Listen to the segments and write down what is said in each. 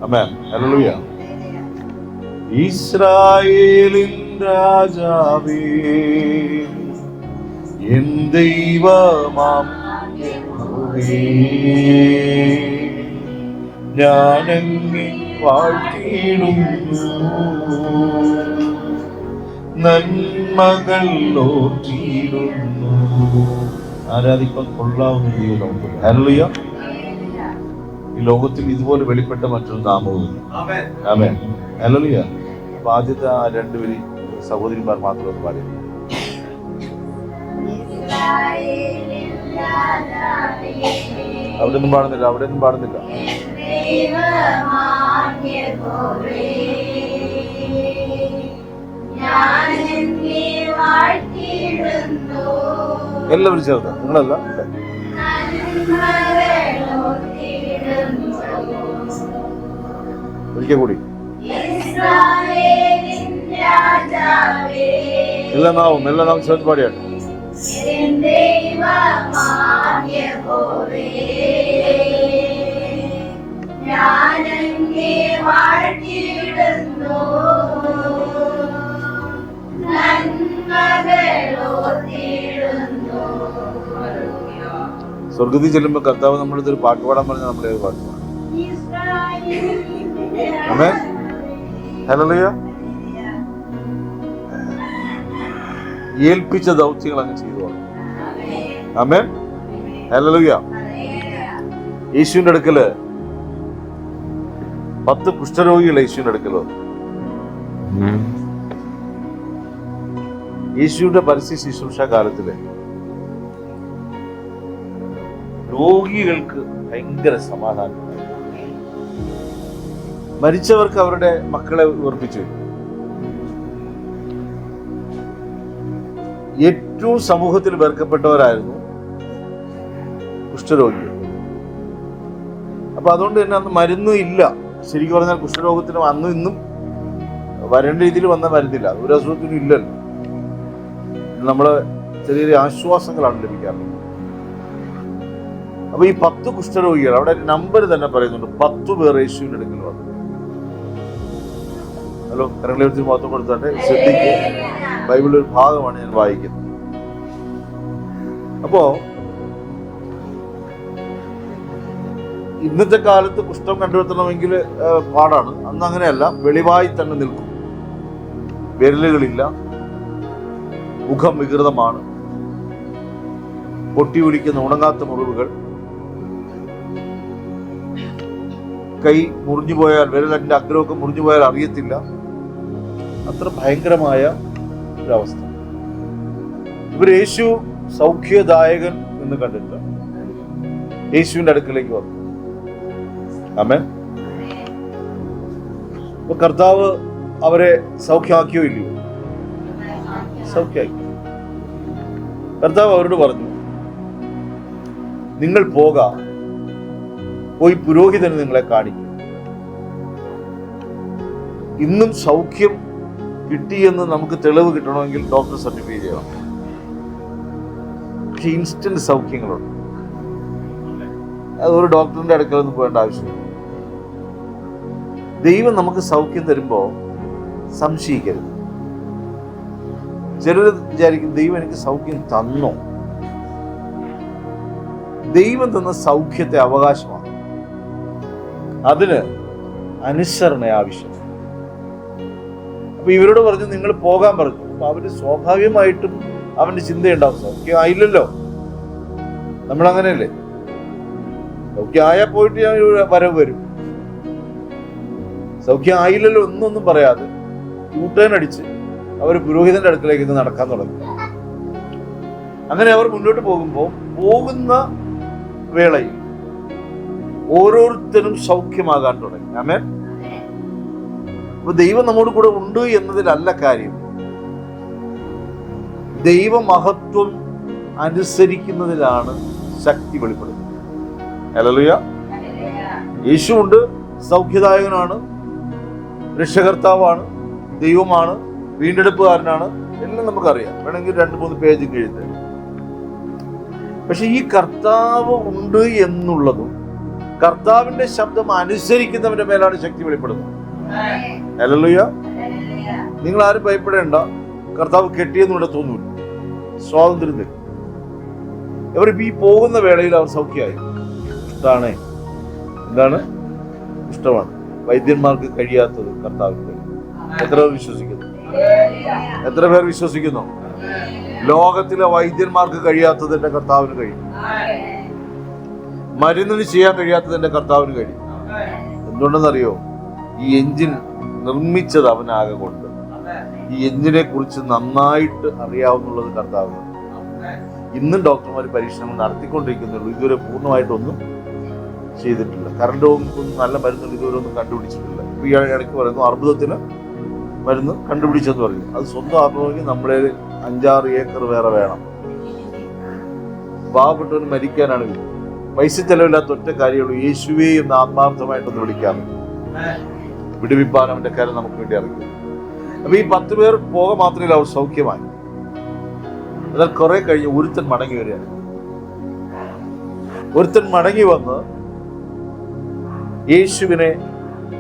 ആമേൻ. Hallelujah. ഇസ്രായേലിൻ രാജാവേ, N ദൈവമാം യഹോവേ, ഞാനങ്ങേ വാഴ്ത്തിയിടുന്നു, നന്മകൾ ഓർത്തിയിടുന്നു. ആരാധിക്കാൻ കൊള്ളാവുന്ന ദൈവം. ഹല്ലേലൂയ. ഈ ലോകത്തിൽ ഇതുപോലെ വെളിപ്പെട്ട മറ്റൊരു നാമവും. ആമേൻ. ഹല്ലേലൂയ. അപ്പൊ ആദ്യത്തെ ആ രണ്ടുപേരി സഹോദരിമാർ മാത്രം ഒന്ന് പാടി. അവിടെ ഒന്നും പാടുന്നില്ല, അവിടെ ഒന്നും പാടുന്നില്ല. എല്ലാവരും ചേർത്ത്, നിങ്ങളല്ല ഒരിക്കൽ കൂടി എല്ലാ നാവും ചേർത്ത് പാടിയാണ്. സ്വർഗത്തിൽ ചെല്ലുമ്പോ കർത്താവ് നമ്മുടെ ഒരു പാട്ട് പാടാൻ പറഞ്ഞാൽ നമ്മളെ പാട്ട് പാടും. ആമേൻ. ഹല്ലേലൂയ. ഏൽപ്പിച്ച ദൗത്യങ്ങൾ അങ്ങ് ചെയ്തു. ആമേൻ. ഹല്ലേലൂയ. യേശുവിന്റെ അടുക്കല് 10 കുഷ്ഠരോഗികൾ യേശുവിന്റെ അടുക്കൽ വന്നു. യേശുവിന്റെ പരസ്യ ശുശ്രൂഷ കാലത്തില് രോഗികൾക്ക് ഭയങ്കര സമാധാനം. മരിച്ചവർക്ക് അവരുടെ മക്കളെ ഉയർപ്പിച്ചു. ഏറ്റവും സമൂഹത്തിൽ വെറുക്കപ്പെട്ടവരായിരുന്നു കുഷ്ഠരോഗികൾ. അപ്പൊ അതുകൊണ്ട് തന്നെ അന്ന് മരുന്നും ഇല്ല. ശരിക്കും പറഞ്ഞാൽ കുഷ്ഠരോഗത്തിന് അന്നും ഇന്നും വരേണ്ട രീതിയിൽ വന്ന മരുന്നില്ല. ഒരു അസുഖത്തിനും ഇല്ലല്ലോ. നമ്മള് ചെറിയ ആശ്വാസങ്ങളാണ് ലഭിക്കാറുള്ളത്. അപ്പൊ ഈ 10 കുഷ്ഠരോഗികൾ, അവിടെ നമ്പർ തന്നെ പറയുന്നുണ്ട്, 10 പേർ യേശുവിന്റെ അടുക്കൽ വന്നു. ഹലോ, കരങ്ങളെ വെച്ച് മൊത്തം കൊടുത്താട്ടെ, ശ്രദ്ധിക്കുക. ബൈബിളിൽ ഒരു ഭാഗമാണ് ഞാൻ വായിക്കുന്നത്. അപ്പോ ഇന്നത്തെ കാലത്ത് കുഷ്ഠം കണ്ടുവെത്തണമെങ്കിൽ പാടാണ്. അന്ന് അങ്ങനെയല്ല, വെളിവായി തന്നെ നിൽക്കും. വിരലുകളില്ല, മുഖം വികൃതമാണ്, പൊട്ടി ഒലിക്കുന്ന ഉണങ്ങാത്ത മുറിവുകൾ, കൈ മുറിഞ്ഞു പോയാൽ, വിരലിന്റെ അഗ്രമൊക്കെ മുറിഞ്ഞു പോയാൽ അറിയത്തില്ല. അത്ര ഭയങ്കരമായ ഒരവസ്ഥ. ഇവർ യേശു സൗഖ്യദായകൻ എന്ന് കണ്ടിട്ട് യേശുവിന്റെ അടുക്കലേക്ക് വന്നു. ആമേൻ. അപ്പൊ കർത്താവ് അവരെ സൗഖ്യമാക്കിയോ ഇല്ലയോ? സൗഖ്യമാക്കി. കർത്താവ് അവരോട് പറഞ്ഞു, നിങ്ങൾ പോയി പുരോഹിതന് നിങ്ങളെ കാണിക്കും. ഇന്നും സൗഖ്യം കിട്ടിയെന്ന് നമുക്ക് തെളിവ് കിട്ടണമെങ്കിൽ ഡോക്ടർ സർട്ടിഫൈ ചെയ്യണം. പക്ഷെ ഇൻസ്റ്റന്റ് സൗഖ്യങ്ങളുണ്ട്. അതൊരു ഡോക്ടറിന്റെ അടുക്കലൊന്നും പോകേണ്ട ആവശ്യമില്ല. ദൈവം നമുക്ക് സൗഖ്യം തരുമ്പോ സംശയിക്കരുത്. ചിലർ വിചാരിക്കും, ദൈവം എനിക്ക് സൗഖ്യം തന്നോ? ദൈവം തന്ന സൗഖ്യത്തെ അവകാശമാണ്. അതിന് അനുസരണ ആവശ്യം. അപ്പൊ ഇവരോട് പറഞ്ഞു, നിങ്ങൾ പോകാൻ പറഞ്ഞു. അപ്പൊ അവര് സ്വാഭാവികമായിട്ടും അവന്റെ ചിന്തയുണ്ടാവും, സൗഖ്യം ആയില്ലല്ലോ. നമ്മളങ്ങനെയല്ലേ, സൗഖ്യം ആയാൽ പോയിട്ട് ഞാൻ വരവ് വരും. സൗഖ്യം ആയില്ലല്ലോ ഒന്നും പറയാതെ യൂട്ടേൺ അടിച്ച് അവർ പുരോഹിതന്റെ അടുക്കലേക്ക് നടക്കാൻ തുടങ്ങി. അങ്ങനെ അവർ മുന്നോട്ട് പോകുന്ന വേളയിൽ ഓരോരുത്തരും സൗഖ്യമാകാൻ തുടങ്ങി. ആമേൻ. അപ്പൊ ദൈവം നമ്മോട് കൂടെ ഉണ്ട് എന്നതിലല്ല കാര്യം, ദൈവമഹത്വം അനുസരിക്കുന്നതിലാണ് ശക്തി വെളിപ്പെടുന്നത്. ഹല്ലേലൂയ. യേശുവുണ്ട്, സൗഖ്യദായകനാണ്, രക്ഷകർത്താവാണ്, ദൈവമാണ്, വീണ്ടെടുപ്പുകാരനാണ്, എല്ലാം നമുക്കറിയാം. വേണമെങ്കിൽ 2-3 പേജ് എഴുതി. പക്ഷെ ഈ കർത്താവ് ഉണ്ട് എന്നുള്ളതും കർത്താവിന്റെ ശബ്ദം അനുസരിക്കുന്നവന്റെ മേലാണ് ശക്തി വെളിപ്പെടുന്നത്. ഹല്ലേലൂയ. നിങ്ങൾ ആരും ഭയപ്പെടേണ്ട. കർത്താവ് കെട്ടിയെന്ന് ഇവിടെ തോന്നൂല. സ്വാതന്ത്ര്യം തരും. അവർ ഈ പോകുന്ന വേളയിൽ അവർ സൗഖ്യമായി. ഇഷ്ടമാണ്. എന്താണ്? ഇഷ്ടമാണ്. വൈദ്യന്മാർക്ക് കഴിയാത്തത് കർത്താവിന് കഴിയും. എത്ര പേർ വിശ്വസിക്കുന്നു? എത്ര പേർ വിശ്വസിക്കുന്നു? ലോകത്തിലെ വൈദ്യന്മാർക്ക് കഴിയാത്തത് എന്റെ കർത്താവിന് കഴിയും. മരുന്നിന് ചെയ്യാൻ കഴിയാത്തത് എന്റെ കർത്താവിന് കഴിയും. എന്തുകൊണ്ടെന്നറിയോ? ഈ എഞ്ചിൻ നിർമ്മിച്ചത് അവനാകെ കൊണ്ട്. ഈ എഞ്ചിനെ കുറിച്ച് നന്നായിട്ട് അറിയാവുന്നുള്ളത് കർത്താവിന്. ഇന്നും ഡോക്ടർമാർ പരീക്ഷണങ്ങൾ നടത്തിക്കൊണ്ടിരിക്കുന്നുള്ളൂ. ഇതുവരെ പൂർണ്ണമായിട്ടൊന്നും ചെയ്തിട്ടില്ല. കറണ്ട് ഒന്നും നല്ല മരുന്നുകൾ ഇതുവരെ ഒന്നും കണ്ടുപിടിച്ചിട്ടില്ല. ഇപ്പൊ ഈ ഇടയ്ക്ക് പറയുന്നു അർബുദത്തിന് മരുന്ന് കണ്ടുപിടിച്ചെന്ന് പറയും. അത് സ്വന്തം ആക്കണമെങ്കിൽ നമ്മളെ 5-6 ഏക്കർ വേറെ വേണം. പാവപ്പെട്ടവന് മരിക്കാനാണ് ഇത്. പൈസ ചെലവില്ലാത്ത ഒറ്റ കാര്യമുള്ളൂ. യേശുവേ എന്ന് ആത്മാർത്ഥമായിട്ടൊന്ന് വിളിക്കാൻ വിടുവിപ്പാൻ അവന്റെ കാര്യം നമുക്ക് വേണ്ടി അറിയിക്കും. അപ്പൊ ഈ 10 പേർ പോക മാത്രമല്ല, അവർ സൗഖ്യമായി. എന്നാൽ കുറെ കഴിഞ്ഞ് ഒരുത്തൻ മടങ്ങി വരികയാണ്. ഒരുത്തൻ മടങ്ങി വന്ന് യേശുവിനെ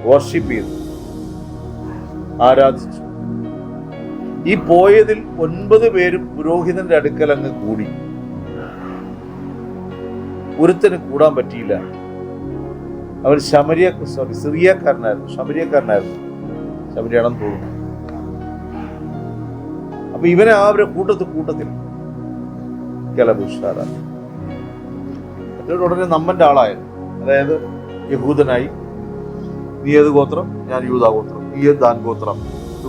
വർഷിപ്പ് ചെയ്തു, ആരാധിച്ചു. ഈ പോയതിൽ 9 പേരും പുരോഹിതന്റെ അടുക്കൽ അങ്ങ് കൂടി. ഒരുത്തന് കൂടാൻ പറ്റിയില്ല. അവൻ സിറിയക്കാരനായിരുന്നു. ശമരിയാണെന്ന് തോന്നുന്നു. അപ്പൊ ഇവനെ അവരുടെ കൂട്ടത്തിൽ കലബുഷാറ ഉടനെ നമ്മന്റെ ആളായിരുന്നു. അതായത് യഹൂദനായി. നീ ഏത് ഗോത്രം? ഞാൻ യൂദാ ഗോത്രം. നീ ഏത് ദാൻ ഗോത്രം?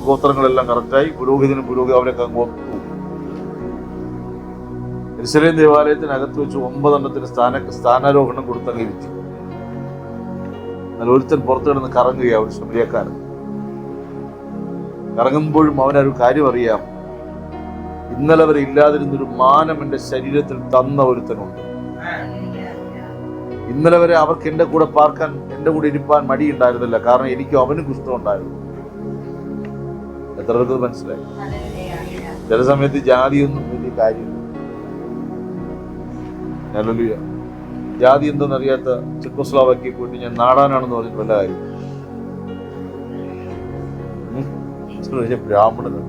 ഗോത്രങ്ങളെല്ലാം കറക്റ്റായി. പുരോഹിതനും അവരൊക്കെ അങ്ങ് ഒത്തു. യെരൂശലേം ദേവാലയത്തിനകത്ത് വെച്ച് 9 എണ്ണത്തിന് സ്ഥാനാരോഹണം കൊടുത്തങ്ങ് ഇരുത്തി. എന്നാൽ ഒരുത്തൻ പുറത്തു കിടന്ന് കറങ്ങുകയാ. ഒരു ശമരിയക്കാരൻ കറങ്ങുമ്പോഴും അവനൊരു കാര്യം അറിയാം. ഇന്നലെ വരെ ഇല്ലാതിരുന്നൊരു മാനം എന്റെ ശരീരത്തിൽ തന്ന ഒരുത്തനുണ്ട്. ഇന്നലെ വരെ അവർക്ക് എന്റെ കൂടെ പാർക്കാൻ, എന്റെ കൂടെ ഇരിപ്പാൻ മടിയുണ്ടായിരുന്നില്ല. കാരണം എനിക്കും അവനും കുഷ്ഠമുണ്ടായിരുന്നു. എത്ര പേർക്ക് മനസ്സിലായി? ചില സമയത്ത് ജാതിയൊന്നും വലിയ കാര്യമില്ല. ഹല്ലേലൂയ. ജാതി എന്തെന്നറിയാത്ത ചെക്കോസ്ലോവാക്യയിൽ പോയിട്ട് ഞാൻ നാടാനാണെന്ന് പറഞ്ഞിട്ട് വല്ല കാര്യം. ബ്രാഹ്മണന്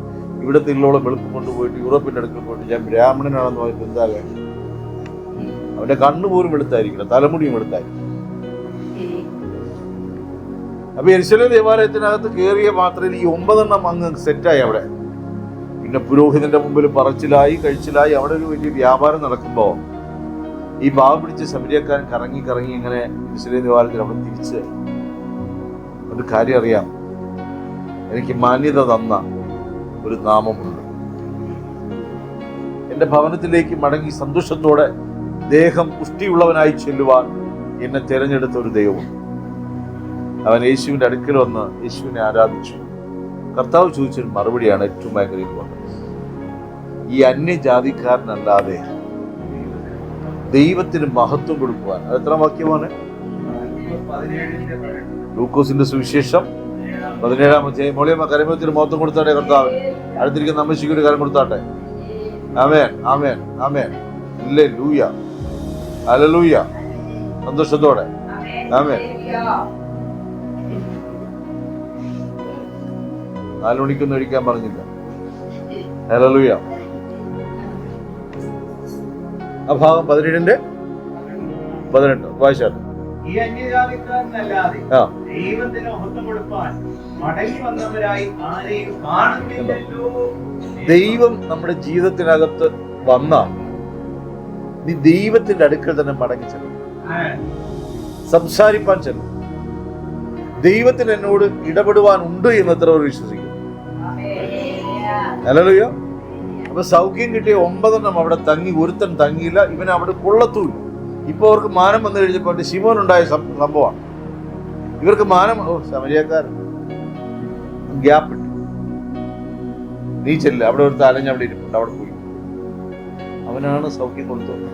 ഇവിടത്തെ ഇല്ലോളം വെളുപ്പം കൊണ്ടുപോയിട്ട് യൂറോപ്പിന്റെ അടുക്കൽ പോയിട്ട് ഞാൻ ബ്രാഹ്മണനാണെന്ന് പറഞ്ഞിട്ട് എന്താ കാര്യം? അവന്റെ കണ്ണുപോലും വെളുത്തായിരിക്കണം, തലമുടിയും വെളുത്തായിരിക്കും. അപ്പൊ യെരൂശലേം ദേവാലയത്തിനകത്ത് കയറിയ മാത്രമേ ഈ 9 എണ്ണം അങ്ങ് സെറ്റായി അവിടെ. പിന്നെ പുരോഹിതന്റെ മുമ്പിൽ പറച്ചിലായി, കഴിച്ചിലായി. അവിടെ ഒരു വലിയ വ്യാപാരം നടക്കുമ്പോ ഈ പാവം പിടിച്ച ശമരിയക്കാരൻ കറങ്ങി ഇങ്ങനെ യെരൂശലേം ദേവാലയത്തിൽ അവിടെ തിരിച്ച് ഒരു കാര്യം അറിയാം. എനിക്ക് മാന്യത തന്ന ഒരു നാമമുണ്ട്. എന്റെ ഭവനത്തിലേക്ക് മടങ്ങി സന്തോഷത്തോടെ ദേഹം പുഷ്ടിയുള്ളവനായി ചെല്ലുവാൻ എന്നെ തിരഞ്ഞെടുത്ത ഒരു ദൈവം. അവൻ യേശുവിന്റെ അടുക്കൽ വന്ന് യേശുവിനെ ആരാധിച്ചു. കർത്താവ് ചോദിച്ചൊരു മറുപടിയാണ് ഏറ്റവും ഭയങ്കര ഇമ്പോർട്ടൻസ്. ഈ അന്യജാതിക്കാരനല്ലാതെ ദൈവത്തിന് മഹത്വം കൊടുക്കുവാൻ. അത് എത്ര വാക്യമാണ്? ലൂക്കോസിന്റെ സുവിശേഷം 17-ാം അധ്യായം. മോളിയമ്മ കരമത്തിന് മഹത്വം കൊടുത്താട്ടെ കർത്താവ്. അടുത്തിരിക്കുന്ന അമ്മച്ചിക്ക് ഒരു കാര്യം കൊടുത്താട്ടെ. ആമേൻ, ആമേൻ, ആമേൻ. Hallelujah, hallelujah. സന്തോഷത്തോടെ ആമേൻ. 4 മണിക്കൊന്നും ഒഴിക്കാൻ പറഞ്ഞില്ല. ഹല്ലേലൂയ. ആ ഭാഗം 17-ന്റെ 18 വായിച്ചാട്ടെ. ഈ അന്യജാതിക്കാരനല്ലാതെ ദൈവത്തിന് മഹത്വം കൊടുപ്പാൻ മടങ്ങി വന്നവരായി ആരെയും കാണുന്നില്ലല്ലോ. ദൈവം നമ്മുടെ ജീവിതത്തിനകത്ത് വന്നാൽ നീ ദൈവത്തിന്റെ അടുക്കൽ തന്നെ മടങ്ങി ചെല്ലും, സംസാരിപ്പാൻ ചെല്ലും. ദൈവത്തിന് എന്നോട് ഇടപെടുവാൻ ഉണ്ട് എന്ന് എത്ര പേർ വിശ്വസിക്കും? ഹല്ലേലൂയ. അപ്പൊ സൗഖ്യം കിട്ടിയ 9 എണ്ണം അവിടെ തങ്ങി. ഒരുത്തൻ തങ്ങിയില്ല. ഇവൻ അവിടെ കൊള്ളത്തുമില്ല. ഇപ്പൊ അവർക്ക് മാനം വന്നു കഴിഞ്ഞപ്പോൾ ശിമോൻ ഉണ്ടായ സംഭവമാണ്. ഇവർക്ക് മാനം. ശമരിയക്കാരൻ ഗ്യാപ്പ് ഇട്ടു. നീ ചെല്ല, അവിടെ ഒരു തലഞ്ഞ് അവിടെ ഇരിപ്പുണ്ട്, അവിടെ പോയി. അവനാണ് സൗഖ്യം കൊടുത്തത്.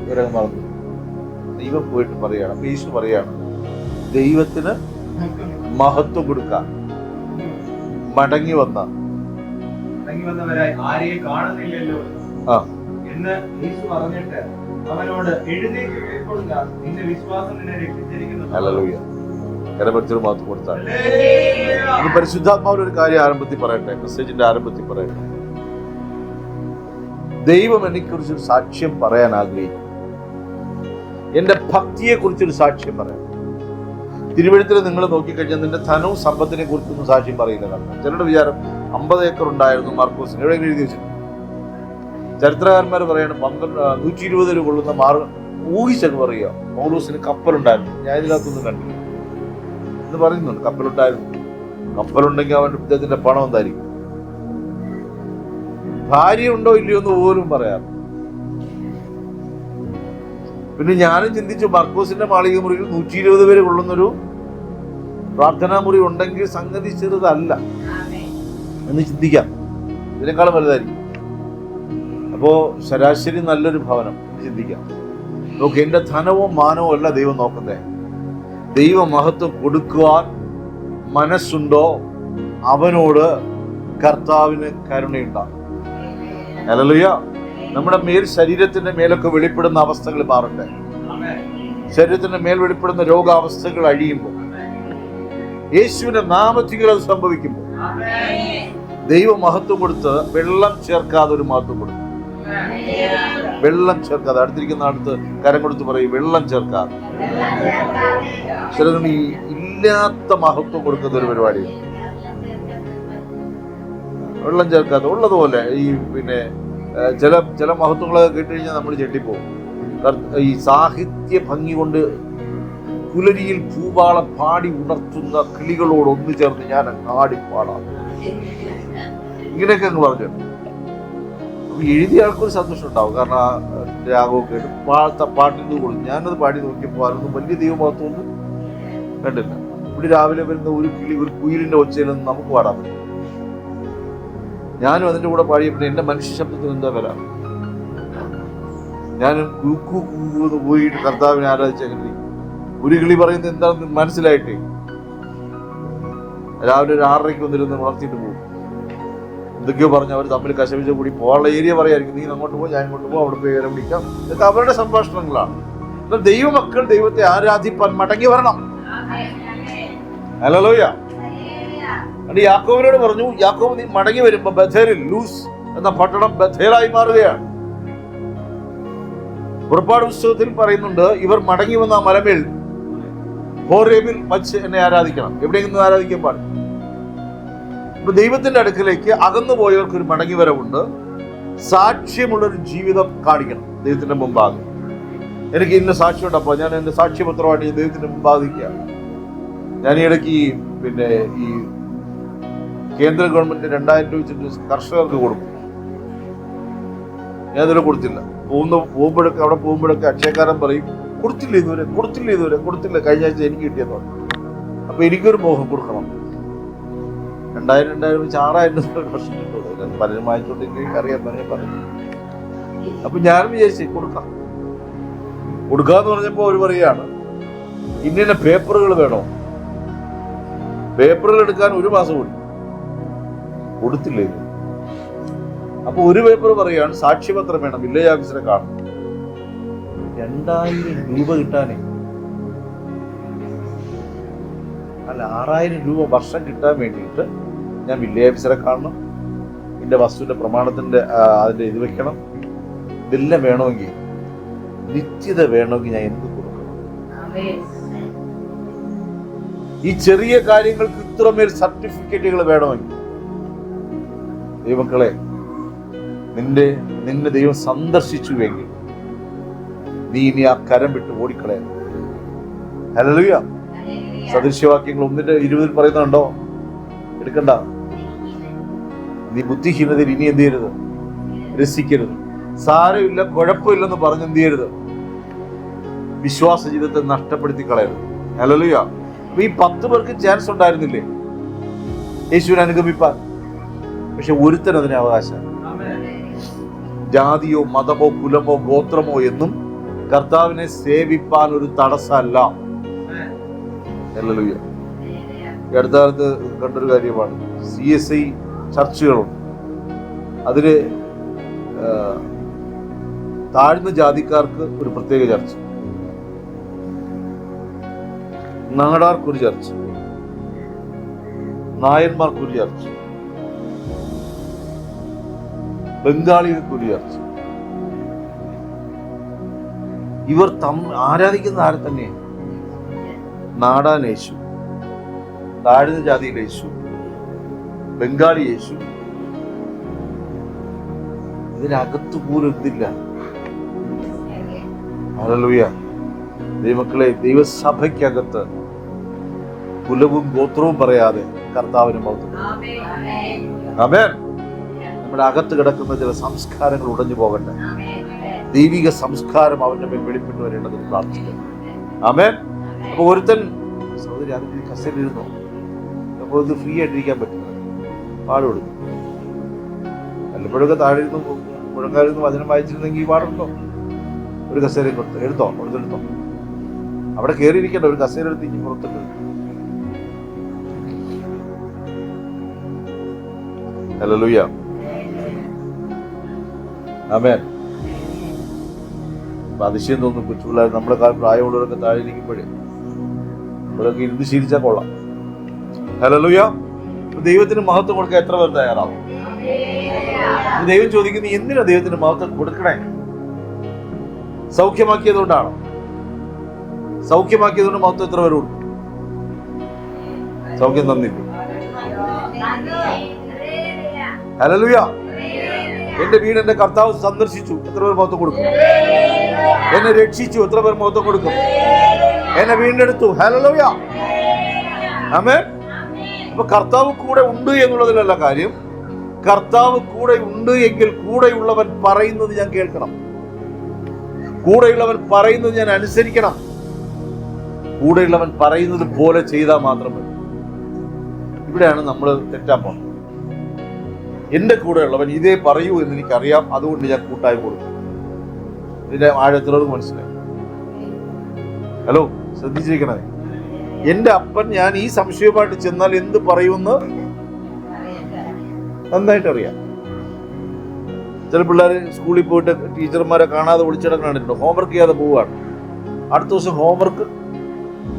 ഇവരങ്ങ് മറന്നു. ദൈവം പോയിട്ട് പറയാണ്. അപ്പൊ യേശു പറയാണ്, ദൈവത്തിന് മഹത്വം കൊടുക്കാൻ മടങ്ങി വന്നവരായി ആരെയും കാണുന്നില്ലല്ലോ എന്ന് യേശു പറഞ്ഞിട്ട് അവനോട് എഴുന്നേറ്റ് പോയിക്കൊള്ളുക, നിന്റെ വിശ്വാസം നിന്നെ രക്ഷിച്ചിരിക്കുന്നു. ഹല്ലേലൂയ. കരപറ്റിയൊരു മാത്രം കൊടുത്താൽ പരിശുദ്ധാത്മാവിൽ ഒരു കാര്യം ആരംഭത്തിൽ പറയട്ടെ, മെസ്സേജിന്റെ ആരംഭത്തിൽ പറയട്ടെ. ദൈവം എന്നെക്കുറിച്ചൊരു സാക്ഷ്യം പറയാൻ ആഗ്രഹിക്കും. എന്റെ ഭക്തിയെ കുറിച്ചൊരു സാക്ഷ്യം പറയാം. തിരുവഴുത്തിൽ നിങ്ങൾ നോക്കിക്കഴിഞ്ഞാൽ നിന്റെ ധനവും സമ്പത്തിനെ കുറിച്ചൊന്നും സാക്ഷ്യം പറയില്ല. കാരണം ചിലരുടെ വിചാരം 50 ഏക്കർ ഉണ്ടായിരുന്നു മാർക്കോസിന്, എവിടെയെങ്കിലും എഴുതി വെച്ചിട്ടുണ്ട്. ചരിത്രകാരന്മാർ പറയാണ് 120 രൂപ കൊള്ളുന്ന ഊഹിച്ചെന്ന് പറയുക പൗലോസിന് കപ്പലുണ്ടായിരുന്നു. ഞാൻ ഇതിനകത്തൊന്നും കണ്ടില്ല എന്ന് പറയുന്നുണ്ട്. കപ്പലുണ്ടായിരുന്നു. കപ്പലുണ്ടെങ്കിൽ അവന്റെ ഇദ്ദേഹത്തിന്റെ പണം എന്തായിരിക്കും? ഭാര്യ ഉണ്ടോ ഇല്ലയോ എന്ന് പോലും പറയാം. പിന്നെ ഞാനും ചിന്തിച്ചു, മർക്കോസിന്റെ മാളിക മുറിയിൽ 120 പേര് കൊള്ളുന്നൊരു പ്രാർത്ഥനാ മുറി ഉണ്ടെങ്കിൽ സംഗതി ചെറുതല്ല എന്ന് ചിന്തിക്കാം. ഇതിനേക്കാളും വലുതായിരിക്കും. അപ്പോ ശരാശരി നല്ലൊരു ഭവനം എന്ന് ചിന്തിക്കാം. നോക്ക്, എന്റെ ധനവും മാനവും അല്ല ദൈവം നോക്കുന്നേ. ദൈവ മഹത്വം കൊടുക്കുവാൻ മനസ്സുണ്ടോ അവനോട് കർത്താവിന് കരുണയുണ്ടാകും. ഹല്ലേലൂയ. നമ്മുടെ മേൽ ശരീരത്തിന്റെ മേലൊക്കെ വെളിപ്പെടുന്ന അവസ്ഥകൾ മാറട്ടെ. ശരീരത്തിന്റെ മേൽ വെളിപ്പെടുന്ന രോഗാവസ്ഥകൾ അഴിയുമ്പോൾ, യേശുവിന്റെ നാമത്തിൽ അത് സംഭവിക്കുമ്പോൾ, ദൈവ മഹത്വം കൊടുത്ത് വെള്ളം ചേർക്കാതെ ഒരു മഹത്വം കൊടുക്കും. വെള്ളം ചേർക്കാതെ, അടുത്തിരിക്കുന്ന അടുത്ത് കരം കൊടുത്ത് പറയും, വെള്ളം ചേർക്കാതെ. ചിലതിന് ഈ ഇല്ലാത്ത മഹത്വം കൊടുക്കുന്ന ഒരു പരിപാടിയാണ്. വെള്ളം ചേർക്കാതെ ഉള്ളതുപോലെ ഈ പിന്നെ ചില മഹത്വങ്ങളൊക്കെ കേട്ടുകഴിഞ്ഞാൽ നമ്മൾ ചെട്ടിപ്പോകും. ഈ സാഹിത്യ ഭംഗി കൊണ്ട് പുലരിയിൽ പൂവാളം പാടി ഉണർത്തുന്ന കിളികളോട് ഒന്നു ചേർന്ന് ഞാൻ ആടി പാടാം, ഇങ്ങനെയൊക്കെ അങ്ങ് പറഞ്ഞു. അപ്പൊ എഴുതിയ ആൾക്കൊരു സന്തോഷം ഉണ്ടാവും. കാരണം ആ രാഗമൊക്കെ കേട്ട് പാട്ടിന് കൊടുക്കും. ഞാനത് പാടി നോക്കിയപ്പോൾ അതൊന്നും വലിയ ദൈവമഹത്വമൊന്നും കണ്ടില്ല. ഇവിടെ രാവിലെ വരുന്ന ഒരു കുയിലിന്റെ ഒച്ചയിലൊന്നും നമുക്ക് പാടാൻ പറ്റും. ഞാനും അതിൻ്റെ കൂടെ പാടിയപ്പോൾ എൻ്റെ മനുഷ്യ ശബ്ദത്തിന് എന്താ വില? ഞാനും കൂന്ന് പോയിട്ട് കർത്താവിനെ ആരാധിച്ചെങ്ങനെ ഒരു കിളി പറയുന്നത് എന്താണെന്ന് മനസ്സിലായിട്ടേ രാവിലെ ഒരു 6:30 വന്നിരുന്ന് വളർത്തിയിട്ട് പോകും. എന്തൊക്കെയോ പറഞ്ഞ് അവർ തമ്മിൽ കശപിച്ച കൂടി പോകാനുള്ള ഏരിയ പറയായിരിക്കും. നീ അങ്ങോട്ട് പോകും, ഞാൻ ഇങ്ങോട്ട് പോകും, അവിടെ പോയി കയറി പിടിക്കാം. ഇതൊക്കെ അവരുടെ സംഭാഷണങ്ങളാണ്. എന്നാൽ ദൈവമക്കൾ ദൈവത്തെ ആരാധിപ്പാൻ മടങ്ങി വരണം. ഹല്ലേലൂയ. അത് യാക്കോബിനോട് പറഞ്ഞു, യാക്കോബ് നീ മടങ്ങി വരുമ്പോ ബഥേലിൽ, ലൂസ് എന്ന പട്ടണം ബഥേലായി മാറുകയാണ്. പുറപ്പാട് പുസ്തകത്തിൽ പറയുന്നുണ്ട്, ഇവർ മടങ്ങി വന്ന മലമേൽ ഹോരേബിൽ വച്ച് എന്നെ ആരാധിക്കണം. എവിടെയെങ്കിലും ആരാധിക്കാൻ പാടില്ല. ഇപ്പൊ ദൈവത്തിന്റെ അടുക്കലേക്ക് അകന്നു പോയവർക്ക് ഒരു മടങ്ങി വരവുണ്ട്. സാക്ഷ്യമുള്ളൊരു ജീവിതം കാണിക്കണം ദൈവത്തിന്റെ മുമ്പാകെ. എനിക്ക് ഇന്ന സാക്ഷ്യം ഉണ്ടപ്പോ ഞാൻ എന്റെ സാക്ഷ്യപത്രമായിട്ട് ദൈവത്തിന്റെ മുമ്പാദിക്കുക. ഞാൻ ഈ ഇടയ്ക്ക് പിന്നെ ഈ കേന്ദ്ര ഗവൺമെന്റ് 2000 രൂപ വെച്ചിട്ട് കർഷകർക്ക് കൊടുക്കും. ഞാൻ ഇതിൽ കൊടുത്തില്ല. പോകുമ്പോഴൊക്കെ അവിടെ പോകുമ്പോഴൊക്കെ അക്ഷയക്കാരൻ പറയും, കൊടുത്തില്ല ഇതുവരെ. കഴിഞ്ഞ ആഴ്ച എനിക്ക് കിട്ടിയെന്ന് പറഞ്ഞു. അപ്പൊ എനിക്കൊരു മോഹം കൊടുക്കണം. 2000 വെച്ച് 6000 വർഷം കിട്ടുള്ളൂ. പലരും വാങ്ങിച്ചോണ്ടെങ്കിൽ അറിയാൻ പറഞ്ഞു. അപ്പൊ ഞാൻ വിചാരിച്ചു കൊടുക്കാന്ന് പറഞ്ഞപ്പോ അവർ പറയുകയാണ്, ഇന്ന പേപ്പറുകൾ വേണോ? പേപ്പറുകൾ എടുക്കാൻ 1 മാസം കൂടി. കൊടുത്തില്ലേ? അപ്പൊ ഒരു പേപ്പർ പറയുകയാണ് സാക്ഷ്യപത്രം വേണം, വില്ലേജ് ഓഫീസറെ കാണും. 2000 രൂപ കിട്ടാനേ, അല്ല 6000 രൂപ വർഷം കിട്ടാൻ വേണ്ടിയിട്ട് ഞാൻ വില്ലേജ് ഓഫീസറെ കാണണം, എന്റെ വസ്തുവിന്റെ പ്രമാണത്തിന്റെ അതിന്റെ ഇത് വെക്കണം. ഇതെല്ലാം വേണമെങ്കിൽ, നിശ്ചിത വേണമെങ്കിൽ ഞാൻ എന്ത് കൊടുക്കണം? ഈ ചെറിയ കാര്യങ്ങൾക്ക് ഇത്രമേൽ സർട്ടിഫിക്കറ്റുകൾ വേണമെങ്കിൽ, ദൈവമക്കളെ, നിന്നെ ദൈവം സന്ദർശിച്ചുവെങ്കിൽ നീ ഇനി ആ കരം വിട്ട് ഓടിക്കളയാൻ. ഹല്ലേലൂയ. സദൃശ്യവാക്യങ്ങൾ 1:20 പറയുന്നുണ്ടോ? എടുക്കണ്ട. നീ ബുദ്ധിഹീനതയിൽ ഇനി എന്ത് ചെയ്യരുത്? രസിക്കരുത്. സാരമില്ല, കുഴപ്പമില്ലെന്ന് പറഞ്ഞ് എന്ത് ചെയ്യരുത്? വിശ്വാസ ജീവിതത്തെ നഷ്ടപ്പെടുത്തി കളയരുത്. ഹല്ലേലൂയ. അപ്പൊ ഈ 10 പേർക്ക് ചാൻസ് ഉണ്ടായിരുന്നില്ലേ യേശുവിനെ അനുഗമിപ്പാൻ? പക്ഷെ ഒരുത്തൻ അതിന് അവകാശം. ജാതിയോ മതമോ കുലമോ ഗോത്രമോ എന്നും കർത്താവിനെ സേവിപ്പാൻ ഒരു തടസ്സമല്ല. ഹല്ലേലൂയ. ഈ അടുത്ത കാലത്ത് കണ്ടൊരു കാര്യമാണ്, CSI ചർച്ചുകളുണ്ട്. അതില് താഴ്ന്ന ജാതിക്കാർക്ക് ഒരു പ്രത്യേക ചർച്ച, നാടാർക്കൊരു ചർച്ച, നായന്മാർക്കൊരു ചർച്ച, ബംഗാളികൾക്കൊരു ചർച്ച. ഇവർ ആരാധിക്കുന്ന ആരെ തന്നെയാണ്? നാടാൻ യേശു, താഴ്ന്ന ജാതിയിലെ യേശു, ബംഗാളി യേശു. ഇതിനകത്ത് പോലും എന്തില്ല. ഹല്ലേലൂയ. ദൈവമക്കളെ, ദൈവസഭയ്ക്കകത്ത് കുലവും ഗോത്രവും പറയാതെ കർത്താവിന് മഹത്വം. ആമേൻ. നമ്മുടെ അകത്ത് കിടക്കുന്ന ചില സംസ്കാരങ്ങൾ ഉടഞ്ഞു പോകട്ടെ. ദൈവിക സംസ്കാരം അവന്റെ മേൽ വെളിപ്പെട്ടു വരേണ്ടതെന്ന് പ്രാർത്ഥിക്കുന്നു. ആമേൻ. അപ്പൊ ഒരുത്തൻ സഹോദരി അതിന് കസേരയിരുന്നോ? അപ്പോൾ ഇത് ഫ്രീ ആയിട്ടിരിക്കാൻ പറ്റില്ല, പാടുകൊടുക്കും. വല്ലപ്പോഴൊക്കെ താഴെ ഇരുന്ന് മുഴങ്കാലിരുന്ന് വചനം വായിച്ചിരുന്നെങ്കിൽ പാടുണ്ടോ? ഒരു കസേരയും കൊടുത്ത് എടുത്തോ, കൊടുത്തെടുത്തോ. അവിടെ കയറിയിരിക്കണ്ട, ഒരു കസേര എടുത്ത് പുറത്തിട്ട്. ഹല്ലേലൂയ. ആമേൻ. അതിശയം തോന്നും കൊച്ചുപിള്ളേർ നമ്മളെ പ്രായമുള്ളവരൊക്കെ താഴെ ഇരിക്കുമ്പോഴേ അവരൊക്കെ ഇരുന്ന് ശീലിച്ചാൽ കൊള്ളാം. ഹല്ലേലൂയ. ദൈവത്തിന് മഹത്വം കൊടുക്കാൻ എത്ര പേർ തയ്യാറാവും? ദൈവം ചോദിക്കുന്നത് എന്തിനാ ദൈവത്തിന് മഹത്വം കൊടുക്കണേ? സൗഖ്യമാക്കിയതുകൊണ്ടാണോ? സൗഖ്യമാക്കിയതുകൊണ്ട് മഹത്വം എത്ര പേര് കൊടുക്കും? സൗഖ്യം തന്നില്ല. ഹല്ലേലൂയ. എന്റെ വീട് എന്റെ കർത്താവ് സന്ദർശിച്ചു, എത്ര പേർ മഹത്വം കൊടുക്കും? എന്നെ രക്ഷിച്ചു, എത്ര പേർ മഹത്വം കൊടുക്കും? എന്നെ വീണ്ടെടുത്തു. ഹല്ലേലൂയ. ആമേൻ. അപ്പൊ കർത്താവ് കൂടെ ഉണ്ട് എന്നുള്ളതിലല്ല കാര്യം. കർത്താവ് കൂടെ ഉണ്ട് എങ്കിൽ കൂടെയുള്ളവൻ പറയുന്നത് ഞാൻ കേൾക്കണം, കൂടെയുള്ളവൻ പറയുന്നത് ഞാൻ അനുസരിക്കണം, കൂടെയുള്ളവൻ പറയുന്നത് പോലെ ചെയ്താൽ മാത്രം മതി. ഇവിടെയാണ് നമ്മൾ തെറ്റാൻ പോകുന്നത്. എന്റെ കൂടെയുള്ളവൻ ഇതേ പറയൂ എന്ന് എനിക്കറിയാം, അതുകൊണ്ട് ഞാൻ കൂട്ടായി കൊടുക്കും. ഇതിന്റെ ആഴത്തിലോട് മനസ്സിലായി. ഹലോ, ശ്രദ്ധിച്ചിരിക്കണേ. എന്റെ അപ്പൻ ഞാൻ ഈ സംശയമായിട്ട് ചെന്നാൽ എന്ത് പറയുമെന്ന് നന്നായിട്ട് അറിയാം. ചില പിള്ളേർ സ്കൂളിൽ പോയിട്ട് ടീച്ചർമാരെ കാണാതെ ഒളിച്ചിടക്കണുണ്ടോ, ഹോംവർക്ക് ചെയ്യാതെ പോവുകയാണ്. അടുത്ത ദിവസം ഹോംവർക്ക്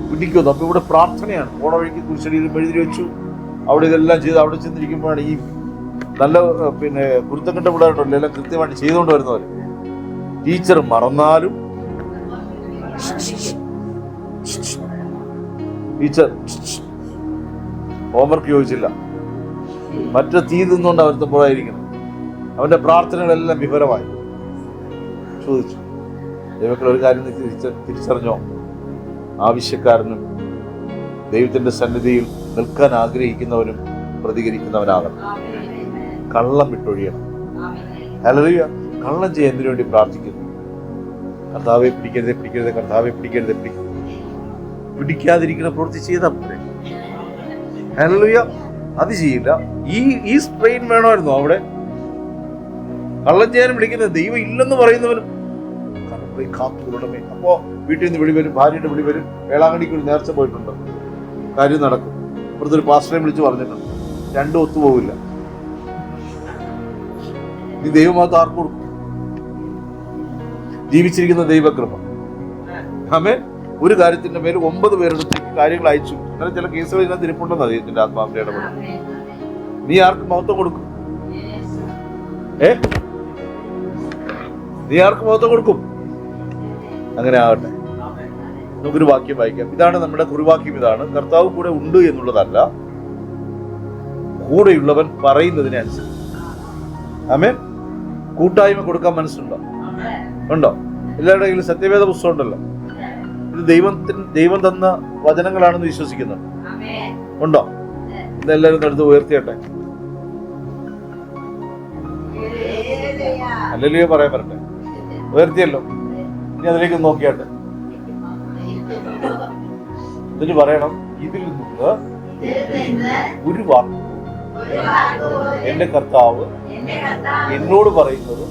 പിടിക്കുന്നു. അപ്പൊ ഇവിടെ പ്രാർത്ഥനയാണ്. ഓണ വഴിക്ക് കുരിശടിയിൽ എഴുതി വെച്ചു, അവിടെ ഇതെല്ലാം ചെയ്ത് അവിടെ ചെന്നിരിക്കുമ്പോഴാണ് ഈ നല്ല കുരുത്തം കെട്ട പിള്ളേരുണ്ടല്ലോ, എല്ലാം കൃത്യമായിട്ട് ചെയ്തുകൊണ്ട് വരുന്നവർ. ടീച്ചർ മറന്നാലും ടീച്ചർ ഹോംവർക്ക് ചോദിച്ചില്ല, മറ്റു തീ നിന്നുകൊണ്ട് അവരുത്തപ്പോഴായിരിക്കണം. അവന്റെ പ്രാർത്ഥനകളെല്ലാം വിവരമായി ചോദിച്ചു. ദൈവത്തിൽ ഒരു കാര്യം തിരിച്ചറിഞ്ഞോ? ആവശ്യക്കാരനും ദൈവത്തിന്റെ സന്നിധിയിൽ നിൽക്കാൻ ആഗ്രഹിക്കുന്നവനും പ്രതികരിക്കുന്നവനാകണം. കള്ളം വിട്ടൊഴിയണം. ഹല്ലേലൂയ. കള്ളം ചെയ്യാൻ എന്തിനു വേണ്ടി പ്രാർത്ഥിക്കുന്നു? കർത്താവെ പിടിക്കരുത്, പിടിക്കരുത്, കർത്താവെ പിടിക്കരുത്, പിടിക്കാതിരിക്കുന്ന പ്രവൃത്തി ചെയ്താൽ പോലെ. ഹല്ലേലൂയ. അത് ചെയ്യില്ല. ഈ സ്ട്രെയിൻ വേണമായിരുന്നു അവിടെ. കള്ളം ചെയ്യാനും വിളിക്കുന്നത് ദൈവം ഇല്ലെന്ന് പറയുന്നവനും കാത്തുകൊള്ളണമേ. അപ്പോ വീട്ടിൽ നിന്ന് വിളി വരും, ഭാര്യയുടെ വിളി വരും. വേളാങ്കണ്ണിക്ക് ഒരു നേർച്ച പോയിട്ടുണ്ട്, കാര്യം നടക്കും. ഇവിടുത്തെ ഒരു പാസ്റ്ററെ വിളിച്ച് പറഞ്ഞിട്ടുണ്ട്, രണ്ടും ഒത്തുപോകില്ല. ഈ ദൈവമാകത്ത് ആർക്ക് കൊടുക്കും? ജീവിച്ചിരിക്കുന്ന ദൈവകൃപ. ആമേൻ. ഒരു കാര്യത്തിന്റെ മേൽ 9 പേരെടുത്ത് കാര്യങ്ങൾ അയച്ചു. അങ്ങനെ ചില കേസുകൾ ഇതിനകത്ത് ഇരിപ്പുണ്ടെന്ന് ദൈവത്തിന്റെ ആത്മാവിന്റെ ഇടപെടൽ. നീ ആർക്ക് മഹത്വം കൊടുക്കും? നീ ആർക്ക് മഹത്വം കൊടുക്കും? അങ്ങനെ ആകട്ടെ. നമുക്കൊരു വാക്യം വായിക്കാം. ഇതാണ് നമ്മുടെ കുറിവാക്യം. ഇതാണ്: കർത്താവ് കൂടെ ഉണ്ട് എന്നുള്ളതല്ല, കൂടെയുള്ളവൻ പറയുന്നതിനെ അനുസരിച്ച്. ആമേൻ. കൂട്ടായ്മ കൊടുക്കാൻ മനസ്സുണ്ടോ? ഉണ്ടോ? എല്ലാവരുടെ കയ്യിലും സത്യവേദ പുസ്തകം ഉണ്ടല്ലോ. ഇത് ദൈവം തന്ന വചനങ്ങളാണെന്ന് വിശ്വസിക്കുന്നുണ്ട്. ഉണ്ടോ? ഇതെല്ലാവരും എടുത്ത് ഉയർത്തിയട്ടെ. ഹല്ലേലൂയ പറയാൻ പറ്റട്ടെ. ഉയർത്തിയല്ലോ. ഇനി അതിലേക്ക് നോക്കിയാട്ടെ. എന്നിട്ട് പറയണം, ഇതിൽ നിന്ന് ഒരു വാക്ക് എന്റെ കർത്താവ് എന്നോട് പറയുന്നത്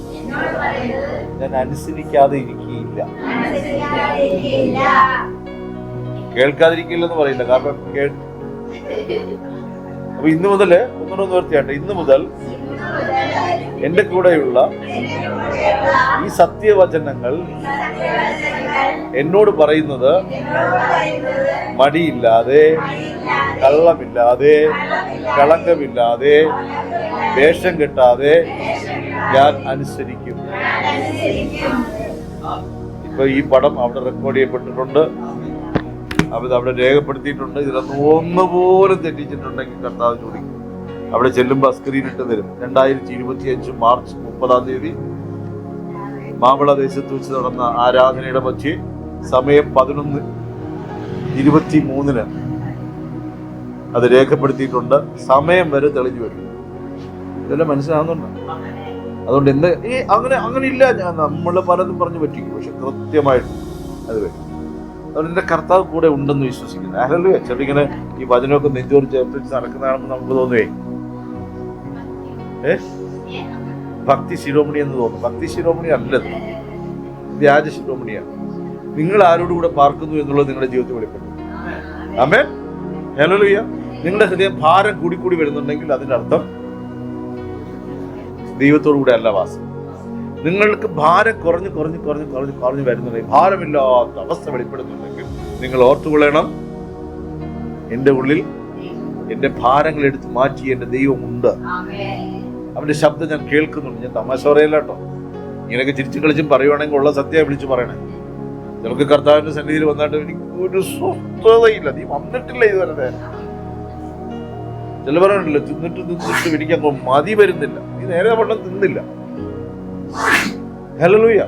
ഞാൻ അനുസരിക്കാതെ ഇരിക്കുകയില്ല. കേൾക്കാതിരിക്കില്ലെന്ന് പറയില്ല, കാരണം അപ്പൊ ഇന്ന് മുതല് ഒന്നുകൂടെ നിർത്തിയാട്ടെ. ഇന്ന് മുതൽ എൻ്റെ കൂടെയുള്ള ഈ സത്യവചനങ്ങൾ എന്നോട് പറയുന്നത് മടിയില്ലാതെ, കള്ളമില്ലാതെ, കളങ്കമില്ലാതെ, വേഷം കെട്ടാതെ ഞാൻ അനുസരിക്കും. ഇപ്പൊ ഈ പടം അവിടെ റെക്കോർഡ് ചെയ്യപ്പെട്ടിട്ടുണ്ട്, അത് അവിടെ രേഖപ്പെടുത്തിയിട്ടുണ്ട്. ഇതിലൊന്നും ഒന്നുപോലും തെറ്റിച്ചിട്ടുണ്ടെങ്കിൽ കർത്താവ് ചോദിക്കും. അവിടെ ചെല്ലുമ്പോൾ സ്ക്രീൻ ഇട്ട് തരും. 2025 മാർച്ച് 30 മാമ്പള ദേശത്ത് വെച്ച് നടന്ന ആരാധനയുടെ മധ്യേ സമയം 11:23 അത് രേഖപ്പെടുത്തിയിട്ടുണ്ട്. സമയം വരെ തെളിഞ്ഞു വരും. ഇതെല്ലാം മനസ്സിലാകുന്നുണ്ട്. അതുകൊണ്ട് അങ്ങനെ ഇല്ല. നമ്മൾ പലതും പറഞ്ഞു പറ്റിക്കും, പക്ഷെ കൃത്യമായിട്ട് അത് വരും. അതുകൊണ്ട് എൻ്റെ കർത്താവ് കൂടെ ഉണ്ടെന്ന് വിശ്വസിക്കുന്നു. ഹല്ലേലൂയ. ചെറിങ്ങനെ ഈ വചനമൊക്കെ നെഞ്ചോട് ചേർത്ത് നടക്കുന്നതാണെന്ന് നമുക്ക് തോന്നുവേ. ഭക്തി ശിരോമണി എന്ന് തോന്നും. ഭക്തി ശിരോമണി അല്ലത്, വ്യാജ ശിരോമണിയാണ്. നിങ്ങൾ ആരോടുകൂടെ പാർക്കുന്നു എന്നുള്ളത് നിങ്ങളുടെ ജീവിതത്തിൽ വെളിപ്പെടും. ആമേൻ. ഹല്ലേലൂയ. നിങ്ങളുടെ ഹൃദയം ഭാരം കൂടിക്കൂടി വരുന്നുണ്ടെങ്കിൽ അതിൻ്റെ അർത്ഥം ദൈവത്തോടു കൂടെ അല്ല വാസം. നിങ്ങൾക്ക് ഭാരം കുറഞ്ഞ് വരുന്നുണ്ടെങ്കിൽ, ഭാരമില്ലാത്ത അവസ്ഥ വെളിപ്പെടുന്നുണ്ടെങ്കിൽ നിങ്ങൾ ഓർത്തുകൊള്ളണം, എൻ്റെ ഉള്ളിൽ എൻ്റെ ഭാരങ്ങൾ എടുത്ത് മാറ്റി എൻ്റെ ദൈവമുണ്ട്. അവൻ്റെ ശബ്ദം ഞാൻ കേൾക്കുന്നുണ്ട്. ഞാൻ തമാശ പറയല്ല കേട്ടോ. ഇങ്ങനെയൊക്കെ ചിരിച്ചും കളിച്ചും പറയുവാണെങ്കിൽ ഉള്ള സത്യം വിളിച്ച് പറയണേ. നമുക്ക് കർത്താവിന്റെ സന്നിധിയിൽ വന്നിട്ട് എനിക്ക് ഒരു സ്വസ്ഥതയില്ല, നീ വന്നിട്ടില്ല ഇതുവരെ. ചില പറയാനില്ല, തിന്നിട്ട് എനിക്ക് അങ്ങ് മതി വരുന്നില്ല, നീ നേരെ വണ്ണം തിന്നില്ല. ഹല്ലേലൂയ.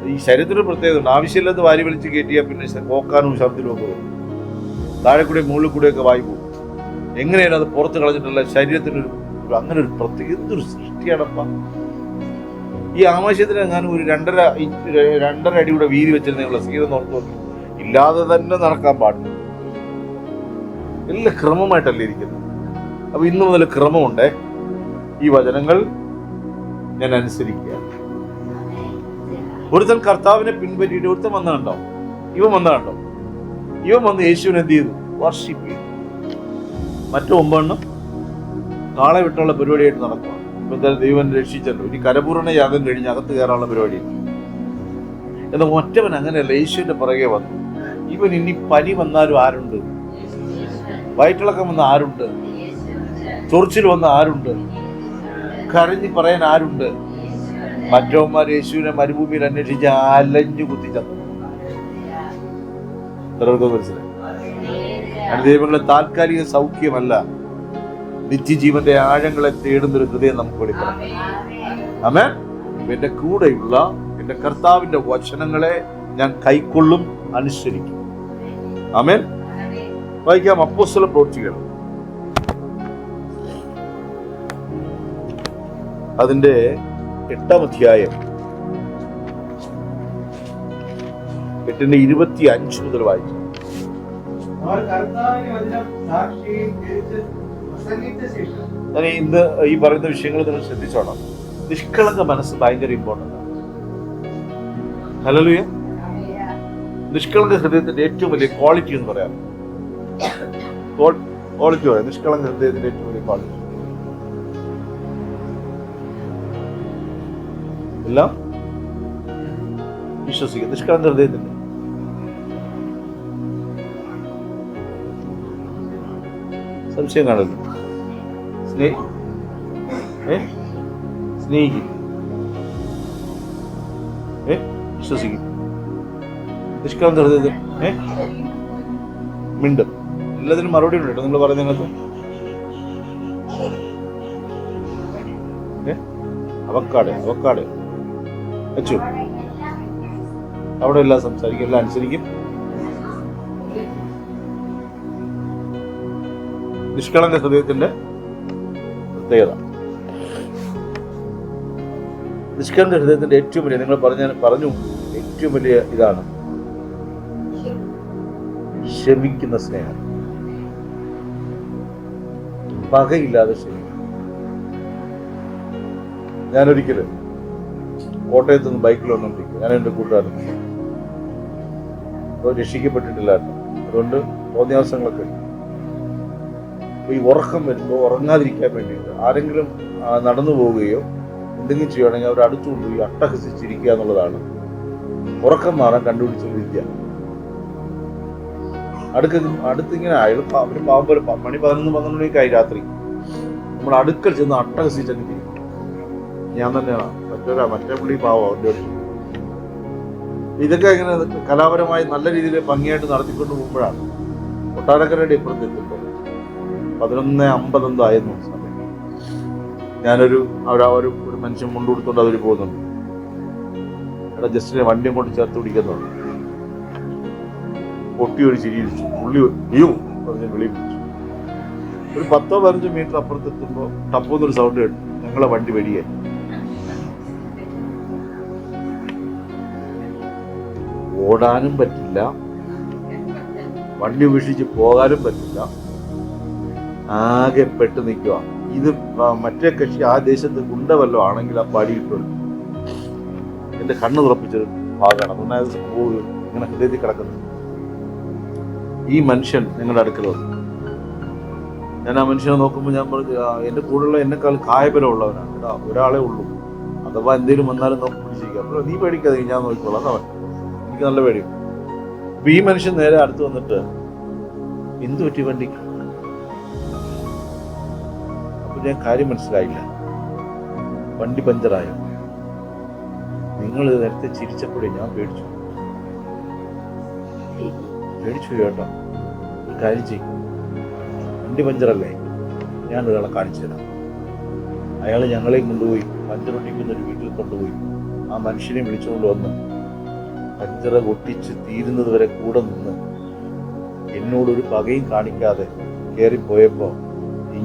ഈ ശരീരത്തിന് പ്രത്യേകത ഉണ്ട്. ആവശ്യമില്ലാത്ത വാരി വലിച്ച് കയറ്റിയാൽ പിന്നെ പോക്കാനും ശബ്ദത്തിലും ഒക്കെ വരും. താഴെ കൂടെ മുകളിൽ കൂടെയൊക്കെ വായി പോകും. എങ്ങനെയാണ് അത് പുറത്ത് കളഞ്ഞിട്ടുള്ള ശരീരത്തിനൊരു അങ്ങനെ ഒരു പ്രത്യേക എന്തൊരു സൃഷ്ടിയാണപ്പ. ഈ ആമാശയത്തിന് ഞാൻ ഒരു 2.5 അടിയുടെ വീതി വെച്ചിരുന്നുള്ള സീരം നോക്കി നോക്കി ഇല്ലാതെ തന്നെ നടക്കാൻ പാടില്ല. എല്ലാം ക്രമമായിട്ടല്ലേ ഇരിക്കുന്നത്. അപ്പൊ ഇന്നു മുതൽ ക്രമമുണ്ടേ. ഈ വചനങ്ങൾ ഞാൻ അനുസരിക്കുക. ഒരുത്തൻ കർത്താവിനെ പിൻപറ്റിയിട്ട് ഒരുത്തൻ വന്ന കണ്ടോ, ഇവൻ വന്ന് യേശുവിനെ എന്ത് ചെയ്തു? വർഷിപ്പ് ചെയ്തു. മറ്റു 9 നാളെ വിട്ടുള്ള പരിപാടിയായിട്ട് നടക്കുക. ഇപ്പൊ എന്തായാലും ദൈവം രക്ഷിച്ചല്ലോ, ഇനി കരപൂർണ്ണ യാഗം കഴിഞ്ഞ് അകത്ത് കയറാനുള്ള പരിപാടി. എന്നാൽ മറ്റവൻ അങ്ങനെയല്ല, യേശുവിന്റെ പുറകെ വന്നു. ഇവൻ ഇനി പനി വന്നാലും ആരുണ്ട്? വയറ്റിളക്കം വന്ന ആരുണ്ട്? ചൊറിച്ചിൽ വന്ന ആരുണ്ട്? കരഞ്ഞ് പറയാൻ ആരുണ്ട്? മറ്റവന്മാർ യേശുവിനെ മരുഭൂമിയിൽ അന്വേഷിച്ച് അലഞ്ഞു കുത്തിച്ചതു. മനസ്സിലായി? ദൈവങ്ങളെ താൽക്കാലിക സൗഖ്യമല്ല, നിത്യജീവന്റെ ആഴങ്ങളെ തേടുന്നൊരു ഹൃദയം നമുക്ക് വെളിപ്പെടാം. ആമേൻ. എന്റെ കൂടെയുള്ള എന്റെ കർത്താവിന്റെ വചനങ്ങളെ ഞാൻ കൈക്കൊള്ളും, അനുസരിക്കും. ആമേൻ. വായിക്കാം അപ്പോസ്തല പ്രവൃത്തികൾ അതിന്റെ 8-ാം അധ്യായം 8:25 മുതൽ വായിച്ചു. ഞാൻ ഇന്ന് ഈ പറയുന്ന വിഷയങ്ങൾ നിങ്ങൾ ശ്രദ്ധിച്ചോണം. നിഷ്കളങ്ക മനസ്സ് ഭയങ്കര ഇമ്പോർട്ടൻ്റ് ആണ്. ഹല്ലേലൂയ. നിഷ്കളങ്ക ഹൃദയത്തിന്റെ ഏറ്റവും വലിയ ക്വാളിറ്റി എന്ന് പറയാം. ക്വാളിറ്റി പറയാം. നിഷ്കളങ്ക ഹൃദയത്തിന്റെ ഏറ്റവും വലിയ ക്വാളിറ്റി എല്ലാം വിശ്വസിക്കുക. നിഷ്കളങ്ക ഹൃദയത്തിന്റെ സംശയം കാണില്ല. സ്നേഹിക്കും, വിശ്വസിക്കും. നിഷ്കളങ്ക ഹൃദയത്തിൽ മിണ്ടും. എല്ലാത്തിനും മറുപടി ഉണ്ട് കേട്ടോ. നിങ്ങൾ പറയുന്നത് അവക്കാട് അച്ചു അവിടെ എല്ലാം സംസാരിക്കും, എല്ലാം അനുസരിക്കും. നിഷ്കളങ്ക ഹൃദയത്തിന്റെ പ്രത്യേകത. നിഷ്കളങ്ക ഹൃദയത്തിന്റെ ഏറ്റവും വലിയ, നിങ്ങൾ പറഞ്ഞു ഏറ്റവും വലിയ ഇതാണ് ക്ഷമിക്കുന്ന സ്നേഹം. പകയില്ലാതെ ക്ഷമിക്കും. ഞാനൊരിക്കലും കോട്ടയത്ത് നിന്ന് ബൈക്കിൽ വന്നുകൊണ്ടിരിക്കും. ഞാൻ എൻ്റെ കൂട്ടുകാരൻ രക്ഷിക്കപ്പെട്ടിട്ടില്ല, അതുകൊണ്ട് തോന്നിയാവസങ്ങളൊക്കെ ഈ ഉറക്കം വരുമ്പോൾ ഉറങ്ങാതിരിക്കാൻ വേണ്ടിയിട്ട് ആരെങ്കിലും നടന്നു പോവുകയോ എന്തെങ്കിലും ചെയ്യുകയാണെങ്കിൽ അവർ അടുത്തുകൊണ്ടുപോയി അട്ടഹസിച്ചിരിക്കുക എന്നുള്ളതാണ് ഉറക്കം മാറാൻ കണ്ടുപിടിച്ചൊരു വിദ്യ. അടുത്തിങ്ങനെ അയാൾ അവര് പാവുമ്പോൾ മണി 11-12 മണിക്കായി രാത്രി നമ്മൾ അടുക്കൽ ചെന്ന് അട്ടഹസിച്ചങ്ങ് ചെയ്യും. ഞാൻ തന്നെയാണ് മറ്റേ പുള്ളി പാവം അവൻ്റെ അടുത്ത്. ഇതൊക്കെ ഇങ്ങനെ കലാപരമായി നല്ല രീതിയിൽ ഭംഗിയായിട്ട് നടത്തിക്കൊണ്ട് പോകുമ്പോഴാണ് കൊട്ടാരക്കരയുടെ ഇപ്പുറത്ത് എത്തുമ്പോൾ 11:50 എന്തോ ആയിരുന്നു സമയം. ഞാനൊരു ഒരു മനുഷ്യൻ മുണ്ടുകൊടുത്തോണ്ട് അവർ പോകുന്നുണ്ട്. എടാ ജസ്റ്റിനെ വണ്ടിയും കൊണ്ട് ചേർത്ത് പിടിക്കുന്നുണ്ട്. പൊട്ടി ഒരു ചിരിച്ചു. പുള്ളി അയ്യോ പറഞ്ഞ് വിളി പിടിച്ചു. ഒരു 10-15 മീറ്റർ അപ്പുറത്തെത്തുമ്പോൾ ടപ്പോന്നൊരു സൗണ്ട് കേട്ടു. ഞങ്ങളെ വണ്ടി വെടിയായി. ഓടാനും പറ്റില്ല, വണ്ടി ഉപേക്ഷിച്ച് പോകാനും പറ്റില്ല, ആകെ പെട്ട് നിൽക്കുക. ഇത് മറ്റേ കക്ഷി ആ ദേശത്ത് ഗുണ്ടവല്ലോ ആണെങ്കിൽ ആ പാടിയിട്ടുള്ളൂ. എന്റെ കണ്ണ് തുറപ്പിച്ചൊരു ഭാഗമാണ്. അതുകൊണ്ടായത് സംഭവം ഇങ്ങനെ ഹൃദയത്തിൽ കിടക്കുന്നത്. ഈ മനുഷ്യൻ നിങ്ങളുടെ അടുക്കൽ വന്നു. ഞാൻ ആ മനുഷ്യനെ നോക്കുമ്പോൾ ഞാൻ പറഞ്ഞു, എൻ്റെ കൂടെയുള്ള എന്നെക്കാൾ കായബലമുള്ളവനാണ്. എടാ ഒരാളെ ഉള്ളൂ, അഥവാ എന്തെങ്കിലും വന്നാലും നമുക്ക് പിടിച്ചിരിക്കാം. അപ്പോൾ നീ പേടിക്കാതെ, ഞാൻ നോക്കിക്കോളാം അവൻ. എനിക്ക് നല്ല പേടിയും. അപ്പൊ ഈ മനുഷ്യൻ നേരെ അടുത്ത് വന്നിട്ട് എന്തു പറ്റി വണ്ടിക്ക്? അപ്പൊ ഞാൻ കാര്യം മനസ്സിലായില്ല. വണ്ടി പഞ്ചറായോ? നിങ്ങൾ നേരത്തെ ചിരിച്ചപ്പോഴേ ഞാൻ പേടിച്ചു കേട്ടോ. ഒരു കാര്യം ചെയ്യും, വണ്ടി പഞ്ചറല്ലേ, ഞാൻ ഒരാളെ കാണിച്ചു തരാം. അയാൾ ഞങ്ങളെയും കൊണ്ടുപോയി പഞ്ചറൊട്ടിക്കുന്ന ഒരു വീട്ടിൽ കൊണ്ടുപോയി ആ മനുഷ്യനെ വിളിച്ചുകൊണ്ട് വന്ന് പഞ്ചറ ഒട്ടിച്ച് തീരുന്നത് വരെ കൂടെ നിന്ന് എന്നോടൊരു പകയും കാണിക്കാതെ കയറിപ്പോയപ്പോ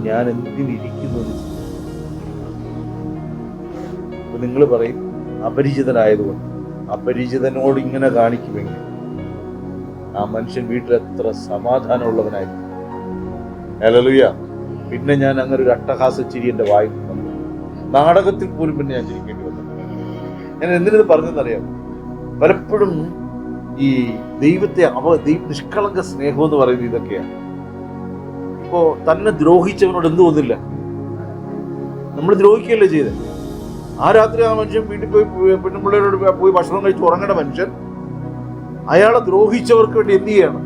ഞാൻ എന്തിനിരിക്കുന്നു. അപ്പൊ നിങ്ങൾ പറയും അപരിചിതനായതുകൊണ്ട്. അപരിചിതനോട് ഇങ്ങനെ കാണിക്കുമെങ്കിൽ ആ മനുഷ്യൻ വീട്ടിൽ എത്ര സമാധാനമുള്ളവനായിരിക്കും. ഹല്ലേലൂയ. പിന്നെ ഞാൻ അങ്ങനെ ഒരു അട്ടഹാസ ചിരി എന്റെ വായിൽ വന്നു. നാടകത്തിൽ പോലും പിന്നെ ഞാൻ ചിരിക്കേണ്ടി വന്നു. ഞാൻ എന്തിനത് പറഞ്ഞെന്നറിയാം? പലപ്പോഴും ഈ ദൈവത്തെ നിഷ്കളങ്ക സ്നേഹം എന്ന് പറയുന്നത് ഇതൊക്കെയാണ്. ഇപ്പോ തന്നെ ദ്രോഹിച്ചവനോട് എന്ത് തോന്നില്ല? നമ്മൾ ദ്രോഹിക്കുകയല്ലേ ചെയ്തത്. ആ രാത്രി ആ മനുഷ്യൻ വീട്ടിൽ പോയി പെണ്ണുപിള്ളേരോട് പോയി ഭക്ഷണം കഴിച്ച് ഉറങ്ങേണ്ട മനുഷ്യൻ അയാളെ ദ്രോഹിച്ചവർക്ക് വേണ്ടി എന്ത് ചെയ്യാണ്?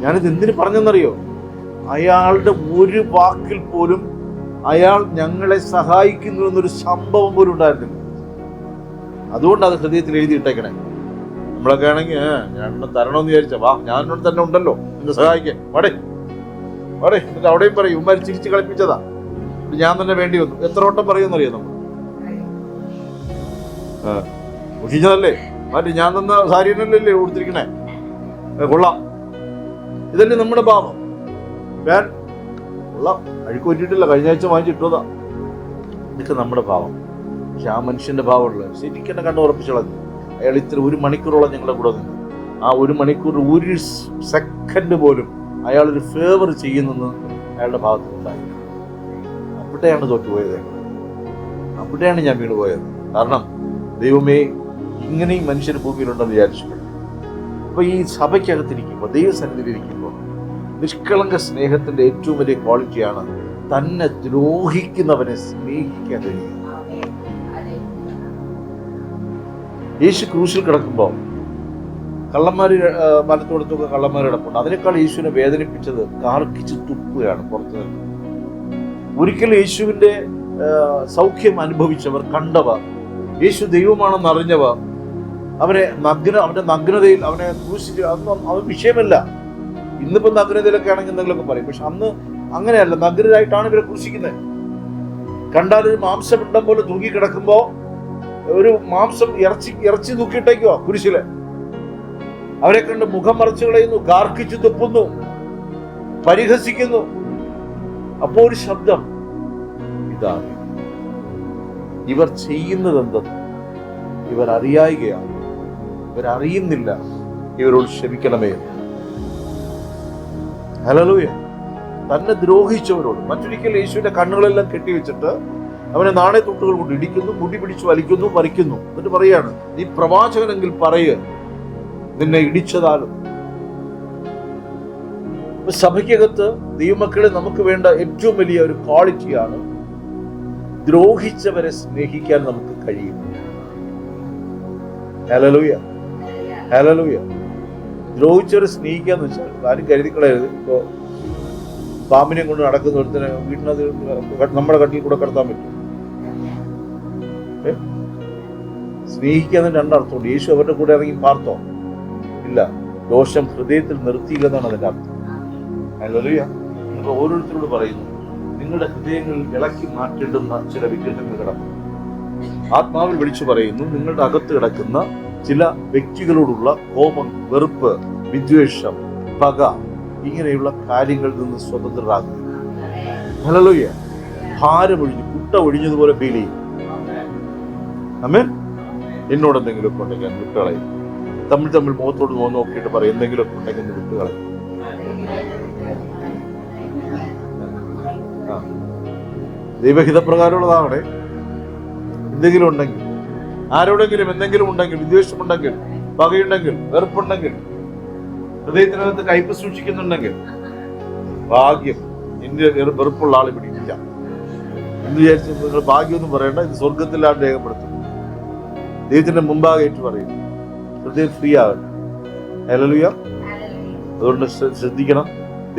ഞാനിത് എന്തിനു പറഞ്ഞെന്നറിയോ? അയാളുടെ ഒരു വാക്കിൽ പോലും അയാൾ ഞങ്ങളെ സഹായിക്കുന്നു എന്നൊരു സംഭവം പോലും ഉണ്ടായിരുന്നില്ല. അതുകൊണ്ട് അത് ഹൃദയത്തിൽ എഴുതിയിട്ടേക്കണേ. നമ്മളൊക്കെ ആണെങ്കിൽ ഞാൻ തരണമെന്ന് വിചാരിച്ച വാ, ഞാനോട് തന്നെ ഉണ്ടല്ലോ എന്നെ സഹായിക്കാൻ, വടേ വടേ. എന്നിട്ട് അവിടെയും പറയും ഉമ്മാർ ചിരിച്ച് കളിപ്പിച്ചതാ, ഞാൻ തന്നെ വേണ്ടി വന്നു. എത്ര വട്ടം പറയുമെന്നറിയാം നമ്മൾ. ഉഷിച്ചതല്ലേ, മറ്റേ ഞാൻ തന്ന സാരിയനല്ലേ കൊടുത്തിരിക്കണേ, കൊള്ളാം. ഇതല്ലേ നമ്മുടെ ഭാവം. ഞാൻ കൊള്ളാം, അഴുക്ക് പറ്റിയിട്ടില്ല, കഴിഞ്ഞ ആഴ്ച വാങ്ങിച്ചിട്ടതാ. ഇതൊക്കെ നമ്മുടെ ഭാവം. പക്ഷെ ആ മനുഷ്യന്റെ ഭാവമുള്ള ശരിക്കും എന്നെ കണ്ടു ഉറപ്പിച്ചളഞ്ഞു. അയാൾ ഇത്ര 1 മണിക്കൂറോളം ഞങ്ങളുടെ കൂടെ നിന്നു. ആ 1 മണിക്കൂർ 1 സെക്കൻഡ് പോലും അയാളൊരു ഫേവർ ചെയ്യുന്നെന്ന് അയാളുടെ ഭാഗത്തുനിന്നുണ്ടായി. അവിടെയാണ് തോറ്റുപോയത്. അവിടെയാണ് ഞാൻ വീണുപോയത്. കാരണം ദൈവമേ, ഇങ്ങനെയും മനുഷ്യർ ഭൂമിയിലുണ്ടെന്ന് വിചാരിച്ചു. അപ്പൊ ഈ സഭയ്ക്കകത്തിരിക്കുമ്പോൾ, ദൈവസന്നിധിയിലിരിക്കുമ്പോൾ നിഷ്കളങ്ക സ്നേഹത്തിന്റെ ഏറ്റവും വലിയ ക്വാളിറ്റിയാണ് തന്നെ ദ്രോഹിക്കുന്നവനെ സ്നേഹിക്കാൻ കഴിയും. യേശു ക്രൂശിൽ കിടക്കുമ്പോൾ കള്ളന്മാര് വലത്തോടത്തൊക്കെ കള്ളന്മാർ കിടപ്പുണ്ട്. അതിനേക്കാൾ യേശുവിനെ വേദനിപ്പിച്ചത് കാർക്കിച്ച് തുപ്പുകയാണ് പുറത്തു നിന്ന്. ഒരിക്കലും യേശുവിന്റെ സൗഖ്യം അനുഭവിച്ചവർ, കണ്ടവർ, യേശു ദൈവമാണെന്ന് അറിഞ്ഞവർ, അവന്റെ നഗ്നതയിൽ അവനെ ക്രൂശിച്ച് അത് വിഷയമല്ല. ഇന്നിപ്പോ നഗ്നതയിലൊക്കെ ആണെങ്കിൽ എന്തെങ്കിലുമൊക്കെ പറയും. പക്ഷെ അന്ന് അങ്ങനെയല്ല, നഗ്നരായിട്ടാണ് ഇവരെ ക്രൂശിക്കുന്നത്. കണ്ടാൽ ഒരു മാംസപിണ്ഡം പോലെ തൂങ്ങി കിടക്കുമ്പോ ഒരു മാംസം ഇറച്ചി തൂക്കിയിട്ടേക്കുവാ കുരിശില്. അവരെ കണ്ട് മുഖം മറച്ചു കളയുന്നു, ഗാർക്കിച്ചു തുപ്പുന്നു, പരിഹസിക്കുന്നു. അപ്പോ ഒരു ശബ്ദം, ഇതാണ് ഇവർ ചെയ്യുന്നത് എന്തെന്ന് ഇവർ അറിയായികയാണ്, ഇവരറിയുന്നില്ല, ഇവരോട് ക്ഷമിക്കണമേ. ഹല്ലേലൂയ. തന്നെ ദ്രോഹിച്ചവരോട്. മറ്റൊരിക്കൽ യേശുവിന്റെ കണ്ണുകളെല്ലാം കെട്ടിവെച്ചിട്ട് അവനെ നാണയത്തുട്ടുകൾ കൊണ്ട് ഇടിക്കുന്നു, മുടി പിടിച്ചു വലിക്കുന്നു, മറിക്കുന്നു. എന്നിട്ട് പറയാണ്, നീ പ്രവാചകനെങ്കിൽ പറയ്, നിന്നെ ഇടിച്ചതാലും. സഭയ്ക്കകത്ത് ദൈവമക്കളെ നമുക്ക് വേണ്ട ഏറ്റവും വലിയ ഒരു ക്വാളിറ്റിയാണ് ദ്രോഹിച്ചവരെ സ്നേഹിക്കാൻ നമുക്ക് കഴിയും. Hallelujah, hallelujah. ദ്രോഹിച്ചവരെ സ്നേഹിക്കാന്ന് വെച്ചാൽ ആരും കരുതിക്കളയരുത്. ഇപ്പോ പാമ്പിനെ കൊണ്ട് നടക്കുന്ന ഒരുത്തനെ വീട്ടിനത് നമ്മുടെ കട്ടിൽ കൂടെ കടത്താൻ പറ്റും. സ്നേഹിക്കാന്ന് രണ്ടർത്ഥമുണ്ട്. യേശു അവരുടെ കൂടെ ഇറങ്ങി പാർത്തോ? ഇല്ല. ദോഷം ഹൃദയത്തിൽ നിർത്തിയില്ലെന്നാണ് അതിന്റെ അർത്ഥം. ഹല്ലേലൂയ. നിങ്ങൾ ഓരോരുത്തരോട് പറയുന്നു, നിങ്ങളുടെ ഹൃദയങ്ങളിൽ ഇളക്കി മാറ്റേണ്ടുന്ന ചില വിഗ്രഹങ്ങൾ കിടക്കും. ആത്മാവിൽ വിളിച്ചു പറയുന്നു, നിങ്ങളുടെ അകത്ത് കിടക്കുന്ന ചില വ്യക്തികളോടുള്ള കോപം, വെറുപ്പ്, വിദ്വേഷം, പക, ഇങ്ങനെയുള്ള കാര്യങ്ങളിൽ നിന്ന് സ്വതന്ത്രരാകുന്നു. ഹല്ലേലൂയ. ഭാരമൊഴിഞ്ഞ് കുട്ട ഒഴിഞ്ഞതുപോലെ ഫീൽ ചെയ്യും. ആമേൻ. എന്നോട് എന്തെങ്കിലുമൊക്കെ ഉണ്ടെങ്കിൽ ഞാൻ വിട്ടുകളയും. തമ്മിൽ മുഖത്തോട് നോക്കിയിട്ട് പറയും, എന്തെങ്കിലുമൊക്കെ ഉണ്ടെങ്കിൽ ഒന്ന് വിട്ടുകളയും. ദൈവഹിതപ്രകാരമുള്ളതാവണേ. എന്തെങ്കിലും ഉണ്ടെങ്കിൽ, ആരോടെങ്കിലും എന്തെങ്കിലും ഉണ്ടെങ്കിൽ, വിദ്വേഷമുണ്ടെങ്കിൽ, പകയുണ്ടെങ്കിൽ, വെറുപ്പുണ്ടെങ്കിൽ, ഹൃദയത്തിനകത്ത് കയ്പ് സൂക്ഷിക്കുന്നുണ്ടെങ്കിൽ, ഭാഗ്യം. എന്റെ വെറുപ്പുള്ള ആൾ ഇവിടെ ഇല്ല എന്ന് വിചാരിച്ച് നിങ്ങൾ ഭാഗ്യമൊന്നും പറയണ്ട. ഇത് സ്വർഗത്തിലാണ് രേഖപ്പെടുത്തും. ദൈവത്തിന്റെ മുമ്പാകെ ഏറ്റു പറയും. ഹൃദയം ഫ്രീ ആകട്ടെ. ഹല്ലേലൂയ. അതുകൊണ്ട് ശ്രദ്ധിക്കണം.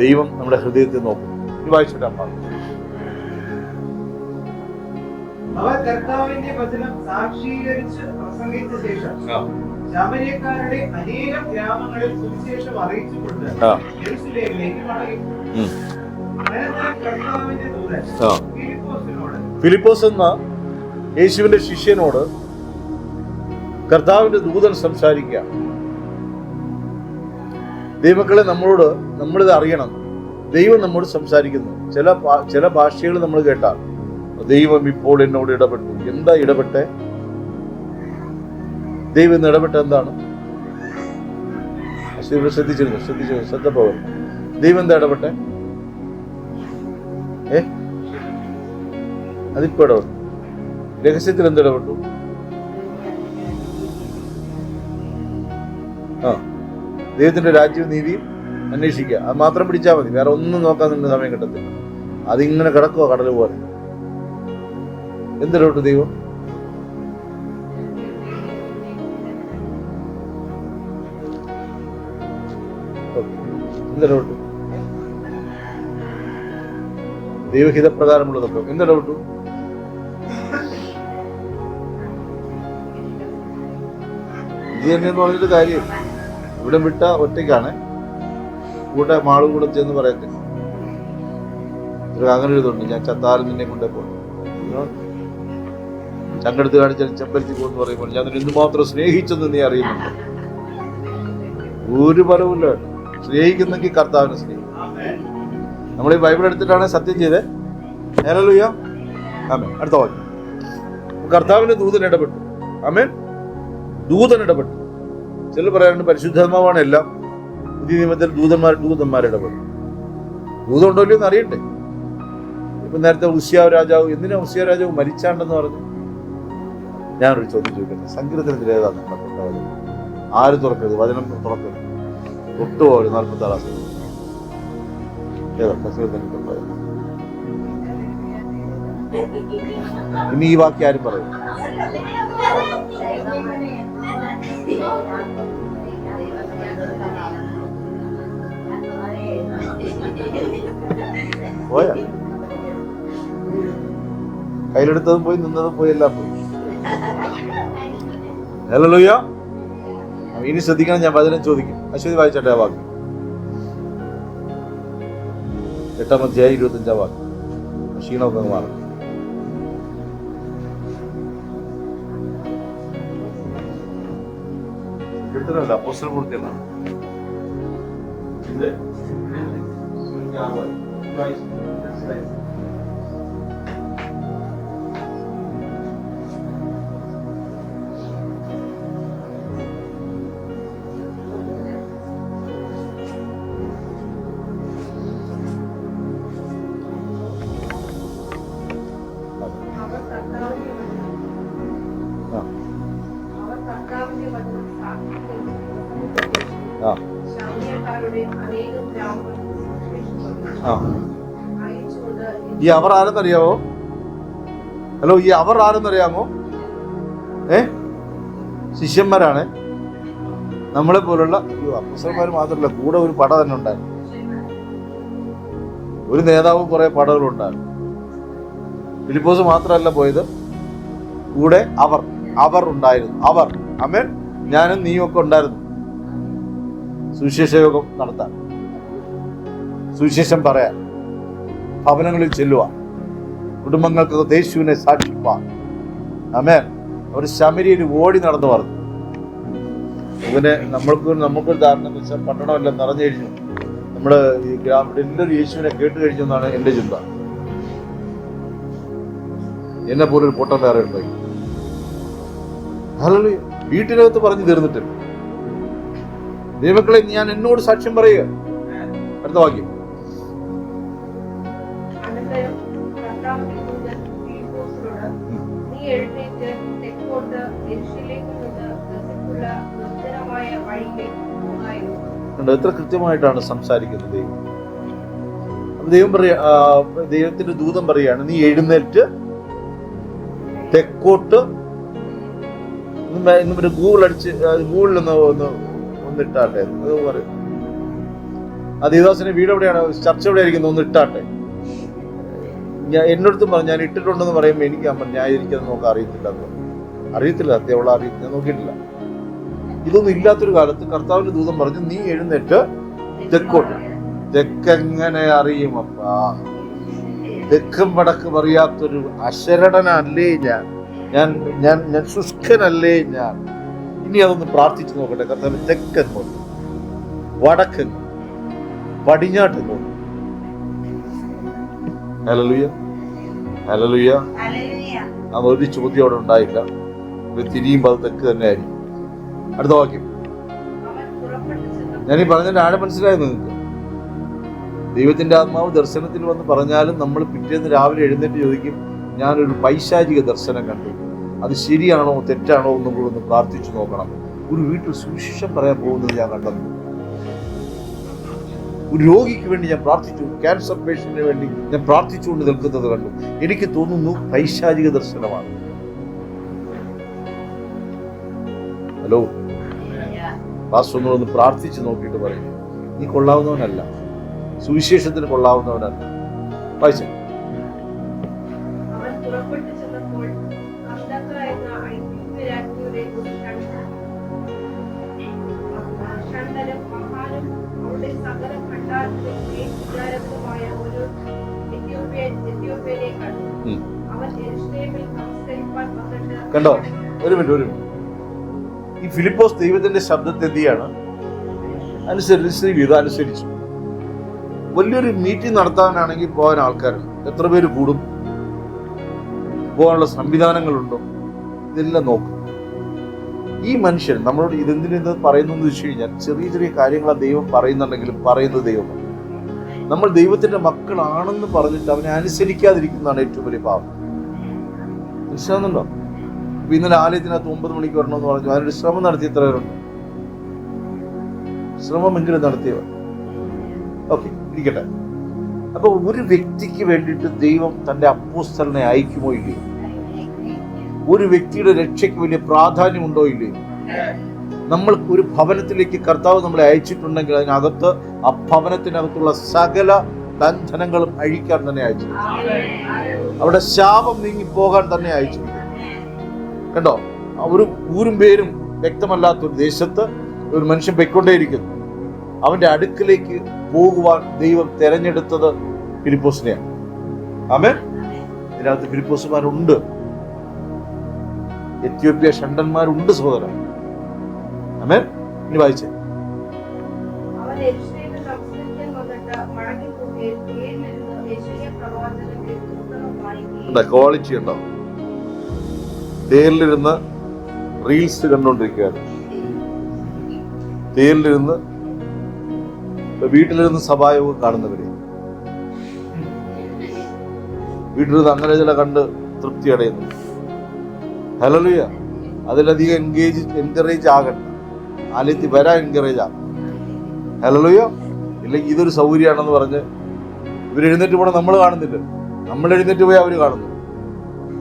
ദൈവം നമ്മുടെ ഹൃദയത്തെ നോക്കും. ഇത് വായിച്ചിട്ട് അമ്മ. അവർ കർത്താവിന്റെ വചനം സാക്ഷീകരിച്ച് പ്രസംഗിച്ച ശേഷം ശമര്യക്കാരുടെ അനേകം ഗ്രാമങ്ങളിൽ സുവിശേഷം അറിയിച്ചുകൊണ്ട് യെരൂശലേമിലേക്ക് മടങ്ങി. കർത്താവിന്റെ ദൂതൻ ഫിലിപ്പോസ് എന്ന യേശുവിന്റെ ശിഷ്യനോട് കർത്താവിന്റെ ദൂതൻ സംസാരിക്കുക. ദൈവമക്കളെ, നമ്മളിത് അറിയണം. ദൈവം നമ്മോട് സംസാരിക്കുന്നു. ചില ഭാഷകൾ നമ്മൾ കേട്ടാൽ ദൈവം ഇപ്പോൾ എന്നോട് ഇടപെട്ടു. എന്താ ഇടപെട്ടെ? ദൈവം ഇന്ന് ഇടപെട്ട എന്താണ്? ശ്രദ്ധിച്ചിരുന്നു. ശ്രദ്ധ പോകണം. ദൈവം എന്താ ഇടപെട്ടെ? അതിപ്പോ ഇടപെട്ടു. രഹസ്യത്തിൽ എന്ത് ഇടപെട്ടു? ദൈവത്തിന്റെ രാജ്യവും നീതിയും അന്വേഷിക്കുക. അത് മാത്രം പിടിച്ചാൽ മതി. വേറെ ഒന്നും നോക്കാൻ നിന്ന് സമയം കിട്ടത്തില്ല. അതിങ്ങനെ കിടക്കുക കടൽ പോലെ. എന്തിടപെട്ടു ദൈവം? എന്തിടപെട്ടു? ദൈവഹിതപ്രകാരമുള്ളതൊക്കെ എന്തിടപെട്ടു? ഇത് തന്നെയെന്ന് പറഞ്ഞിട്ട് കാര്യം. ഇവിടെ വിട്ട ഒറ്റയ്ക്കാണ്. കൂടെ മാള് കൂടെ ചെന്ന് പറയത്തില്ല. അങ്ങനെ എഴുതുണ്ട്, ഞാൻ ചത്താലും നിന്നെ കൊണ്ടേ പോകും. ചങ്കെടുത്ത് കാണിച്ചാൽ ചെമ്പരത്തി പോകുന്നു പറയുമ്പോൾ ഞാൻ എന്തുമാത്രം സ്നേഹിച്ചെന്ന് നീ അറിയുന്നുണ്ട്. ഒരു ഫലവുമില്ല. സ്നേഹിക്കുന്നെങ്കിൽ കർത്താവിനെ സ്നേഹിക്കും. നമ്മൾ ഈ ബൈബിൾ എടുത്തിട്ടാണ് സത്യം ചെയ്തേ. ഹല്ലേലൂയ. ആമേൻ. അടുത്ത വാക്യം. കർത്താവിന്റെ ദൂതൻ ഇടപെട്ടു. ആമേൻ. ദൂതൻ ഇടപെട്ടു. ചിലർ പറയാറുണ്ട് പരിശുദ്ധാത്മാവാണ് എല്ലാം. പുതിയ നിയമത്തിൽ ദൂതന്മാർ ഇടപെടും. ദൂതം ഉണ്ടോ ഇല്ലയോ എന്ന് അറിയണ്ടേ? ഇപ്പൊ നേരത്തെ ഉസ്യാവ് രാജാവ്, എന്തിനാ ഉസ്യാവ് രാജാവ് മരിച്ചാണ്ടെന്ന് പറഞ്ഞു? ഞാനൊരു ചോദ്യം ചോദിക്കട്ടെ. സങ്കീർത്തനത്തിൽ ഏതാണ് നമ്മുടെ ആര് തുറക്കരുത്? വചനം തുറക്കരുത്. തൊട്ടുപോകരുത്. 46 ഏതാ സങ്കീർത്തനത്തിലുള്ളത്? ഇനി ഈ വാക്യം ആരും പറയും? പോയാ കയ്യിലെടുത്തതും പോയി, നിന്നതും പോയി, എല്ലാം പോയി. ഹല്ലേലൂയ. ഇനി ശ്രദ്ധിക്കണം. ഞാൻ വചനം ചോദിക്കും. അശ്വതി വായിച്ചോട്ടെ ആ വാക്യം. 8-ാം അധ്യായം 25-ാം വാക്യം. ക്ഷീണമൊക്കെ മാറും. കിട്ടുന്നില്ല. അപ്പോസ്തല പ്രവൃത്തികളാണ്. ആ, ഈ അവർ ആരെന്നറിയാമോ? ഹലോ, ഈ അവർ ആരെന്നറിയാമോ? ശിഷ്യന്മാരാണ്. നമ്മളെ പോലുള്ള അപ്പസ്തലന്മാർ മാത്രമല്ല, കൂടെ ഒരു പട തന്നെ ഉണ്ടായിരുന്നു. ഒരു നേതാവും കുറെ പടകളുണ്ടായിരുന്നു. ഫിലിപ്പോസ് മാത്രമല്ല പോയത്, കൂടെ അവർ ഉണ്ടായിരുന്നു. അവർ, ആമേൻ, ഞാനും നീയും ഒക്കെ ഉണ്ടായിരുന്നു. സുവിശേഷ യോഗം നടത്താൻ, സുവിശേഷം പറയാൻ, ഭവനങ്ങളിൽ ചെല്ലുവാൻ, കുടുംബങ്ങൾക്ക് യേശുവിനെ സാക്ഷിപ്പാൻ. ആമേൻ. അവർ ശമരിയിൽ ഓടി നടന്നു പറഞ്ഞു. ഇവനെ നമുക്കൊരു ധാരണ എന്ന് വെച്ചാൽ പട്ടണമെല്ലാം നിറഞ്ഞു കഴിഞ്ഞു, നമ്മുടെ ഈ ഗ്രാമത്തിൽ എല്ലാവരും യേശുവിനെ കേട്ട് കഴിഞ്ഞു എന്നാണ് എൻ്റെ ചിന്ത. എന്നെ പോലൊരു പൊട്ടം വേറെ ഉണ്ടായി. ഹല്ലേലൂയ. വീട്ടിനകത്ത് പറഞ്ഞു തീർന്നിട്ടില്ല. ദൈവമക്കളെ, ഞാൻ എന്നോട് സാക്ഷ്യം പറയുക. അടുത്ത വാക്യം. എത്ര കൃത്യമായിട്ടാണ് സംസാരിക്കുന്നത് ദൈവം. ദൈവം പറയാ, ദൈവത്തിന്റെ ദൂതൻ പറയാണ്, നീ എഴുന്നേറ്റ് തെക്കോട്ട്. ഗൂഗിൾ അടിച്ച് ഗൂഗിളിൽ ഒന്ന് ഇട്ടാട്ടെ. അത് പറയും, ആ ദേവദാസിന്റെ വീട് എവിടെയാണ്, ചർച്ച എവിടെ ആയിരിക്കുന്നു, ഒന്ന് ഇട്ടാട്ടെ. എന്നോടത്തും പറഞ്ഞു, ഞാൻ ഇട്ടിട്ടുണ്ടെന്ന് പറയുമ്പോൾ എനിക്ക് ന്യായീകരിക്കുന്നത് നോക്കാൻ അറിയത്തില്ല. സത്യമുള്ള അറിയത്തില്ല, ഞാൻ നോക്കിയിട്ടില്ല. ഇതൊന്നും ഇല്ലാത്തൊരു കാലത്ത് കർത്താവിന്റെ ദൂതൻ പറഞ്ഞു, നീ എഴുന്നേറ്റ് തെക്കോട്ട്. തെക്കെങ്ങനെ അറിയും അപ്പാ? തെക്കും വടക്കും അറിയാത്തൊരു അശരണനല്ലേ ഞാൻ ശുഷ്കനല്ലേ ഞാൻ? ഇനി അതൊന്ന് പ്രാർത്ഥിച്ചു നോക്കട്ടെ. കർത്താവ് തെക്കെങ്ങോട്ട്, വടക്കെങ്ങോട്ട്, പടിഞ്ഞാട്ടെങ്ങോട്ട്. Hallelujah, hallelujah. അതൊരു ചോദ്യം അവിടെ ഉണ്ടായില്ല. തിരിയുമ്പോൾ അത് തെക്ക് തന്നെ ആയിരിക്കും. അടുത്ത വാക്യം. ഞാനീ പറഞ്ഞതിന്റെ ആഴം മനസ്സിലായി നിങ്ങൾക്ക്? ദൈവത്തിന്റെ ആത്മാവ് ദർശനത്തിൽ വന്ന് പറഞ്ഞാലും നമ്മൾ പിറ്റേന്ന് രാവിലെ എഴുന്നേറ്റ് ചോദിക്കും, ഞാനൊരു പൈശാചിക ദർശനം കണ്ടു, അത് ശരിയാണോ തെറ്റാണോ എന്നും കൂടെ ഒന്ന് പ്രാർത്ഥിച്ചു നോക്കണം. ഒരു വീട്ടിൽ സുവിശേഷം പറയാൻ പോകുന്നത് ഞാൻ കണ്ടത്. ഒരു രോഗിക്ക് വേണ്ടി ഞാൻ പ്രാർത്ഥിച്ചു, ക്യാൻസർ പേഷ്യന്റിന് വേണ്ടി ഞാൻ പ്രാർത്ഥിച്ചുകൊണ്ട് നിൽക്കുന്നത് കണ്ടു. എനിക്ക് തോന്നുന്നു പൈശാചിക ദർശനമാണ്. ഹലോ, ഒന്ന് പ്രാർത്ഥിച്ച് നോക്കിയിട്ട് പറയും, നീ കൊള്ളാവുന്നവനല്ല, സുവിശേഷത്തിന് കൊള്ളാവുന്നവനല്ല. വായിച്ചു. കണ്ടോ? ഒരു മിനിറ്റ്. ഈ ഫിലിപ്പോസ് ദൈവത്തിന്റെ ശബ്ദത്തെ എന്ത് ചെയ്യാണ്? അനുസരിച്ചു. വലിയൊരു മീറ്റിംഗ് നടത്താനാണെങ്കിൽ പോകാൻ ആൾക്കാരുണ്ട്. എത്ര പേര് കൂടും? പോകാനുള്ള സംവിധാനങ്ങളുണ്ടോ? ഇതെല്ലാം നോക്കും. ഈ മനുഷ്യൻ നമ്മളോട് ഇതെന്തിനെന്ന് പറയുന്നു എന്ന് വെച്ച് കഴിഞ്ഞാൽ, ചെറിയ ചെറിയ കാര്യങ്ങളാണ് ദൈവം പറയുന്നുണ്ടെങ്കിലും പറയുന്നത് ദൈവമാണ്. നമ്മൾ ദൈവത്തിന്റെ മക്കളാണെന്ന് പറഞ്ഞിട്ട് അവനെ അനുസരിക്കാതിരിക്കുന്നതാണ് ഏറ്റവും വലിയ പാപം. മനസ്സിലാവുന്നുണ്ടോ? ഇപ്പൊ ഇന്നലെ ആലയത്തിനകത്ത് 9 മണിക്ക് വരണമെന്ന് പറഞ്ഞു. അതിനൊരു ശ്രമം നടത്തി എത്ര പേരുണ്ട്? ശ്രമമെങ്കിലും നടത്തിയവർ. ഓക്കെ, ഇരിക്കട്ടെ. അപ്പൊ ഒരു വ്യക്തിക്ക് വേണ്ടിയിട്ട് ദൈവം തന്റെ അപ്പോസ്തലനെ അയക്കുമോ ഇല്ലയോ? ഒരു വ്യക്തിയുടെ രക്ഷയ്ക്ക് വലിയ പ്രാധാന്യമുണ്ടോ ഇല്ലയോ? നമ്മൾ ഒരു ഭവനത്തിലേക്ക് കർത്താവ് നമ്മളെ അയച്ചിട്ടുണ്ടെങ്കിൽ അതിനകത്ത് ആ ഭവനത്തിനകത്തുള്ള സകല ബന്ധനങ്ങളും അഴിക്കാൻ തന്നെ അയച്ചു. അവിടെ ശാപം നീങ്ങി പോകാൻ തന്നെ അയച്ചു. കണ്ടോ? ഒരു ഊരും പേരും വ്യക്തമല്ലാത്തൊരു ദേശത്ത് ഒരു മനുഷ്യൻ പൊയ്ക്കൊണ്ടേയിരിക്കുന്നു. അവന്റെ അടുക്കിലേക്ക് പോകുവാൻ ദൈവം തെരഞ്ഞെടുത്തത് ഫിലിപ്പോസിനെയാണ്. ആമേൻ. ഇതിനകത്ത് ഫിലിപ്പോസുമാരുണ്ട്, എത്യോപ്യ ഷണ്ടന്മാരുണ്ട് സഹോദരൻ. ആമേൻ. ഇനി വായിച്ചേ. ക്വാളിറ്റി ഉണ്ടോ? തേരിലിരുന്ന് റീൽസ് കണ്ടോണ്ടിരിക്കുകയാണ്. തേരിലിരുന്ന് വീട്ടിലിരുന്ന് സഭായോഗം കാണുന്നവരെ, വീട്ടിലിരുന്ന് അങ്ങനെ ചില കണ്ട് തൃപ്തി അടയുന്നു. ഹല്ലേലൂയ. അതിലധികം എൻകറേജ് ആകണ്ട. ആലയത്തിൽ വരാൻ എൻകറേജ് ആകും. ഹല്ലേലൂയ. ഇല്ലെങ്കിൽ ഇതൊരു സൗകര്യമാണെന്ന് പറഞ്ഞ് ഇവരെഴുന്നേറ്റ് പോകണം നമ്മൾ കാണുന്നില്ല. നമ്മൾ എഴുന്നേറ്റ് പോയി അവർ കാണുന്നു.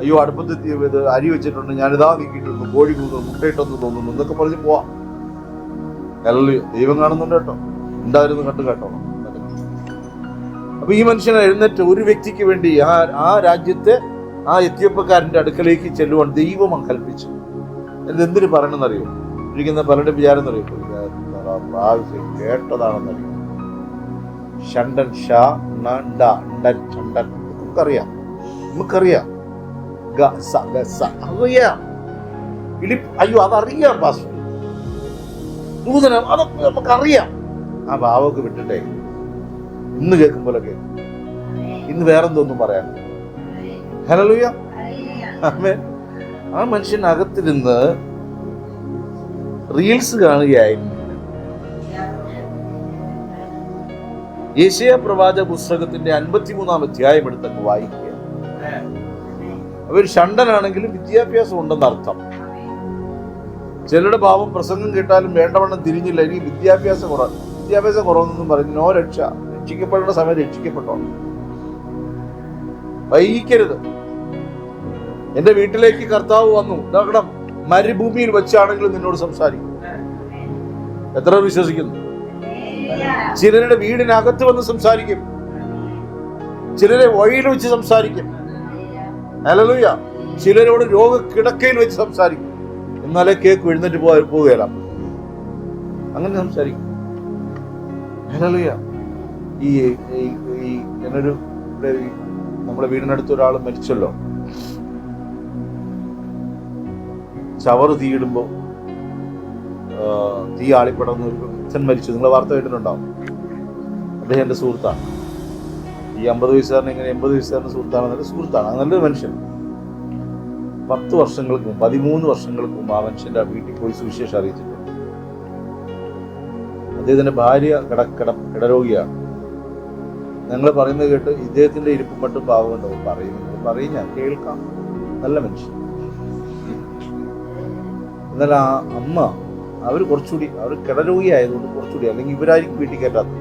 അയ്യോ അടുപ്പത്ത് ഇത് അരി വെച്ചിട്ടുണ്ട്, ഞാനിതാ നീക്കിയിട്ടുണ്ട്, കോഴി കൂന്നുന്നു, മുട്ടയിട്ടെന്ന് തോന്നുന്നു എന്നൊക്കെ പറഞ്ഞ് പോവാം. ഹല്ലേലൂയ. ദൈവം കാണുന്നുണ്ട് കേട്ടോ, ഉണ്ടായിരുന്നു കണ്ടു കേട്ടോളാം. അപ്പൊ ഈ മനുഷ്യൻ എഴുന്നേറ്റ് ഒരു വ്യക്തിക്ക് വേണ്ടി ആ രാജ്യത്തെ ആ എത്യോപ്യക്കാരന്റെ അടുക്കലേക്ക് ചെല്ലുവാൻ ദൈവം കൽപ്പിച്ചു. എന്തിനു പറയണമെന്നറിയോ? ഇരിക്കുന്ന പലരുടെ വിചാരം എന്നറിയോ? പ്രാവശ്യം കേട്ടതാണെന്നറിയോ? ഷണ്ടൻ ഷാ ണ്ടൻ ചണ്ടൻ നമുക്കറിയാം. അറിയാം. അയ്യോ അതറിയാം പാസ്റ്റർ, നൂതനം അതൊക്കെ നമുക്കറിയാം. ആ ഭാവമൊക്കെ വിട്ടിട്ടേ ഇന്ന് കേൾക്കുമ്പോഴൊക്കെ ഇന്ന് വേറെന്തോന്നും പറയാൻ. ഹല്ലേലൂയ. ആമേൻ. ആ മനുഷ്യനകത്തിരുന്ന് റീൽസ് കാണുകയായിരുന്നു. യെശയ്യാ പ്രവാചക പുസ്തകത്തിന്റെ 53-ാം അധ്യായം എടുത്തങ്ങ് വായിക്കുക. അവർ ഷണ്ടനാണെങ്കിലും വിദ്യാഭ്യാസം ഉണ്ടെന്ന് അർത്ഥം. ചിലരുടെ ഭാവം പ്രസംഗം കേട്ടാലും വേണ്ടവണ്ണം തിരിഞ്ഞില്ല, എനിക്ക് വിദ്യാഭ്യാസം കുറവെന്നൊന്നും പറഞ്ഞു. നോ രക്ഷ. രക്ഷിക്കപ്പെടേണ്ട സമയം രക്ഷിക്കപ്പെട്ടോ. വൈകിക്കരുത്. എന്റെ വീട്ടിലേക്ക് കർത്താവ് വന്നു, നോക്കണം, മരുഭൂമിയിൽ വെച്ചാണെങ്കിലും നിന്നോട് സംസാരിക്കും. എത്ര വിശ്വസിക്കുന്നു? ചിലരുടെ വീടിനകത്ത് വന്ന് സംസാരിക്കും, ചിലരെ വഴിയിൽ വെച്ച് സംസാരിക്കും. ഹല്ലേലൂയ. ചിലരോട് രോഗക്കിടക്കയിൽ വെച്ച് സംസാരിക്കും. എന്നാലേ കേക്ക് എഴുന്നേറ്റ് പോവുകയില്ല, അങ്ങനെ സംസാരിക്കും. ഹല്ലേലൂയ. ഞാനൊരു നമ്മുടെ വീടിനടുത്ത് ഒരാൾ മരിച്ചല്ലോ. ചവറ് തീയിടുമ്പോ തീ ആളിപ്പടർന്ന് ഒരു അച്ഛൻ മരിച്ചു. നിങ്ങൾ വാർത്ത കേട്ടിട്ടുണ്ടാവും. അദ്ദേഹം എൻ്റെ സുഹൃത്താണ്. ഈ 50 വയസ്സുകാരൻ എങ്ങനെ 80 വയസ്സുകാരൻ്റെ സുഹൃത്താണെന്നൊരു സുഹൃത്താണ്. നല്ലൊരു മനുഷ്യൻ. 13 വർഷങ്ങൾക്ക് മുമ്പ് ആ മനുഷ്യൻ്റെ വീട്ടിൽ പോയി സുവിശേഷം അറിയിച്ചിട്ടുണ്ട്. അദ്ദേഹത്തിൻ്റെ ഭാര്യ കിടരോഗിയാണ്. ഞങ്ങൾ പറയുന്നത് കേട്ട് ഇദ്ദേഹത്തിന്റെ ഇരിപ്പും മട്ടും പാവമുണ്ടോ പറയും ഞാൻ കേൾക്കാം. നല്ല മനുഷ്യൻ. എന്നാൽ ആ അമ്മ അവർ കിടരോഗി ആയതുകൊണ്ട് കുറച്ചുകൂടി, അല്ലെങ്കിൽ ഇവരായിരിക്കും വീട്ടിൽ കയറ്റാത്തത്.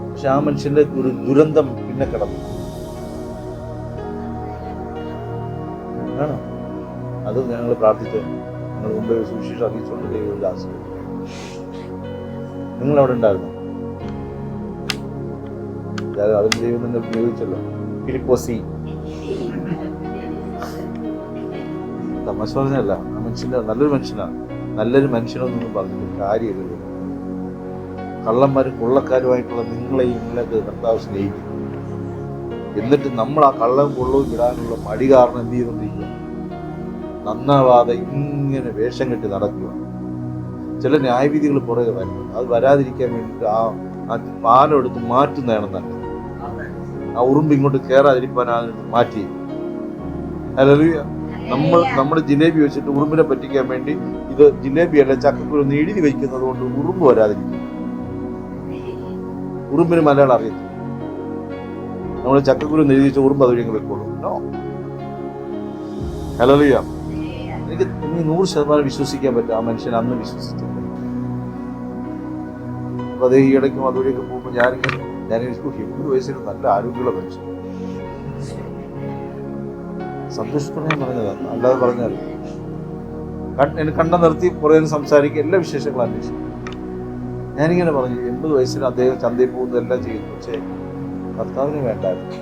പക്ഷെ ആ മനുഷ്യന്റെ ഒരു ദുരന്തം പിന്നെ കിടന്നു. ആണോ? അത് ഞങ്ങൾ പ്രാർത്ഥിച്ചു. ഞങ്ങൾ മുമ്പ് സുവിശേഷം അറിയിച്ചുകൊണ്ട് ദൈവം ദാസ്. നിങ്ങൾ അവിടെ ഉണ്ടായിരുന്നു. അതിന് ദൈവം തന്നെ ഉപയോഗിച്ചല്ലോ. ഫിലിപ്പോസി തമാശ പറഞ്ഞല്ല. ആ മനുഷ്യന്റെ നല്ലൊരു മനുഷ്യനാണ്. നല്ലൊരു മനുഷ്യനൊന്നും പറഞ്ഞിട്ട് കാര്യമില്ല. കള്ളന്മാരും കൊള്ളക്കാരുമായിട്ടുള്ള നിങ്ങളെയൊക്കെ കർത്താവ് സ്നേഹിക്കും. എന്നിട്ട് നമ്മൾ ആ കള്ളവും കൊള്ളവും വിടാനുള്ള മടി കാരണം എന്ത് ചെയ്തുകൊണ്ടിരിക്കുക? നന്നാവാതെ ഇങ്ങനെ വേഷം കെട്ടി നടക്കുക. ചില ന്യായവിധികൾ പുറകെ വരുന്നുണ്ട്. അത് വരാതിരിക്കാൻ വേണ്ടിയിട്ട് ആ പാലം എടുത്ത് മാറ്റുന്നതാണ് നല്ലത്. ആ ഉറുമ്പ് ഇങ്ങോട്ട് കയറാതിരിക്കാൻ മാറ്റി. ഹല്ലേലൂയ. നമ്മുടെ ജിലേബി വെച്ചിട്ട് ഉറുമ്പിനെ പറ്റിക്കാൻ വേണ്ടി ഇത് ജിലേബിയല്ല ചക്കക്കുരു എഴുതി വയ്ക്കുന്നത് കൊണ്ട് ഉറുമ്പ് വരാതിരിക്കും. ഉറുമ്പിന് മലയാളം അറിയത്തില്ല. നമ്മൾ ചക്കക്കുരു എഴുതി വെച്ച ഉറുമ്പ് അതുവഴി വെക്കോളൂ. ഹല്ലേലൂയ. എനിക്ക് 100% വിശ്വസിക്കാൻ പറ്റും. ആ മനുഷ്യൻ അന്ന് വിശ്വസിച്ചില്ല. അപ്പൊ അതേ ഈ ഇടയ്ക്കും അതുവഴിയൊക്കെ പോകുമ്പോൾ ഞാനിങ്ങനെ 70 വയസ്സിൽ നല്ല ആരോഗ്യമുള്ള മനുഷ്യൻ. സന്തോഷത്തോടെ ഞാൻ പറഞ്ഞതാണ്, അല്ലാതെ പറഞ്ഞാൽ എനിക്ക് കണ്ട നിർത്തി കുറേ സംസാരിക്കുക, എല്ലാ വിശേഷങ്ങളും അന്വേഷിക്കും. ഞാനിങ്ങനെ പറഞ്ഞു 80 വയസ്സിൽ അദ്ദേഹം ചന്തയിൽ പോകുന്നതെല്ലാം ചെയ്യുന്നു. പക്ഷേ കർത്താവിന് വേണ്ടായിരുന്നു.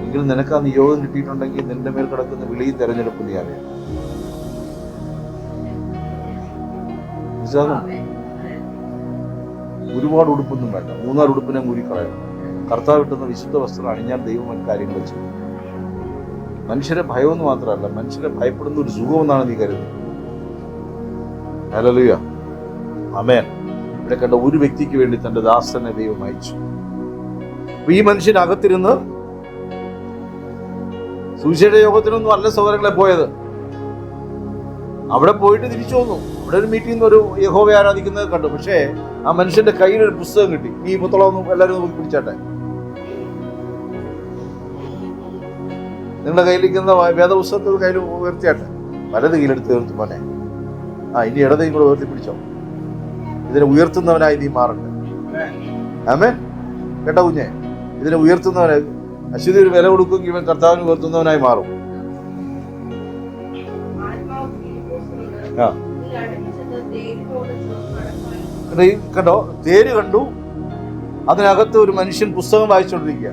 എങ്കിലും നിനക്ക് ആ നിയോഗം കിട്ടിയിട്ടുണ്ടെങ്കിൽ നിന്റെ മേൽ കിടക്കുന്ന വിളിയും തെരഞ്ഞെടുപ്പ് നീ അറിയാം. ഒരുപാട് ഉടുപ്പൊന്നും വേണ്ട. 3-4 ഉടുപ്പിനെ മൂരിക്കളയാം. കർത്താവ് കിട്ടുന്ന വിശുദ്ധ വസ്ത്രം അണിഞ്ഞാൽ ദൈവം കാര്യങ്ങൾ ചെയ്യും. മനുഷ്യരെ ഭയമെന്ന് മാത്രമല്ല, മനുഷ്യരെ ഭയപ്പെടുന്ന ഒരു സുഖമെന്നാണ് നീ കരുതുന്നത്. ഹല്ലേലൂയ. ആമേൻ. ഇവിടെ കണ്ട ഒരു വ്യക്തിക്ക് വേണ്ടി തന്റെ ദാസനെ ദൈവം അയച്ചു. ഈ മനുഷ്യനകത്തിരുന്ന് സുവിശേഷ യോഗത്തിനൊന്നും അല്ല സഹോദരങ്ങളെ പോയത്. അവിടെ പോയിട്ട് തിരിച്ചു വന്നു. ഇവിടെ ഒരു മീറ്റിംഗ് ഒരു യഹോവയെ ആരാധിക്കുന്നത് കണ്ടു. പക്ഷേ ആ മനുഷ്യന്റെ കയ്യിൽ ഒരു പുസ്തകം കിട്ടി. ഈ പുസ്തകം എല്ലാവരും നോക്കി പിടിച്ചാട്ടെ. നിങ്ങളുടെ കയ്യിലിരിക്കുന്ന വേദപുസ്തകത്തിൽ കയ്യിൽ ഉയർത്തിയാട്ടെ. വലത് കയ്യിലെടുത്ത് ഉയർത്തി മോനെ. ഇനി ഇടതയും കൂടെ ഉയർത്തി പിടിച്ചോ. ഇതിനെ ഉയർത്തുന്നവനായി നീ മാറട്ടെ. ആമേൻ. കേട്ടോ കുഞ്ഞെ? ഇതിനെ ഉയർത്തുന്നവനെ അശ്വതി ഒരു വില കൊടുക്കുമെങ്കിൽ ഇവൻ കർത്താവിന് ഉയർത്തുന്നവനായി മാറും. ആ കണ്ടോ, തേര് കണ്ടു, അതിനകത്ത് ഒരു മനുഷ്യൻ പുസ്തകം വായിച്ചുകൊണ്ടിരിക്കുക.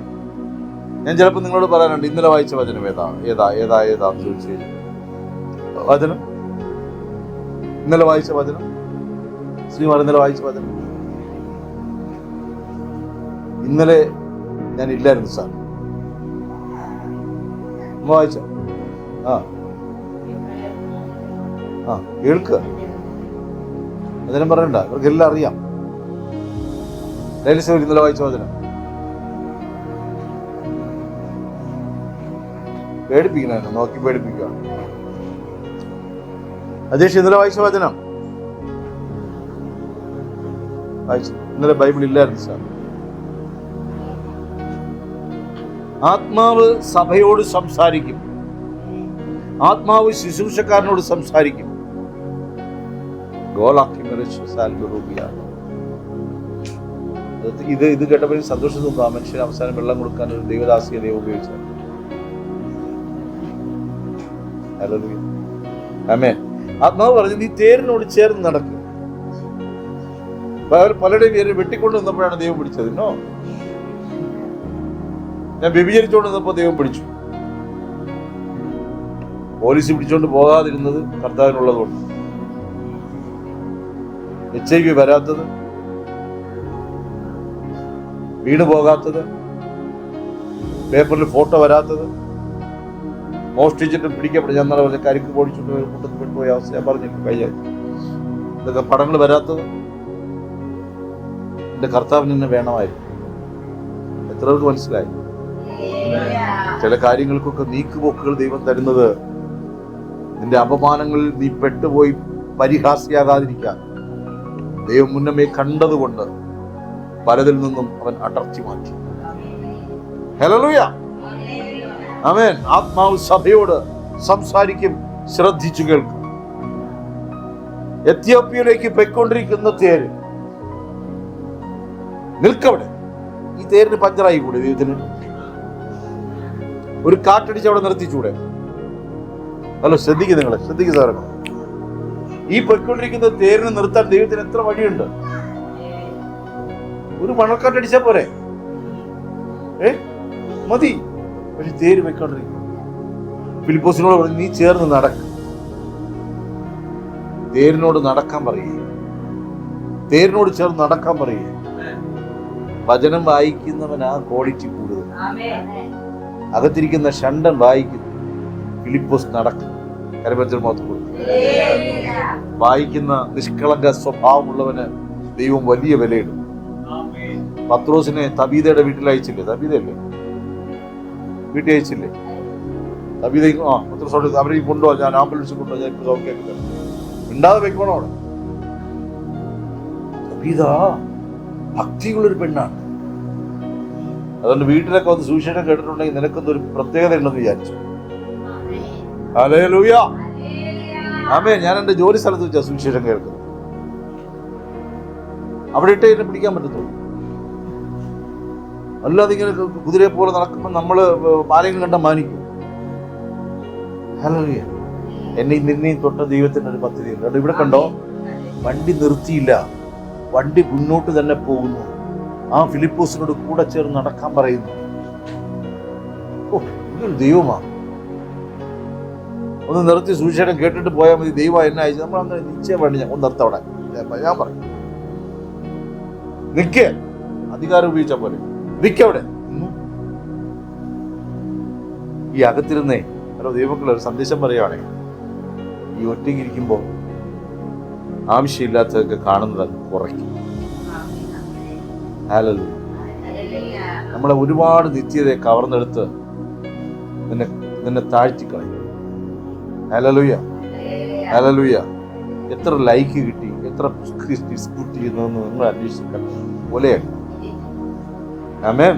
ഞാൻ ചിലപ്പോൾ നിങ്ങളോട് പറയാനുണ്ട്, ഇന്നലെ വായിച്ച വചനം ഏതാന്ന് ചോദിച്ചു കഴിഞ്ഞാൽ വചനം, ഇന്നലെ വായിച്ച വചനം, ശ്രീമാർ ഇന്നലെ വായിച്ച വചനം. ഇന്നലെ ഞാൻ ഇല്ലായിരുന്നു സാർ. വായിച്ച കേൾക്കുക. വചനം പറയണ്ട, ഇവർക്ക് എല്ലാം അറിയാം. ഇന്നലെ വായിച്ച വചനം പേടിപ്പിക്കണ, നോക്കി പേടിപ്പിക്കുക. അജേഷ് ഇന്നലെ വായിച്ച വചനം വായിച്ചു. ഇന്നലെ ബൈബിൾ ഇല്ലായിരുന്നു സാർ. ആത്മാവ് സഭയോട് സംസാരിക്കും, ആത്മാവ് ശുശ്രൂഷക്കാരനോട് സംസാരിക്കും. ഇത് കേട്ടപ്പോൾ സന്തോഷം തോന്നുന്നു. ആ മനുഷ്യന് അവസാനം വെള്ളം കൊടുക്കാൻ ഒരു ദൈവദാസിയെ ദൈവം ഉപയോഗിച്ചു. ആമേൻ. ആത്മാവ് പറഞ്ഞു, നീ തേരിനോട് ചേർന്ന് നടക്കും. പലരുടെയും പേര് വെട്ടിക്കൊണ്ട് നിന്നപ്പോഴാണ് ദൈവം പിടിച്ചത്. ഞാൻ വ്യഭിചരിച്ചോണ്ട് നിന്നപ്പോ ദൈവം പിടിച്ചു. പോലീസ് പിടിച്ചോണ്ട് പോകാതിരുന്നത് കർത്താവിനുള്ളതുകൊണ്ട്. HIV വരാത്തത്, വീണ് പോകാത്തത്, പേപ്പറിൽ ഫോട്ടോ വരാത്തത്, മോഷ്ടിച്ചിട്ട് പിടിക്കപ്പെടും. ഞാൻ പറഞ്ഞ കരിക്ക് പൊടിച്ചിട്ട് കൂട്ടത്തിൽ പെട്ടുപോയ അവസ്ഥ ഞാൻ പറഞ്ഞില്ല കഴിഞ്ഞ. ഇതൊക്കെ പടങ്ങൾ വരാത്തത് എന്റെ കർത്താവിന് തന്നെ വേണമായിരുന്നു. എത്ര പേർക്ക് മനസ്സിലായി? ചില കാര്യങ്ങൾക്കൊക്കെ നീക്കുപോക്കുകൾ ദൈവം തരുന്നത് നിന്റെ അപമാനങ്ങളിൽ നീ പെട്ടുപോയി പരിഹാസിയാകാതിരിക്കാൻ ദൈവം മുന്നമേ കണ്ടതുകൊണ്ട് പലതിൽ നിന്നും അവൻ അടർത്തി മാറ്റി. ഹല്ലേലൂയ, ആമേൻ. ആത്മാവ് സഭയോട് സംസാരിക്കും, ശ്രദ്ധിച്ചു കേൾക്കും. എത്യോപ്യയിലേക്ക് പോയിക്കൊണ്ടിരിക്കുന്ന തേര്, നിൽക്കവിടെ. ഈ തേരിന് പഞ്ചറായി കൂടെ ദൈവത്തിന്? ഒരു കാറ്റടിച്ച് അവിടെ നിർത്തിച്ചൂടെ? ഹലോ, ശ്രദ്ധിക്കുക, നിങ്ങളെ ശ്രദ്ധിക്കുക സാറേ. ഈ പൊയ്ക്കൊണ്ടിരിക്കുന്ന തേരിനെ നിർത്താൻ ദൈവത്തിന് എത്ര വഴിയുണ്ട്. ഒരു മണൽക്കാറ്റടിച്ചാ പോരെ? മതി. പക്ഷെ തേര് പൊയ്ക്കൊണ്ടിരിക്കും. ഫിലിപ്പോസിനോട് പറഞ്ഞു, നീ ചേർന്ന് നടക്കും. തേരിനോട് നടക്കാൻ പറയുക, തേരിനോട് ചേർന്ന് നടക്കാൻ പറയുക. വചനം വായിക്കുന്നവനാ ക്വാളിറ്റി കൂടുതൽ. അകത്തിരിക്കുന്ന ഷണ്ടൻ വായിക്കുന്നു, ഫിലിപ്പോസ് നടക്കുന്നു. കരപഞ്ചർ മാത്രം വായിക്കുന്ന നിഷ്കളങ്ക സ്വഭാവമുള്ളവന് ദൈവം വലിയ വിലയിടും. പത്രോസിനെ തബീതയുടെ വീട്ടിൽ അയച്ചില്ലേ? തബീതയല്ലേ വീട്ടിൽ അയച്ചില്ലേ? തബീത പത്രോസോട് അവരെ കൊണ്ടുപോകാൻ, ഞാൻ ആംബുലൻസ് കൊണ്ടുപോകാൻ, ഞാൻ സൗഖ്യമാക്കി മിണ്ടാതെ വെക്കണോ അവിടെ? തബീത ഭക്തിയുള്ളൊരു പെണ്ണാണ്. അതുകൊണ്ട് വീട്ടിലൊക്കെ വന്ന് സുവിശേഷം കേട്ടിട്ടുണ്ടെങ്കിൽ നിനക്കൊന്നും ഒരു പ്രത്യേകത ഉണ്ടെന്ന് വിചാരിച്ചു. ഹല്ലേലൂയ, ആമേൻ. ഞാൻ എന്റെ ജോലി സ്ഥലത്ത് വെച്ചാ സുവിശേഷം കേൾക്കുന്നത്. അവിടെ ഇട്ട് എന്നെ പിടിക്കാൻ പറ്റത്തുള്ളൂ. അല്ലാതെ ഇങ്ങനെ കുതിരയെ പോലെ നടക്കുമ്പോൾ നമ്മള് ആരെങ്കിലും കണ്ട മാനിക്കും. ഹല്ലേലൂയ. നിന്നെയും തൊട്ട ദൈവത്തിന്റെ ഒരു പദ്ധതി ഉണ്ട്. ഇവിടെ കണ്ടോ, വണ്ടി നിർത്തിയില്ല, വണ്ടി മുന്നോട്ട് തന്നെ പോകുന്നു. ആ ഫിലിപ്പോസിനോട് കൂടെ ചേർന്ന് നടക്കാൻ പറയുന്നു. ഇതൊരു ദൈവമാണ്. ഒന്ന് നിർത്തി സുവിശേഷം കേട്ടിട്ട് പോയാൽ മതി. ദൈവം എന്നെ അയച്ചു. നമ്മൾ അങ്ങനെ നിശ്ചയം വേണ്ടി ഞാൻ ഒന്ന് നിർത്തവിടെ. ഞാൻ പറയും, നിക്ക്. അധികാരം ഉപയോഗിച്ച പോലെ നിക്കവിടെ. ഈ അകത്തിരുന്നേ, ഹലോ ദൈവമക്കളെ, ഒരു സന്ദേശം പറയുവാണേ. ഈ ഒറ്റയ്ക്കിരിക്കുമ്പോൾ ആവശ്യമില്ലാത്തതൊക്കെ കാണുന്നത് കുറയ്ക്കും. ഹല്ലേലൂയ. നമ്മളെ ഒരുപാട് നിത്യതയെ കവർന്നെടുത്ത് നിന്നെ താഴ്ത്തിക്കളയും. Hallelujah, hallelujah. എത്ര ലൈക്ക് കിട്ടി, എത്ര ഡിസ്പ്യൂട്ട് ചെയ്യുന്നതെന്ന് നിങ്ങൾ അന്വേഷിക്കണം പോലെയാണ്. ആമേൻ.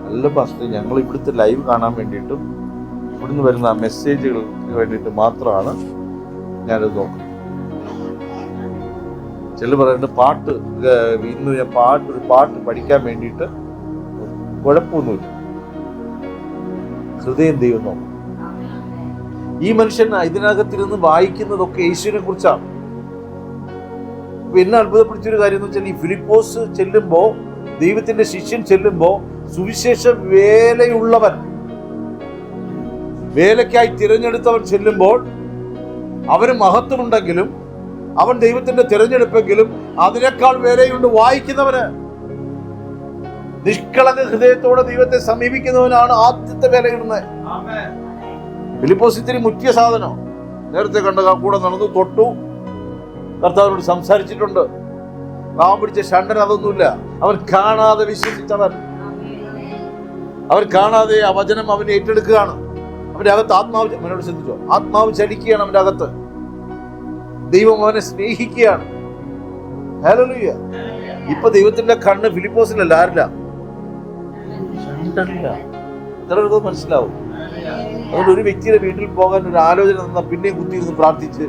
നല്ല പാസ്റ്റർ, ഞങ്ങൾ ഇവിടുത്തെ ലൈവ് കാണാൻ വേണ്ടിയിട്ടും ഇവിടുന്ന് വരുന്ന മെസ്സേജുകൾക്ക് വേണ്ടിയിട്ട് മാത്രമാണ് ഞാനത് നോക്കുന്നത്. ചില പറയുന്നത് പാട്ട്, ഇന്ന് ഞാൻ പാട്ട് പഠിക്കാൻ വേണ്ടിയിട്ട് കുഴപ്പമൊന്നുമില്ല. ഹൃദയം ദൈവം നോക്കും. ഈ മനുഷ്യൻ ഇതിനകത്തിരുന്ന് വായിക്കുന്നതൊക്കെ യേശുവിനെ കുറിച്ചാണ്. എന്നെ അത്ഭുതപ്പെടുത്തിയൊരു കാര്യം എന്ന് വെച്ചാൽ, ഈ ഫിലിപ്പോസ് ചെല്ലുമ്പോ, ദൈവത്തിന്റെ ശിഷ്യൻ ചെല്ലുമ്പോ, സുവിശേഷ വേലയുള്ളവൻ, വേലയ്ക്കായി തിരഞ്ഞെടുത്തവൻ ചെല്ലുമ്പോൾ അവന് മഹത്വമുണ്ടെങ്കിലും, അവൻ ദൈവത്തിന്റെ തിരഞ്ഞെടുപ്പെങ്കിലും അതിനേക്കാൾ വേലയുണ്ട് വായിക്കുന്നവന്. നിഷ്കളങ്ക ഹൃദയത്തോടെ ദൈവത്തെ സമീപിക്കുന്നവനാണ് ആദ്യത്തെ വേലയിടുന്നത്. ഫിലിപ്പോസ് ഇത്തിരി മുഖ്യ സാധനം. നേരത്തെ കണ്ട കൂടെ നടന്നു, തൊട്ടു, കർത്താവിനോട് സംസാരിച്ചിട്ടുണ്ട്. പാവം പിടിച്ച ഷണ്ടൻ അതൊന്നുമില്ല. അവൻ കാണാതെ വിശ്വസിച്ചവൻ. അവൻ കാണാതെ ആ വചനം അവൻ ഏറ്റെടുക്കുകയാണ്. അവന്റെ അകത്ത് ആത്മാവ്, അവനോട് ശ്രദ്ധിച്ചോ, ആത്മാവ് ചലിക്കുകയാണ് അവന്റെ അകത്ത്. ദൈവം അവനെ സ്നേഹിക്കുകയാണ്. ഹല്ലേലൂയ. ഇപ്പൊ ദൈവത്തിന്റെ കണ്ണ് ഫിലിപ്പോസിലല്ല, ആരില്ല? ഷണ്ടനില്ല. ഇത്ര മനസ്സിലാവും. അതുകൊണ്ട് ഒരു വ്യക്തിയുടെ വീട്ടിൽ പോകാൻ ഒരു ആലോചന തന്നാൽ പിന്നെ കുത്തിയിരുന്ന് പ്രാർത്ഥിച്ച്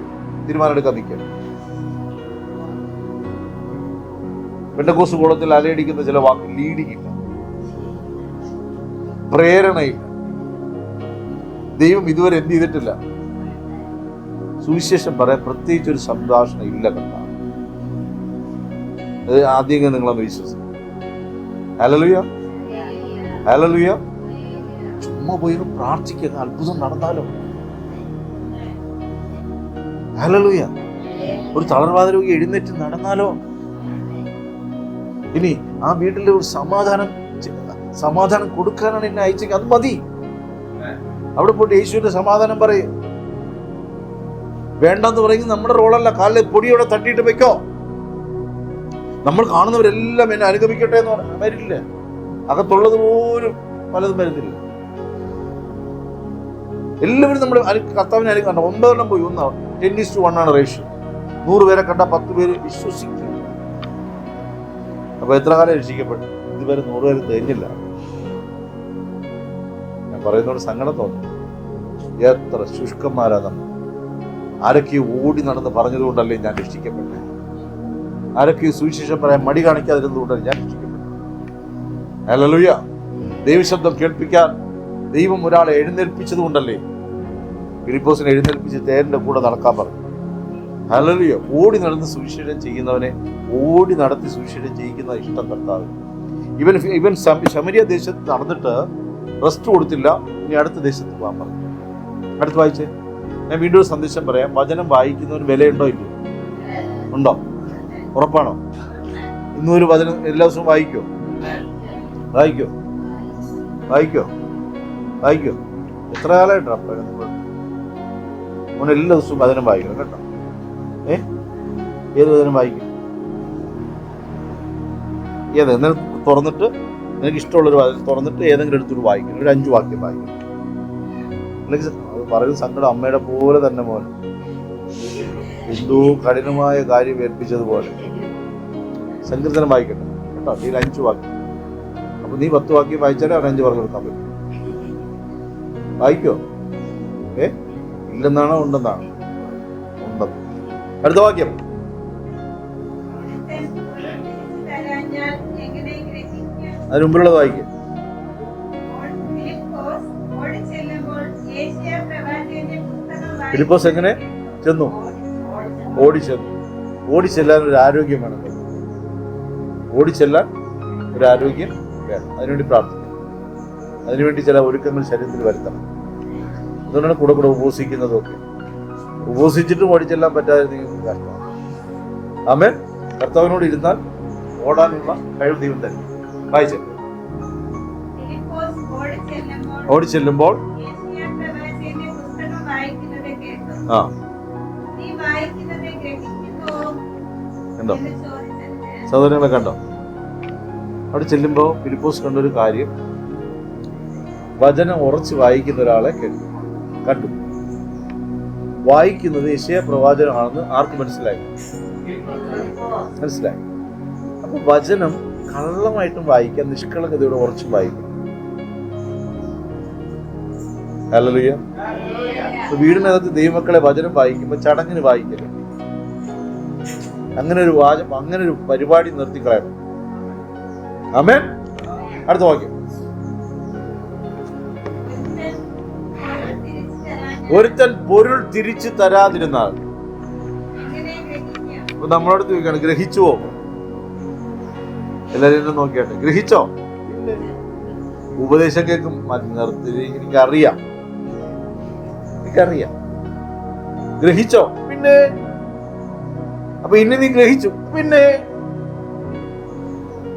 തീരുമാനമെടുക്കാൻ നിൽക്കുക. പെന്തക്കോസ്ത് കോളത്തിൽ അലയടിക്കുന്ന ചില വാക്ക് ലീഡിങ് ഇല്ല, പ്രേരണയില്ല. ദൈവം ഇതുവരെ എന്ത് ചെയ്തിട്ടില്ല? സുവിശേഷം പറയാൻ പ്രത്യേകിച്ച് ഒരു സംഭാഷണം ഇല്ല. കണ്ടാ അത് ആദ്യം നിങ്ങളൊന്ന് വിശ്വസിക്കും. Hallelujah, hallelujah. ചുമ്മാ പോയി പ്രാർത്ഥിക്കുക, അത്ഭുതം നടന്നാലോ. ഹല്ലേലൂയ. ഒരു തളർവാദ രോഗി എഴുന്നേറ്റ് നടന്നാലോ. ഇനി ആ വീട്ടിലെ ഒരു സമാധാനം കൊടുക്കാനാണ് എന്നെ അയച്ചെങ്കിൽ അത് മതി. അവിടെ പോയിട്ട് യേശുവിന്റെ സമാധാനം പറയും. വേണ്ടെന്ന് പറയുന്നത് നമ്മുടെ റോളല്ല. കാലിലെ പൊടിയോടെ തട്ടിയിട്ട് വെക്കോ. നമ്മൾ കാണുന്നവരെല്ലാം എന്നെ അനുഗമിക്കട്ടെ എന്ന് വരില്ല. അകത്തുള്ളത് പോലും പലതും വരുന്നില്ല. എല്ലാവരും നമ്മുടെ കർത്താവിനെ അനുഗമിക്കണം. 9 പോയി 10:1 റേഷ്യോ. 100 പേരെ കണ്ട 10 പേര് വിശ്വസിക്കും. അപ്പൊ എത്ര കാലം രക്ഷിക്കപ്പെട്ടു? ഇതുവരെ 100 പേര് തികഞ്ഞില്ല. ഞാൻ പറയുന്നതോട് സങ്കടം തോന്നുന്നു. എത്ര ശുഷ്കന്മാരാ നമ്മൾ. ആരൊക്കെ ഓടി നടന്ന് പറഞ്ഞതുകൊണ്ടല്ലേ ഞാൻ രക്ഷിക്കപ്പെട്ടെ? ആരൊക്കെ സുവിശേഷം പറയാൻ മടി കാണിക്കാതിരുന്നതുകൊണ്ടല്ലേ ഞാൻ രക്ഷിക്കപ്പെട്ടെ? ഹല്ലേലൂയ. ദൈവശബ്ദം കേൾപ്പിക്കാൻ ദൈവം ഒരാളെ എഴുന്നേൽപ്പിച്ചത് കൊണ്ടല്ലേ ഫിലിപ്പോസിനെ എഴുന്നേൽപ്പിച്ച് തേരിന്റെ കൂടെ നടക്കാൻ പറഞ്ഞു. ഹല്ലേലൂയ. ഓടി നടന്ന് സുവിശേഷം ചെയ്യുന്നവനെ ഓടി നടത്തി സുവിശേഷം ചെയ്യിക്കുന്ന ഇഷ്ടം കർത്താവ്. ഇവൻ ശമരിയ ദേശത്ത് നടന്നിട്ട് റെസ്റ്റ് കൊടുത്തില്ല. ഇനി അടുത്ത ദേശത്ത് പോകാൻ പറഞ്ഞു. അടുത്ത് വായിച്ചേ. ഞാൻ വീണ്ടും ഒരു സന്ദേശം പറയാം. വചനം വായിക്കുന്നവന് വിലയുണ്ടോ ഇല്ലയോ? ഉണ്ടോ? ഉറപ്പാണോ? ഇന്നൊരു വചനം എല്ലാ ദിവസവും വായിക്കോ? വായിക്കോ? വായിക്കോ? വായിക്കോ? എത്ര കാലമായിട്ടാണ് മോൻ എല്ലാ ദിവസവും വചനം വായിക്കണം കേട്ടോ. ഏത് വചനം വായിക്കും? നിനക്ക് തുറന്നിട്ട്, നിനക്ക് ഇഷ്ടമുള്ളൊരു വചനം തുറന്നിട്ട് ഏതെങ്കിലും എടുത്തൊരു വായിക്കണം. ഒരു 5 വാക്യം വായിക്കണം. അല്ലെങ്കിൽ പറയുന്ന സങ്കടം അമ്മയുടെ പോലെ തന്നെ മോൻ എന്തോ കഠിനമായ കാര്യം ഏൽപ്പിച്ചതുപോലെ. സങ്കീർത്തനം വായിക്കട്ടെ കേട്ടോ. ഇതിൽ 5 വാക്യം. അപ്പൊ നീ 10 വാക്യം വായിച്ചാലേ അവൻ 5 പറഞ്ഞു കൊടുക്കാൻ പറ്റും. വായിക്കോ? ഇല്ലെന്നാണോ ഉണ്ടെന്നാണോ? ഉണ്ടെന്ന്. അടുത്ത വാക്യം. അതിന് മുമ്പിലുള്ളത് വായിക്കും. ഫിലിപ്പോസ് എങ്ങനെ ചെന്നു? ഓടിച്ചെന്നു. ഓടിച്ചെല്ലാൻ ഒരു ആരോഗ്യം വേണം. ഓടിച്ചെല്ലാൻ ഒരു ആരോഗ്യം വേണം. അതിനുവേണ്ടി പ്രാർത്ഥിക്കണം. അതിനുവേണ്ടി ചില ഒരുക്കങ്ങൾ ശരീരത്തിൽ വരുത്തണം. അതുകൊണ്ടാണ് കൂടെ ഉപവസിക്കുന്നതൊക്കെ. ഉപവസിച്ചിട്ടും ഓടിച്ചെല്ലാൻ പറ്റാതെ കഷ്ടമാണ്. ആമേൻ. കർത്താവിനോട് ഇരുന്നാൽ ഓടാനുള്ള കഴിവ് ദൈവം തരും. വായിച്ചേ. ഓടിച്ചെല്ലുമ്പോൾ കണ്ടോ സഹോദരങ്ങളെ? കണ്ടോ? അവിടെ ചെല്ലുമ്പോൾ ഫിലിപ്പോസ് കണ്ടൊരു കാര്യം, വചനം ഉറച്ച് വായിക്കുന്ന ഒരാളെ കണ്ടു. വായിക്കുന്നത് യെശയ്യാ പ്രവാചകനാണെന്ന് ആർക്ക് മനസ്സിലായി? മനസ്സിലായി. അപ്പൊ വചനം കള്ളമായിട്ടും വായിക്കാൻ, നിഷ്കളങ്കതയോടെ ഉറച്ചും വായിക്കും. ഹല്ലേലൂയ. വീടിനകത്ത് ദൈവമക്കളെ വചനം വായിക്കുമ്പോൾ ചടങ്ങിന് വായിക്കരുത്. അങ്ങനെ ഒരു പരിപാടി നിർത്തിക്കളയണം. ആമേൻ. അടുത്ത വാക്യം. ഒരുത്തൻ പൊരുൾ തിരിച്ചു തരാതിരുന്നാൽ, നമ്മളോട് ചോദിക്കാണ്, ഗ്രഹിച്ചുവോ? എല്ലാവരും നോക്കിയാട്ടെ, ഗ്രഹിച്ചോ? പിന്നെ ഉപദേശം കേൾക്കും, നിർത്തി, എനിക്കറിയാം. ഗ്രഹിച്ചോ? പിന്നെ അപ്പൊ ഇനി നീ ഗ്രഹിച്ചു. പിന്നെ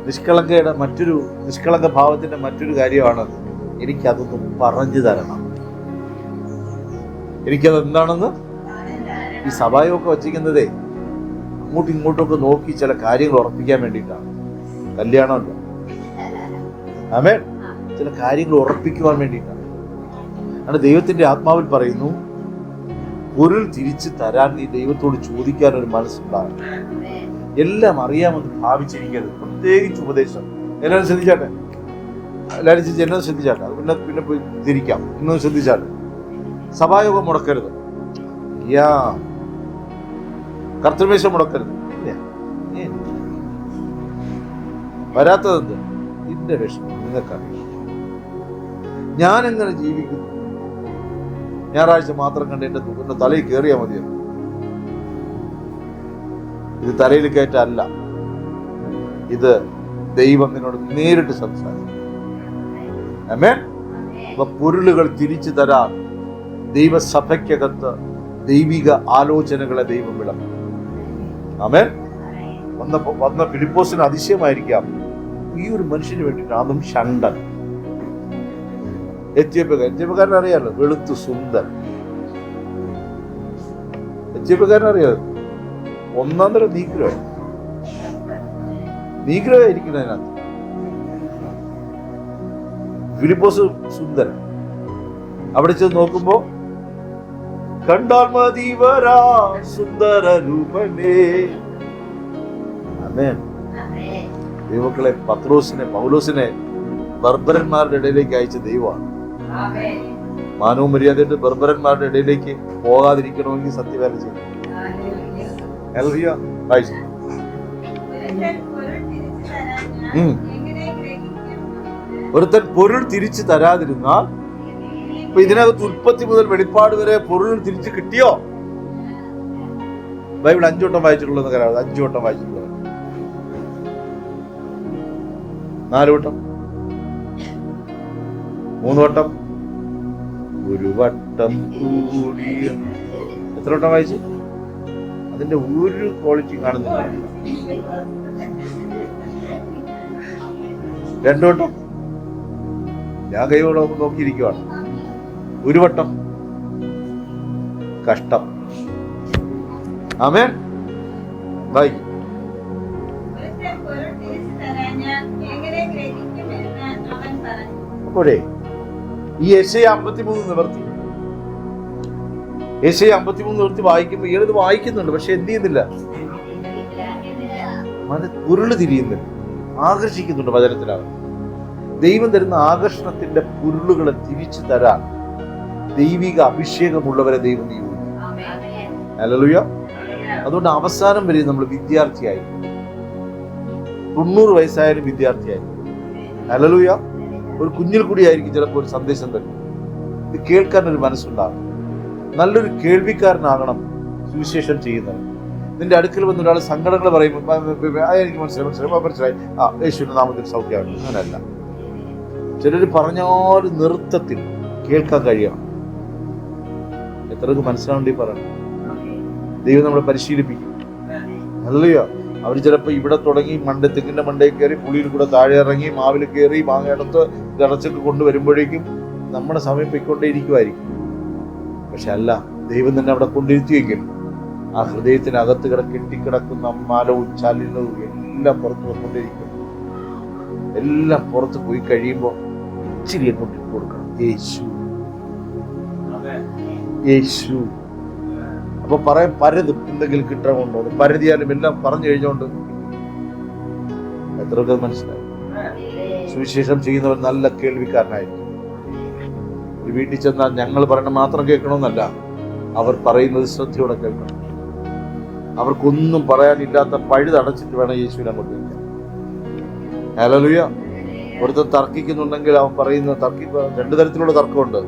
നിഷ്കളങ്ക ഭാവത്തിന്റെ മറ്റൊരു കാര്യമാണ്, എനിക്കതൊന്ന് പറഞ്ഞു തരണം. എനിക്കത് എന്താണെന്ന് ഈ സഭായൊക്കെ വച്ചിരിക്കുന്നതേ അങ്ങോട്ടും ഇങ്ങോട്ടൊക്കെ നോക്കി ചില കാര്യങ്ങൾ ഉറപ്പിക്കാൻ വേണ്ടിയിട്ടാണ്. കല്യാണമല്ല, ആമേൻ, ചില കാര്യങ്ങൾ ഉറപ്പിക്കുവാൻ വേണ്ടിയിട്ടാണ്. അങ്ങനെ ദൈവത്തിന്റെ ആത്മാവിൽ പറയുന്നു, പൊരുൾ തിരിച്ചു തരാൻ നീ ദൈവത്തോട് ചോദിക്കാൻ ഒരു മനസ്സുണ്ടാകും. എല്ലാം അറിയാമെന്ന് ഭാവിച്ചിരിക്കരുത്. പ്രത്യേകിച്ച് ഉപദേശം. എല്ലാവരും ശ്രദ്ധിച്ചാട്ടെ, എല്ലാം ശ്രദ്ധിച്ചാട്ടെ. അത് പിന്നെ പോയി തിരിക്കാം. ഇന്നും ശ്രദ്ധിച്ചാട്ടെ. സഭായോഗം മുടക്കരുത്. കർത്തൃമേശ മുടക്കരുത്. വരാത്തതെന്ത്? ഇതിന്റെ വിഷമം നിങ്ങൾക്കറിയാം. ഞാൻ എങ്ങനെ ജീവിക്കുന്നു? ഞായറാഴ്ച മാത്രം കണ്ട് എന്റെ തലയിൽ കയറിയാൽ മതിയോ? ഇത് തലയിൽ കയറ്റല്ല, ഇത് ദൈവം നിന്നോട് നേരിട്ട് സംസാരിക്കും. ആമേൻ. അപ്പൊ പൊരുളുകൾ തിരിച്ചു തരാൻ ദൈവസഭയ്ക്കകത്ത് ദൈവിക ആലോചനകളെ ദൈവം വിളമ്പും. ആമേൻ. വന്ന ഫിലിപ്പോസിന് അതിശയമായിരിക്കാം, ഈ ഒരു മനുഷ്യന് വേണ്ടിയിട്ട്, അതും ഷണ്ടൻ, എത്യോപ്യക്കാരൻ അറിയാലോ, വെളുത്തു സുന്ദർ എത്യോപ്യക്കാരൻ അറിയാലോ, ഒന്നാം തരം നീഗ്രോ ആയിരിക്കുന്നതിനകത്ത്. ഫിലിപ്പോസ് സുന്ദരൻ. അവിടെ ചെന്ന് നോക്കുമ്പോ, കണ്ടാൽ മതി വരാ സുന്ദര രൂപനേ. ആമേൻ. ദൈവമക്കളെ, പൗലോസിനെ ബർബരന്മാരുടെ ഇടയിലേക്ക് അയച്ച ദൈവമാണ്. മാനവും മര്യാദയായിട്ട് ബർബരന്മാരുടെ ഇടയിലേക്ക് പോകാതിരിക്കണമെങ്കിൽ സത്യവേല ചെയ്യും. ഒരുത്തൻ പൊരുൾ തിരിച്ചു തരാതിരുന്നാൽ, ഇപ്പൊ ഇതിനകത്ത് ഉൽപ്പത്തി മുതൽ വെളിപ്പാട് വരെ പൊരുൾ തിരിച്ചു കിട്ടിയോ? ബൈബിൾ 5 വട്ടം വായിച്ചിട്ടുള്ളത് കരാ, 5 വട്ടം വായിച്ചിട്ടുള്ളത്, 4 വട്ടം, 3 വട്ടം, 1 വട്ടം കൂടി. എത്ര വട്ടം വായിച്ചു? അതിന്റെ ഒരു ക്വാളിറ്റി കാണുന്നില്ല. 2 വട്ടം. ഞാൻ കൈയോടെ നോക്കിയിരിക്കുവാണ്. 1 വട്ടം. കഷ്ടം. ആമേൻ. വായിക്കും. അപ്പോഴേ ഈ യെശയ്യാ 53 നിവർത്തി. യെശയ്യാ 53 നിവർത്തി വായിക്കുമ്പോൾ ഇയാളിത് വായിക്കുന്നുണ്ട്, പക്ഷെ എന്ത് ചെയ്യുന്നില്ല? ഉരുള് തിരിയുന്നില്ല, ആകർഷിക്കുന്നുണ്ട് വചനത്തിലാണ്. ദൈവം തരുന്ന ആകർഷണത്തിന്റെ പൊരുളുകളെ തിരിച്ചു തരാൻ ദൈവിക അഭിഷേകമുള്ളവരെ ദൈവം നിയോഗിക്കും. ഹല്ലേലൂയ. അതുകൊണ്ട് അവസാനം വരെ നമ്മൾ വിദ്യാർത്ഥിയായി, 90 വയസ്സായാലും വിദ്യാർത്ഥിയായി. ഹല്ലേലൂയ. ഒരു കുഞ്ഞിൽ കൂടിയായിരിക്കും ചിലപ്പോൾ ഒരു സന്ദേശം തരും. ഇത് കേൾക്കാൻ ഒരു മനസ്സുണ്ടാകും. നല്ലൊരു കേൾവിക്കാരനാകണം സുവിശേഷം ചെയ്യുന്നത്. നിന്റെ അടുക്കൽ വന്ന ഒരാൾ സങ്കടങ്ങൾ പറയുമ്പോൾ എനിക്ക് മനസ്സിലായി, യേശുവിന്റെ നാമത്തിൽ സൗഖ്യമാണ്. അങ്ങനല്ല. ചിലർ പറഞ്ഞാലും നൃത്തത്തിൽ കേൾക്കാൻ കഴിയണം. എത്രക്ക് മനസ്സിലാവേണ്ടി പറയണം. ദൈവം നമ്മളെ പരിശീലിപ്പിക്കും. ഹല്ലേലൂയ. അവർ ചിലപ്പോൾ ഇവിടെ തുടങ്ങി തെങ്ങിന്റെ മണ്ടയിൽ കയറി, പുളിയിൽ കൂടെ താഴെ ഇറങ്ങി, മാവിൽ കയറി, മാങ്ങയെടുത്ത് ഇതടച്ചൊക്കെ കൊണ്ടുവരുമ്പോഴേക്കും നമ്മുടെ സമയം പൊയ്ക്കൊണ്ടേയിരിക്കുമായിരിക്കും. പക്ഷെ അല്ല, ദൈവം തന്നെ അവിടെ കൊണ്ടിരുത്തിയെങ്കിൽ ആ ഹൃദയത്തിനകത്ത് കെട്ടിക്കിടക്കുന്ന മാലവും ചാലിനവും എല്ലാം പുറത്ത് വന്നുകൊണ്ടിരിക്കും. എല്ലാം പുറത്ത് പോയി കഴിയുമ്പോൾ ഇച്ചിരി അങ്ങോട്ട് ഇട്ട് കൊടുക്കണം. യേശു. അപ്പൊ പറയാൻ പരതും, എന്തെങ്കിലും കിട്ടണമുണ്ടോ? പരതിയാലും എല്ലാം പറഞ്ഞു കഴിഞ്ഞോണ്ട് എത്രയൊക്കെ മനസ്സിലായി. സുവിശേഷം ചെയ്യുന്നവർ നല്ല കേൾവിക്കാരനായിരിക്കും. ഒരു വീട്ടിൽ ചെന്നാൽ ഞങ്ങൾ പറയണ മാത്രം കേൾക്കണമെന്നല്ല, അവർ പറയുന്നത് ശ്രദ്ധയോടെ കേൾക്കണം. അവർക്കൊന്നും പറയാനില്ലാത്ത പഴുതടച്ചിട്ട് വേണം യേശുവിനെ അങ്ങോട്ട് വയ്ക്കാൻ. ഹല്ലേലൂയ. ഒരുത്തൻ തർക്കിക്കുന്നുണ്ടെങ്കിൽ അവൻ പറയുന്ന 2 തരത്തിലുള്ള തർക്കമുണ്ട്.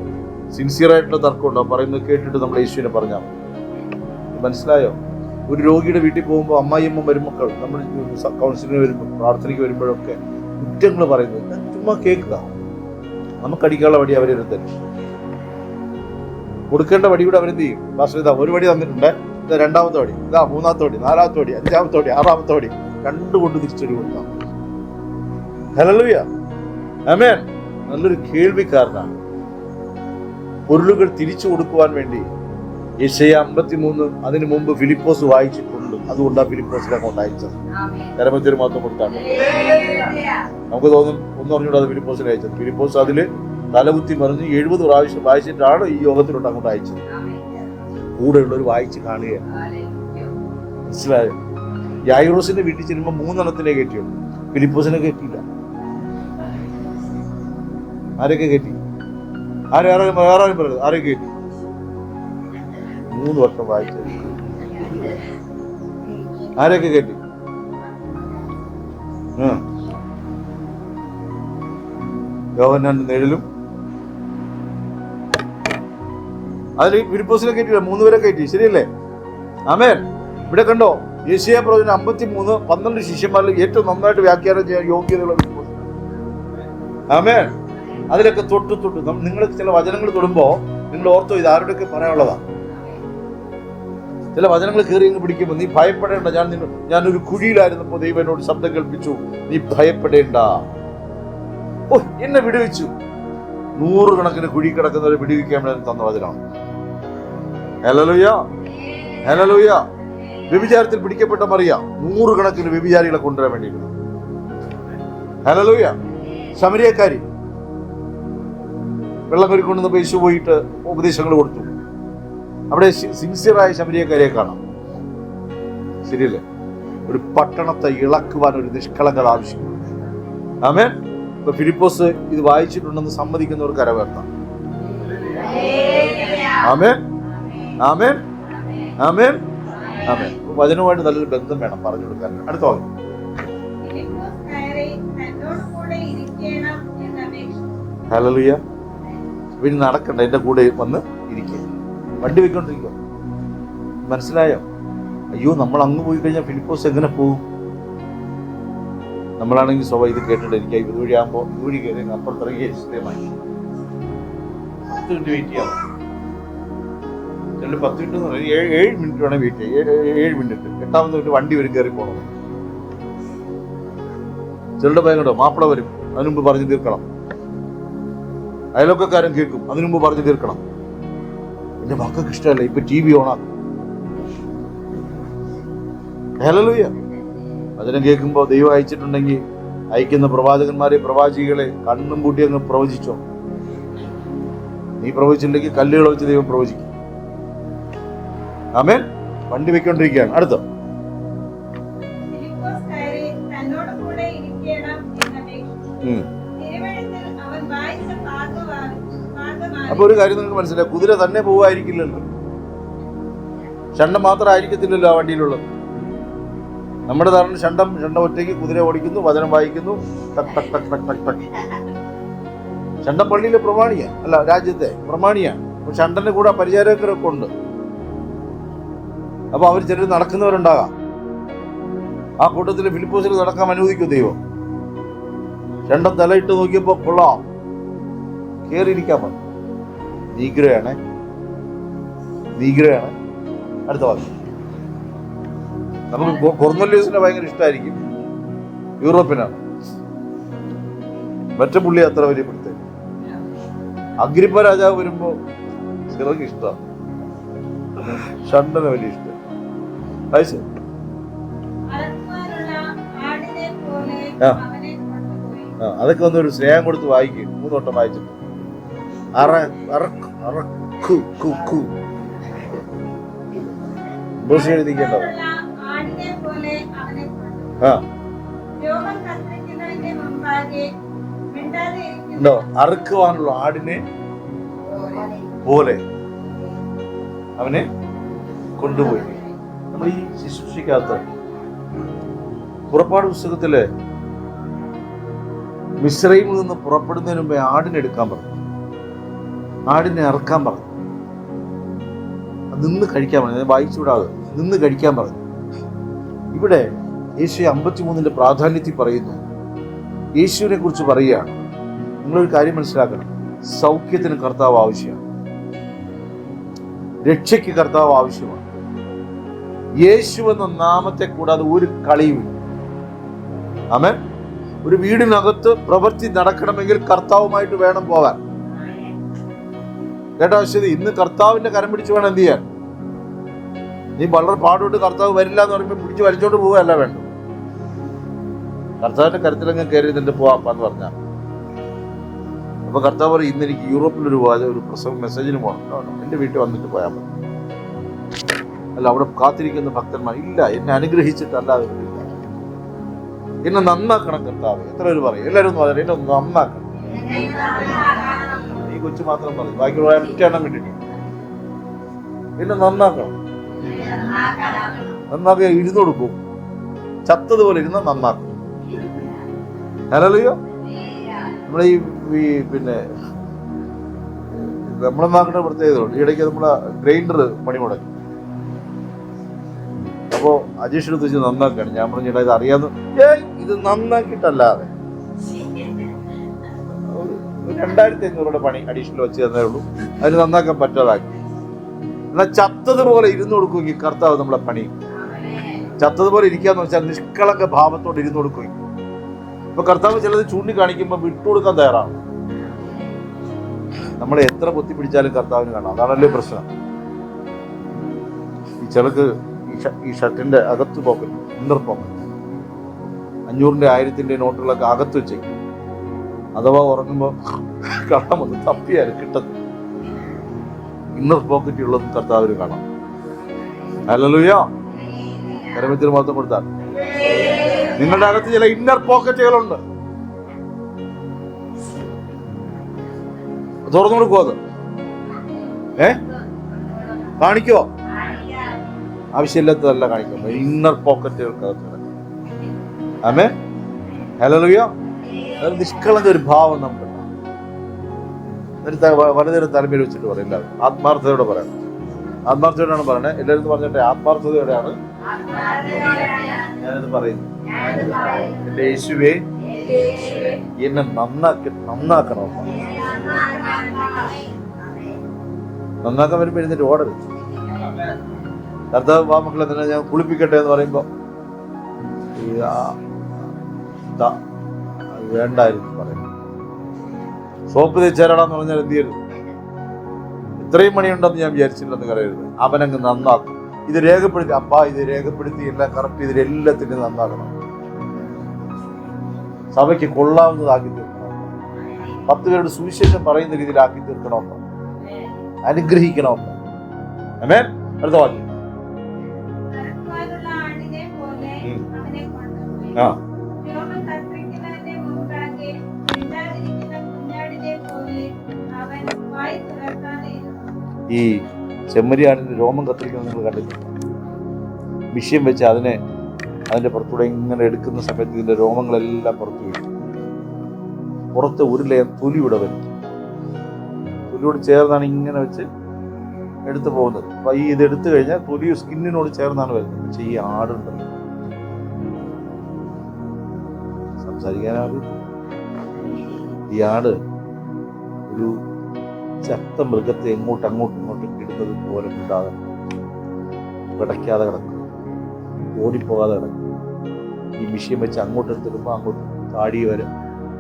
സിൻസിയറായിട്ടുള്ള തർക്കം ഉണ്ടാവും. പറയുന്നത് കേട്ടിട്ട് നമ്മൾ യേശുവിനെ പറഞ്ഞാൽ മനസ്സിലായോ? ഒരു രോഗിയുടെ വീട്ടിൽ പോകുമ്പോൾ അമ്മായിയമ്മ മരുമക്കൾ നമ്മൾ കൗൺസിലിന് വരുമ്പോൾ പ്രാർത്ഥനയ്ക്ക് വരുമ്പോഴൊക്കെ കുറ്റങ്ങൾ പറയുന്നത് ചുമ്മാ കേൾക്കുക. നമുക്കടിക്കാനുള്ള വടി അവരെടുത്തരും, കൊടുക്കേണ്ട വടിയുടെ അവരെന്ത് ചെയ്യും? പാസ്റ്റർ ഇതാ ഒരു വടി തന്നിട്ടുണ്ട്, ഇതാ രണ്ടാമത്തെ വടി, ഇതാ മൂന്നാമത്തെ വടി, നാലാമത്തെ വടി, അഞ്ചാമത്തെ വടി, ആറാമത്തെ വടി, രണ്ടുകൊണ്ട് തിരിച്ചടി കൊടുക്കാം. ഹല്ലേലൂയ, ആമേൻ. നല്ലൊരു കേൾവിക്കാരനാണ്. പൊരുളുകൾ തിരിച്ചു കൊടുക്കുവാൻ വേണ്ടി യെശയ്യാ 53 അതിനു മുമ്പ് ഫിലിപ്പോസ് വായിച്ചിട്ടുണ്ട്. അതുകൊണ്ടാണ് ഫിലിപ്പോസിനെ കൊണ്ട് അയച്ചത്. കരമറ്റൊരു മാത്രം കൊടുത്താണ്. നമുക്ക് തോന്നും ഒന്നും അറിഞ്ഞൂടാ അത് ഫിലിപ്പോസിനെ അയച്ചത്. ഫിലിപ്പോസ് അതില് തലകുത്തി മറിഞ്ഞ് 70 പ്രാവശ്യം വായിച്ചിട്ടാണ് ഈ യോഗത്തിലോട്ട് അങ്ങോട്ട് അയച്ചത്. കൂടെയുള്ളവർ വായിച്ച് കാണുകയാണ്. മനസ്സിലായോ? യായിറോസിന്റെ വീട്ടിൽ ചെല്ലുമ്പോൾ 3 എണ്ണത്തിനെ കയറ്റിയുള്ളൂ, ഫിലിപ്പോസിനെ കയറ്റിയില്ല. ആരൊക്കെ കയറ്റി? ആരും പറയുന്നത് ആരൊക്കെ കയറ്റി? 3 വർഷം വായിച്ചത് ആരൊക്കെ കയറ്റി? യോഹന്നാന്റെ നിഴലും അതിൽ ഫിലിപ്പോസിനെ കയറ്റില്ല, 3 പേരെ കയറ്റി. ശരിയല്ലേ? ആമേൻ. ഇവിടെ കണ്ടോ, യെശയ്യാ പ്രവചനം 53 12 ശിഷ്യന്മാരിൽ ഏറ്റവും നന്നായിട്ട് വ്യാഖ്യാനം ചെയ്യാൻ യോഗ്യതയുള്ള ഫിലിപ്പോസ്. ആമേൻ. അതിലൊക്കെ തൊട്ട് നിങ്ങൾ ചില വചനങ്ങൾ തൊടുമ്പോ നിങ്ങൾ ഓർത്തോ ഇത് ആരുടെയൊക്കെ പറയാനുള്ളതാ. ചില വചനങ്ങൾ കയറി അങ്ങ് പിടിക്കുമ്പോൾ നീ ഭയപ്പെടേണ്ട, ഞാനൊരു കുഴിയിലായിരുന്നപ്പോ ദൈവം എന്നോട് ശബ്ദം കേൾപ്പിച്ചു, നീ ഭയപ്പെടേണ്ട. ഓ, എന്നെ വിടുവിച്ചു. 100 കണക്കിന് കുഴി കിടക്കുന്നവരെ വിടുവിക്കാൻ വേണ്ടി തന്ന വചനമാണ്. Hallelujah, hallelujah. വ്യഭിചാരത്തിൽ പിടിക്കപ്പെട്ട മറിയ 100 കണക്കിന് വ്യഭിചാരികളെ കൊണ്ടുവരാൻ വേണ്ടിയിരുന്നു. ഹല്ലേലൂയ. ശമരിയക്കാരി വെള്ളം കോരിക്കൊണ്ടുവന്നപ്പോൾ യേശു പോയിട്ട് ഉപദേശങ്ങൾ കൊടുത്തു. അവിടെ സിൻസിയറായ ശമരിയക്കാരിയെ കാണാം. ശരിയല്ലേ? ഒരു പട്ടണത്തെ ഇളക്കുവാൻ ഒരു നിഷ്കളങ്കത ആവശ്യമാണ്. ആമേൻ. ഇപ്പൊ ഫിലിപ്പോസ് ഇത് വായിച്ചിട്ടുണ്ടെന്ന് സമ്മതിക്കുന്നവർക്ക് കരവേർത്താം. ആമേൻ, ആമേൻ, ആമേൻ, ആമേൻ. വചനവുമായിട്ട് നല്ലൊരു ബന്ധം വേണം പറഞ്ഞു കൊടുക്കാൻ. അടുത്ത വാക്യം. ഹല്ലേലൂയ. പിന്നെ നടക്കണ്ട, എന്റെ കൂടെ വന്ന് ഇരിക്കുക. വണ്ടി വെക്കൊണ്ടിരിക്കുക. മനസ്സിലായോ? അയ്യോ, നമ്മൾ അങ്ങ് പോയി കഴിഞ്ഞാൽ ഫിലിപ്പോസ് എങ്ങനെ പോകും? നമ്മളാണെങ്കിൽ ഇത് കേട്ടിട്ട് എനിക്ക് ഇതുവഴി ആകുമ്പോൾ ഇതുവഴി കയറി അപ്പുറത്തിറങ്ങിയ ഇഷ്ടമായി 10 മിനിറ്റ് വെയിറ്റ് ചെയ്യാം. 10 മിനിറ്റ് 7 മിനിറ്റ് വേണം വെയിറ്റ് ചെയ്യാം. 7 മിനിറ്റ് 8ാമത് മിനിറ്റ് വണ്ടി വരും, കയറി പോകണം. ചിലരുടെ ഭയം കേട്ടോ, മാപ്പിള വരും, അതിനു മുമ്പ് പറഞ്ഞു തീർക്കണം. അയലൊക്കെക്കാരൻ കേൾക്കും, അതിനു മുമ്പ് പറഞ്ഞു തീർക്കണം. എന്റെ മക്കൾക്ക് ഇഷ്ടമല്ല, ഇപ്പൊ TV ഓണാക്കും. ഹല്ലേലൂയ. വചനം കേൾക്കുമ്പോൾ ദൈവം അയച്ചിട്ടുണ്ടെങ്കിൽ അയക്കുന്ന പ്രവാചകന്മാരെ പ്രവാചികളെ കണ്ണും പൂട്ടി അങ്ങ് പ്രവചിച്ചോ. നീ പ്രവചിച്ചില്ലെങ്കിൽ കല്ലുകൾ വെച്ച് ദൈവം പ്രവചിക്കും. ആമേൻ. വണ്ടി വെക്കൊണ്ടിരിക്കുകയാണ്. അടുത്ത അപ്പൊ ഒരു കാര്യം നിങ്ങൾക്ക് മനസ്സിലായി, കുതിര തന്നെ പോവായിരിക്കില്ലല്ലോ, ഷണ്ടം മാത്രം ആയിരിക്കത്തില്ലല്ലോ ആ വണ്ടിയിലുള്ളത്. നമ്മുടെ ധാരണ ഷണ്ടം ഒറ്റയ്ക്ക് കുതിര ഓടിക്കുന്നു, വചനം വായിക്കുന്നു, ടക് ടക് ടക് ടക് ടക് ടക്. ഷണ്ടം പള്ളിയിലെ പ്രമാണിയാണ്, അല്ല രാജ്യത്തെ പ്രമാണിയാണ്. അപ്പൊ ഷണ്ടന്റെ കൂടെ പരിചാരകരൊക്കെ ഉണ്ട്. അപ്പൊ അവർ ചിലർ നടക്കുന്നവരുണ്ടാകാം. ആ കൂട്ടത്തിൽ ഫിലിപ്പോസിൽ നടക്കാൻ അനുവദിക്കും ദൈവം. ഷണ്ടം തലയിട്ട് നോക്കിയപ്പോ കൊള്ളാം, കേറിയിരിക്കാൻ പറഞ്ഞു. നീഗ്രയാണ്. അടുത്ത വാക്യം. നമുക്ക് കൊർന്നല്യോസിനെ ഭയങ്കര ഇഷ്ടമായിരിക്കും, യൂറോപ്പിനാണ്. മറ്റേ പുള്ളി അത്ര വലിയ പ്രത്യേകം. അഗ്രിപ്പ രാജാവ് വരുമ്പോ ചിലർക്ക് ഇഷ്ടമാണ്, ഷണ്ടന് വലിയ ഇഷ്ടം. അതൊക്കെ ഒന്നൊരു സ്നേഹം കൊടുത്ത് വായിക്കും. 3 വട്ടം വായിച്ചിട്ട് എഴുതിക്കേണ്ടത്. ഉണ്ടോ? അറുക്കുവാനുള്ള ആടിനെ പോലെ അവനെ കൊണ്ടുപോയി. നമ്മൾ ഈ ശുശ്രൂഷിക്കാത്ത പുറപ്പാട് പുസ്തകത്തില് മിസ്രൈമിൽ നിന്ന് പുറപ്പെടുന്നതിന് മുമ്പേ ആടിനെടുക്കാൻ പറഞ്ഞു. ആടിനെ ഇറക്കാൻ പറഞ്ഞു. നിന്ന് കഴിക്കാൻ പറഞ്ഞു. വായിച്ചുവിടാതെ നിന്ന് കഴിക്കാൻ പറഞ്ഞു. ഇവിടെ യേശു 53 പ്രാധാന്യത്തിൽ പറയുന്നു. യേശുവിനെ കുറിച്ച് പറയുകയാണ്. നിങ്ങളൊരു കാര്യം മനസ്സിലാക്കണം, സൗഖ്യത്തിന് കർത്താവ് ആവശ്യമാണ്, രക്ഷയ്ക്ക് കർത്താവ് ആവശ്യമാണ്. യേശു എന്ന നാമത്തെ കൂടാതെ ഒരു കളിയുമില്ല. ആമേൻ. ഒരു വീടിനകത്ത് പ്രവൃത്തി നടക്കണമെങ്കിൽ കർത്താവുമായിട്ട് വേണം പോകാൻ. കേട്ടോ ശരി, ഇന്ന് കർത്താവിന്റെ കരം പിടിച്ച് വേണം എന്ത് ചെയ്യാൻ. നീ വളരെ പാടോട്ട് കർത്താവ് വരില്ല എന്ന് പറയുമ്പോൾ പിടിച്ച് വലിച്ചോണ്ട് പോവുകയല്ല വേണ്ട. കർത്താവിന്റെ കരുത്തിലങ്ങ് കയറി നിന്റെ പോവാന്ന് പറഞ്ഞാൽ അപ്പൊ കർത്താവ് പറയും, ഇന്ന് എനിക്ക് യൂറോപ്പിലൊരു പ്രസവ മെസ്സേജിന് പോകണം, എന്റെ വീട്ടിൽ വന്നിട്ട് പോയാൽ മതി. അല്ല, അവിടെ കാത്തിരിക്കുന്ന ഭക്തന്മാർ ഇല്ല, എന്നെ അനുഗ്രഹിച്ചിട്ടല്ലാതെ എന്നെ നന്നാക്കണം കർത്താവ്. എത്ര പേര് പറയും? എല്ലാവരും പറയും എന്നെ നന്നാക്കണം. ഈ കൊച്ചു മാത്രം പറയും, ബാക്കിയുള്ള ഒറ്റയെണ്ണം വേണ്ടിട്ട് എന്നെ നന്നാക്കണം. നന്നാക്കി ഇരുന്ന് കൊടുക്കും, ചത്തതുപോലെ ഇരുന്ന നന്നാക്കും. ഹല്ലേലൂയ. നമ്മളെ ഈ പിന്നെ നമ്മളെ നാക്കിന്റെ പ്രത്യേകതയുണ്ട്. ഇടയ്ക്ക് നമ്മളെ ഗ്രൈൻഡർ പണി മുടക്കി. അപ്പോ അജീഷ് എടുത്ത് വെച്ച് നന്നാക്കാണ്. ഞാൻ പറഞ്ഞു, ചേട്ടാ ഇത് അറിയാന്ന്. ഇത് നന്നാക്കിയിട്ടല്ലാതെ 2500 പണി അഡീഷണൽ വെച്ച് തന്നേ ഉള്ളൂ. അതിന് നന്നാക്കാൻ പറ്റാതാക്കി. എന്നാൽ ചത്തതുപോലെ ഇരുന്ന് കൊടുക്കുമെങ്കിൽ കർത്താവ് നമ്മളെ പണി. ചത്തതുപോലെ ഇരിക്കാന്ന് വെച്ചാൽ നിഷ്കളങ്ക ഭാവത്തോടെ ഇരുന്ന് കൊടുക്കുമെങ്കിൽ. ഇപ്പൊ കർത്താവ് ചിലത് ചൂണ്ടിക്കാണിക്കുമ്പോൾ വിട്ടുകൊടുക്കാൻ തയ്യാറാണ്. നമ്മളെ എത്ര പൊത്തിപ്പിടിച്ചാലും കർത്താവിന് കാണാം. അതാണല്ലേ പ്രശ്നം. ഈ ചിലക്ക് ഈ ഷർട്ടിന്റെ അകത്ത് പോക്കറ്റ്, ഇന്നർ പോക്കറ്റ്, 500-ന്റെ 1000-ന്റെ നോട്ടുകളൊക്കെ അകത്ത് വെച്ചേക്കും. അഥവാ ഉറങ്ങുമ്പോൾ കാണാൻ വന്ന് തപ്പിയാലും കിട്ടത്തില്ല. ഇന്നർ പോക്കറ്റ് ഉള്ളത് കർത്താവിന് കാണാം. ഹല്ലേലൂയ. കരമത്തിന് മഹത്വം കൊടുത്താൽ നിങ്ങളുടെ അകത്ത് ചില ഇന്നർ പോക്കറ്റുകളുണ്ട്. തുറന്നു കൊടുക്കുമോ? അത് കാണിക്കോ? ആവശ്യമില്ലാത്തതല്ല കാണിക്കുന്നത്. ഇന്നർ പോക്കറ്റുകൾക്ക് ആമേൻ. ഹല്ലേലൂയ. നിഷ്കളങ്ക ഒരു ഭാവം നമുക്ക് വലതുതരം തലമേൽ വെച്ചിട്ട് പറയില്ല. ആത്മാർത്ഥതയോടെ പറയണം. ആത്മാർത്ഥതയോടെയാണ് പറയണേ. എല്ലാവരും പറഞ്ഞിട്ട് ആത്മാർത്ഥതയോടെയാണ് ഞാനിത് പറയുന്നത്. എന്റെ യേശുവേ, എന്നെ നന്നാക്കണം. നന്നാക്കാൻ വരുമ്പോ എഴുന്നേറ്റ് ഓടരുത്. കർത്താവ് മക്കളെ തന്നെ ഞാൻ കുളിപ്പിക്കട്ടെ എന്ന് പറയുമ്പോ വേണ്ടായിരുന്നു പറയുന്നത്. സോപ്പ് തേച്ചേരാടാന്ന് പറഞ്ഞാൽ എന്ത് ചെയ്യരുത്. ഇത്രയും മണിയുണ്ടെന്ന് ഞാൻ വിചാരിച്ചില്ലെന്ന് കരയരുത്. അവനങ്ങ് നന്നാക്കും. ഇത് രേഖപ്പെടുത്തി, അപ്പാ ഇത് രേഖപ്പെടുത്തി എല്ലാം കറക്റ്റ് ഇതിലെല്ലാത്തിനും നന്നാക്കണം. സഭയ്ക്ക് കൊള്ളാവുന്നതാക്കി തീർക്കണം. 10 പേരുടെ സുവിശേഷം പറയുന്ന രീതിയിലാക്കി തീർക്കണമെന്ന്, അനുഗ്രഹിക്കണമെന്ന്. ആമേൻ. അടുത്ത വാക്യം. ഈ ചെമ്മരിയാടിന്റെ രോമം കത്തിരിക്കുന്നത് നിങ്ങൾ കണ്ടിട്ടുണ്ട്. വിഷയം വെച്ച് അതിന്റെ പുറത്തൂടെ ഇങ്ങനെ എടുക്കുന്ന സമയത്ത് ഇതിന്റെ രോമങ്ങളെല്ലാം പുറത്തു വീഴും. പുറത്ത് ഒരു ലെയർ തൊലിയുടെ വരും. തൊലിയോട് ചേർന്നാണ് ഇങ്ങനെ വെച്ച് എടുത്തു പോകുന്നത്. അപ്പൊ ഇത് എടുത്തു കഴിഞ്ഞാൽ തൊലി സ്കിന്നിനോട് ചേർന്നാണ് വരുന്നത്. പക്ഷെ ഈ ആടുണ്ടല്ലോ, സംസാരിക്കാനാവില്ല. ഈ ആട് ഒരു ചത്ത മൃഗത്തെ അങ്ങോട്ടും ഇങ്ങോട്ടും ഇടുന്നത് പോലെ വിടാതെ കിടക്കാതെ കിടക്കും, ഓടിപ്പോകാതെ കിടക്കും. ഈ മിഷ്യൻ വെച്ച് അങ്ങോട്ട് എടുത്തിടുമ്പോൾ അങ്ങോട്ട് താടി വരെ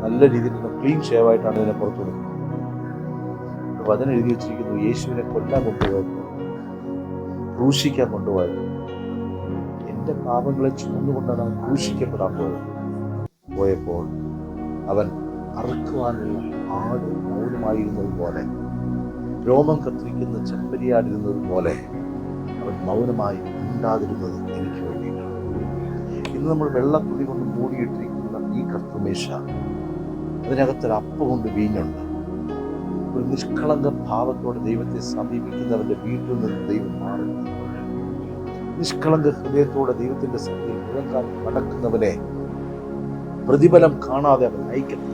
നല്ല രീതിയിൽ ക്ലീൻ ഷേവായിട്ടാണ് ഇതിനെ പുറത്തു കൊടുക്കുന്നത്. വചനം എഴുതി വെച്ചിരിക്കുന്നു, യേശുവിനെ കൊല്ലാൻ കൊണ്ടുപോയപ്പോൾ, ക്രൂശിക്കാൻ കൊണ്ടുപോയപ്പോൾ, എൻ്റെ പാപങ്ങളെ ചുമന്നുകൊണ്ടാണ് അവൻ ക്രൂശിക്കപ്പെടാൻ പോയപ്പോൾ അവൻ അറുക്കുവാനുള്ള ആട് മൗനമായിരുന്നത് പോലെ, രോമം കത്തിരിക്കുന്ന ചെമ്പരിയാടിരുന്നത് പോലെ അവൻ മൗനമായി ഉണ്ടാതിരുന്നത് എനിക്ക് വേണ്ടിയിട്ടാണ്. ഇന്ന് നമ്മൾ വെള്ളത്തുണി കൊണ്ട് മൂടിയിട്ടിരിക്കുന്ന ഈ കർത്തമേശ, അതിനകത്തൊരു അപ്പം കൊണ്ട് വീഞ്ഞുണ്ട്. ഒരു നിഷ്കളങ്ക ഭാവത്തോടെ ദൈവത്തെ സമീപിക്കുന്നവന്റെ വീട്ടിൽ നിന്ന് ദൈവം മാറി. നിഷ്കളങ്ക ഹൃദയത്തോടെ ദൈവത്തിന്റെ സന്നിധിയിൽ മുഴങ്കാൽ മടക്കുന്നവനെ പ്രതിഫലം കാണാതെ അവൻ നയിക്കണം.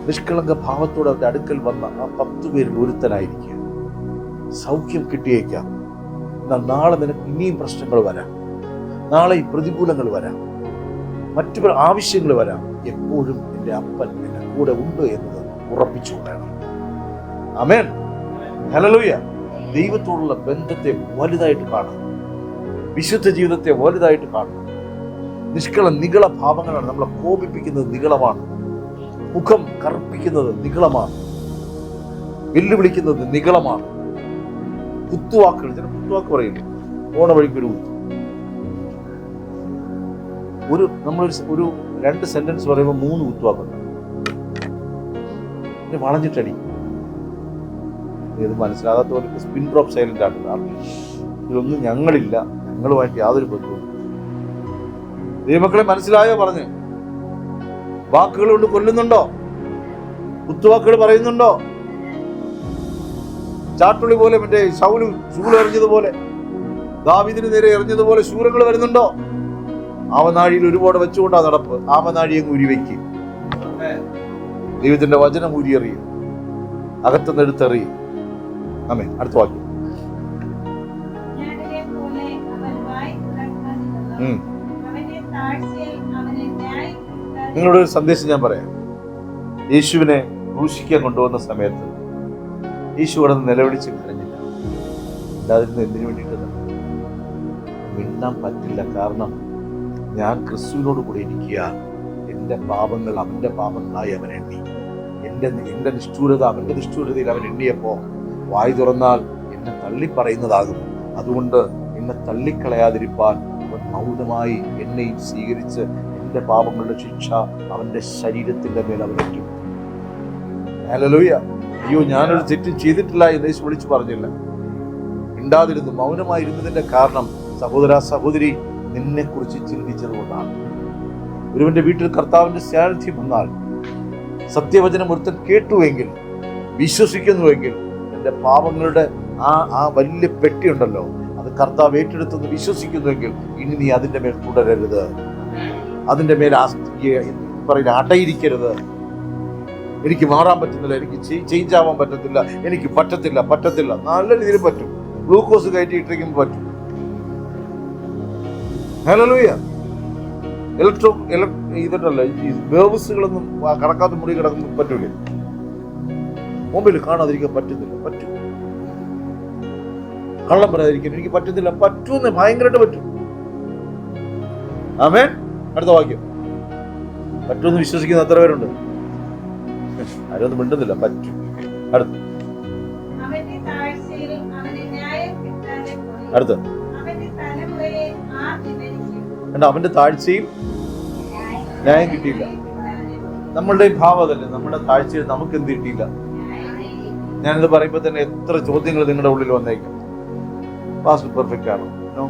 നിഷ്കളങ്ക ഭാവത്തോടെ അവരുടെ അടുക്കൽ വന്ന ആ 10 പേരിൽ ഒരുത്തനായിരിക്കുക. സൗഖ്യം കിട്ടിയേക്കാം. എന്നാൽ നാളെ നിനക്ക് ഇനിയും പ്രശ്നങ്ങൾ വരാം, നാളെ ഈ പ്രതികൂലങ്ങൾ വരാം, മറ്റു ആവശ്യങ്ങൾ വരാം. എപ്പോഴും എൻ്റെ അപ്പൻ എൻ്റെ കൂടെ ഉണ്ട് എന്നത് ഉറപ്പിച്ചുകൊള്ളണം. ആമേൻ, ഹല്ലേലൂയ. ദൈവത്തോടുള്ള ബന്ധത്തെ വലുതായിട്ട് കാണും, വിശുദ്ധ ജീവിതത്തെ വലുതായിട്ട് കാണും. നിഗള ഭാവങ്ങളാണ് നമ്മളെ കോപിപ്പിക്കുന്നത്, നിഗളമാണ്. മുഖം കറുപ്പിക്കുന്നത് നിഗളമാണ്, വെല്ലുവിളിക്കുന്നത് നിഗളമാണ്. കുത്തുവാക്കുകൾ, ചില കുത്തുവാക്ക് പറയില്ല, ഓണ വഴിക്കൊരു കുത്തു. നമ്മളൊരു 2 സെന്റൻസ് പറയുമ്പോൾ 3 കുത്തുവാക്കുണ്ട്. വളഞ്ഞിട്ടടി. ഇത് മനസ്സിലാകാത്തവർക്ക് സ്പിൻ ഡ്രോപ്പ് സൈലന്റ് ആണ്. ഇതൊന്നും ഞങ്ങളില്ല, ഞങ്ങളുമായിട്ട് യാതൊരു ബന്ധവും. ദൈവമക്കളെ മനസ്സിലായോ? പറഞ്ഞ് വാക്കുകൾ കൊണ്ട് കൊല്ലുന്നുണ്ടോ? കുത്തുവാക്കുകൾ പറയുന്നുണ്ടോ? ചാട്ടുള്ളി പോലെ മറ്റേ ശൗല് ശൂലം എറിഞ്ഞതുപോലെ, ദാവീദിന് നേരെ എറിഞ്ഞതുപോലെ ശൂലങ്ങൾ വരുന്നുണ്ടോ? ആവനാഴിയിൽ ഒരുപാട് വെച്ചുകൊണ്ടാ നടപ്പ്. ആവനാഴിയെ ഉരിവയ്ക്ക്. ദൈവത്തിന്റെ വചനം ഊരിയെറിയും, അകത്തുനിന്ന് എടുത്തെറിയും. ആമേൻ. അടുത്ത വാക്യം. നിങ്ങളോട് ഒരു സന്ദേശം ഞാൻ പറയാം. യേശുവിനെ ക്രൂശിക്കാൻ കൊണ്ടുവന്ന സമയത്ത് യേശു കിടന്ന് നിലവിളിച്ച് കരഞ്ഞില്ല. അല്ലാതിരുന്ന് എന്തിനു വേണ്ടിയിട്ടത്? മിണ്ടാൻ പറ്റില്ല. കാരണം ഞാൻ ക്രിസ്തുവിനോട് കൂടി ഇരിക്കുക. എൻ്റെ പാപങ്ങൾ അവൻ്റെ പാപങ്ങളായി അവൻ എണ്ണി. എൻ്റെ നിഷ്ഠൂരത അവൻ്റെ നിഷ്ഠൂരതയിൽ അവൻ എണ്ണിയപ്പോൾ വായി തുറന്നാൽ എന്നെ തള്ളിപ്പറയുന്നതാകും. അതുകൊണ്ട് എന്നെ തള്ളിക്കളയാതിരിപ്പാൻ അവൻ മൗനമായി എന്നെയും സ്വീകരിച്ച് എൻ്റെ പാപങ്ങളുടെ ശിക്ഷ അവൻ്റെ ശരീരത്തിൻ്റെ മേൽ അവനേറ്റു. ഹല്ലേലൂയ. അയ്യോ, ഞാനൊരു തെറ്റും ചെയ്തിട്ടില്ല എന്ന് യേശു വിളിച്ചു പറഞ്ഞില്ല. മിണ്ടാതിരുന്നു, മൗനമായിരുന്നതിന്റെ കാരണം സഹോദര സഹോദരി നിന്നെ കുറിച്ച് ചിന്തിച്ചത് കൊണ്ടാണ്. ഒരുവന്റെ വീട്ടിൽ കർത്താവിന്റെ സാന്നിധ്യം വന്നാൽ, സത്യവചനം ഒരുത്തൻ കേട്ടുവെങ്കിൽ, വിശ്വസിക്കുന്നുവെങ്കിൽ, എൻ്റെ പാപങ്ങളുടെ ആ വലിയ പെട്ടിയുണ്ടല്ലോ, അത് കർത്താവ് ഏറ്റെടുത്തെന്ന് വിശ്വസിക്കുന്നുവെങ്കിൽ, ഇനി നീ അതിൻ്റെ മേൽ തുടരരുത്, അതിൻ്റെ മേൽ അടയിരിക്കരുത്. എനിക്ക് മാറാൻ പറ്റുന്നില്ല, എനിക്ക് ചേഞ്ച് ആവാൻ പറ്റത്തില്ല, എനിക്ക് പറ്റത്തില്ല. നല്ല രീതിയിൽ പറ്റും. ഗ്ലൂക്കോസ് കയറ്റിയിട്ടിരിക്കുമ്പോൾ പറ്റും. ഹല്ലേലൂയ. ഇതുണ്ടല്ലോ, ഈ വേവ്സുകളൊന്നും കടക്കാത്ത മുറി കിടക്കുമ്പോൾ പറ്റൂലേ? മൊബൈൽ കാണാതിരിക്കാൻ പറ്റുന്നില്ല, പറ്റും. കള്ളം പറയാതിരിക്കാൻ എനിക്ക് പറ്റുന്നില്ല, പറ്റൂന്ന് ഭയങ്കരമായിട്ട് പറ്റും. ആമേൻ. അടുത്ത വാക്യം. പറ്റുമെന്ന് വിശ്വസിക്കുന്ന എത്ര പേരുണ്ട്? ആരൊന്നും മിണ്ടുന്നില്ല. പറ്റും. അടുത്ത് അവന്റെ താഴ്ചയിൽ ന്യായം കിട്ടിയില്ല. നമ്മളുടെ ഭാവം അതല്ലേ, നമ്മുടെ താഴ്ചയിൽ നമുക്ക് എന്ത് കിട്ടിയില്ല. ഞാനിത് പറയുമ്പോ തന്നെ എത്ര ചോദ്യങ്ങൾ നിങ്ങളുടെ ഉള്ളിൽ വന്നേക്കും. പാസ്റ്റർ പെർഫെക്റ്റ് ആണോ? നോ,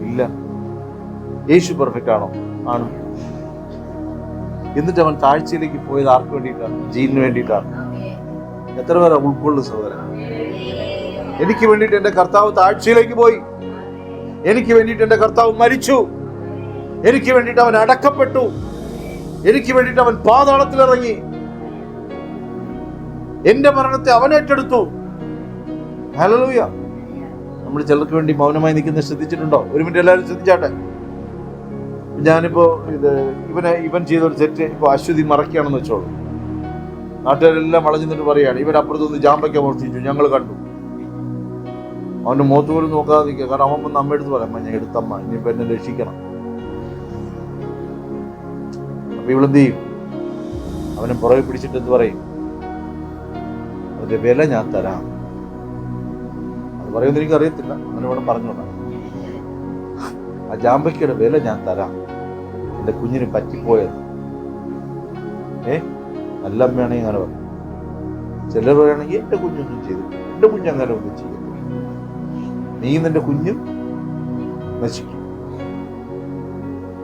ഇല്ല. യേശു പെർഫെക്റ്റ് ആണോ? ആണ്. എന്നിട്ട് അവൻ താഴ്ചയിലേക്ക് പോയത് ആർക്ക് വേണ്ടിയിട്ടാണ്? ജീവന് വേണ്ടിയിട്ടാണ്. എത്ര പേരാ ഉൾക്കൊള്ളും സഹോദരൻ? എനിക്ക് വേണ്ടിയിട്ട് എൻ്റെ കർത്താവ് താഴ്ചയിലേക്ക് പോയി. എനിക്ക് വേണ്ടിയിട്ട് എൻ്റെ കർത്താവ് മരിച്ചു. എനിക്ക് വേണ്ടിയിട്ട് അവൻ അടക്കപ്പെട്ടു. എനിക്ക് വേണ്ടിയിട്ട് അവൻ പാതാളത്തിലിറങ്ങി. എന്റെ മരണത്തെ അവൻ ഏറ്റെടുത്തു. ഹല്ലേലൂയ. നമ്മൾ ചിലർക്ക് വേണ്ടി മൗനമായി നിൽക്കുന്നത് ശ്രദ്ധിച്ചിട്ടുണ്ടോ? ഒരു മിനിറ്റ് എല്ലാവരും ശ്രദ്ധിച്ചാട്ടെ. ഞാനിപ്പോ ഇവൻ ചെയ്തൊരു തെറ്റ് ഇപ്പൊ അശ്വതി മറക്കുകയാണെന്ന് വെച്ചോളൂ. നാട്ടുകാരെല്ലാം വളഞ്ഞിട്ട് പറയാണ്, ഇവൻ അപ്പുറത്തുനിന്ന് ജാമ്പയ്ക്ക മോഷ്ടിച്ചു, ഞങ്ങൾ കണ്ടു. അവന്റെ മുഖത്ത് പോലും നോക്കാതെ നിൽക്കുക. കാരണം അവൻ വന്ന് അമ്മ എടുത്ത് പറയാം, ഞാൻ എടുത്തമ്മ, ഇനിയിപ്പോ എന്നെ രക്ഷിക്കണം. അപ്പൊ ഇവളെന്ത് ചെയ്യും? അവനെ പുറകെ പിടിച്ചിട്ട് എന്ത് പറയും? അതിന്റെ വില ഞാൻ തരാം. അത് പറയുന്നത് എനിക്ക് അറിയത്തില്ല, അവനോട് പറഞ്ഞോളാം. ആ ജാമ്പയ്ക്കയുടെ വില ഞാൻ തരാം, എൻ്റെ കുഞ്ഞിന് പറ്റിപ്പോയത്. നല്ല അമ്മയാണെങ്കിൽ അങ്ങനെ പറയും. ചിലർ പറയുകയാണെങ്കിൽ എൻ്റെ കുഞ്ഞൊന്നും ചെയ്തില്ല, എൻ്റെ കുഞ്ഞങ്ങനെ ഒന്നും ചെയ്തില്ല, നീ നിന്റെ കുഞ്ഞും നശിക്കും.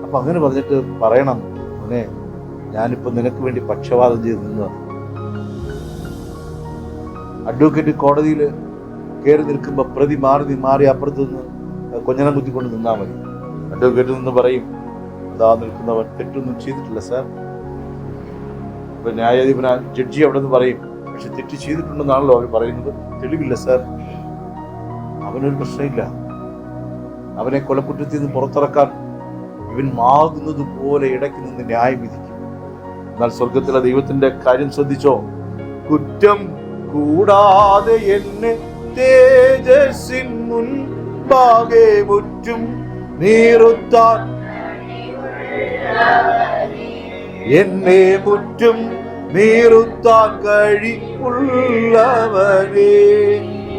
അപ്പൊ അങ്ങനെ പറഞ്ഞിട്ട് പറയണം, മോനെ ഞാനിപ്പോ നിനക്ക് വേണ്ടി പക്ഷപാതം ചെയ്ത് നിന്ന്. അഡ്വക്കേറ്റ് കോടതിയിൽ കയറി നിൽക്കുമ്പോ പ്രതി മാറി അപ്പുറത്ത് നിന്ന് കൊഞ്ഞനം കുത്തിക്കൊണ്ട് നിന്നാൽ മതി. അഡ്വക്കേറ്റ് നിന്ന് പറയും, അതാ നിൽക്കുന്നവൻ തെറ്റൊന്നും ചെയ്തിട്ടില്ല സാർ, ഇപ്പൊ ന്യായാധിപന ജഡ്ജി അവിടെ നിന്ന് പറയും, പക്ഷെ തെറ്റ് ചെയ്തിട്ടുണ്ടെന്നാണല്ലോ അവർ പറയുന്നത്. തെളിവില്ല സാർ. അവനൊരു പ്രശ്നമില്ല. അവനെ കൊലക്കുറ്റത്തിൽ നിന്ന് പുറത്തിറക്കാൻ ഇവൻ മാകുന്നത് പോലെ ഇടയ്ക്ക് നിന്ന് ന്യായം വിധിക്കും. എന്നാൽ സ്വർഗത്തിലെ ദൈവത്തിന്റെ കാര്യം ശ്രദ്ധിച്ചോ? കുറ്റം കൂടാതെ എന്നെ തേജസ്സിൻ മുൻപാകെ മുറ്റും നീറുത്താൻ, എന്നെ മുറ്റും നീറുത്താൻ കഴിവുള്ളവനേ.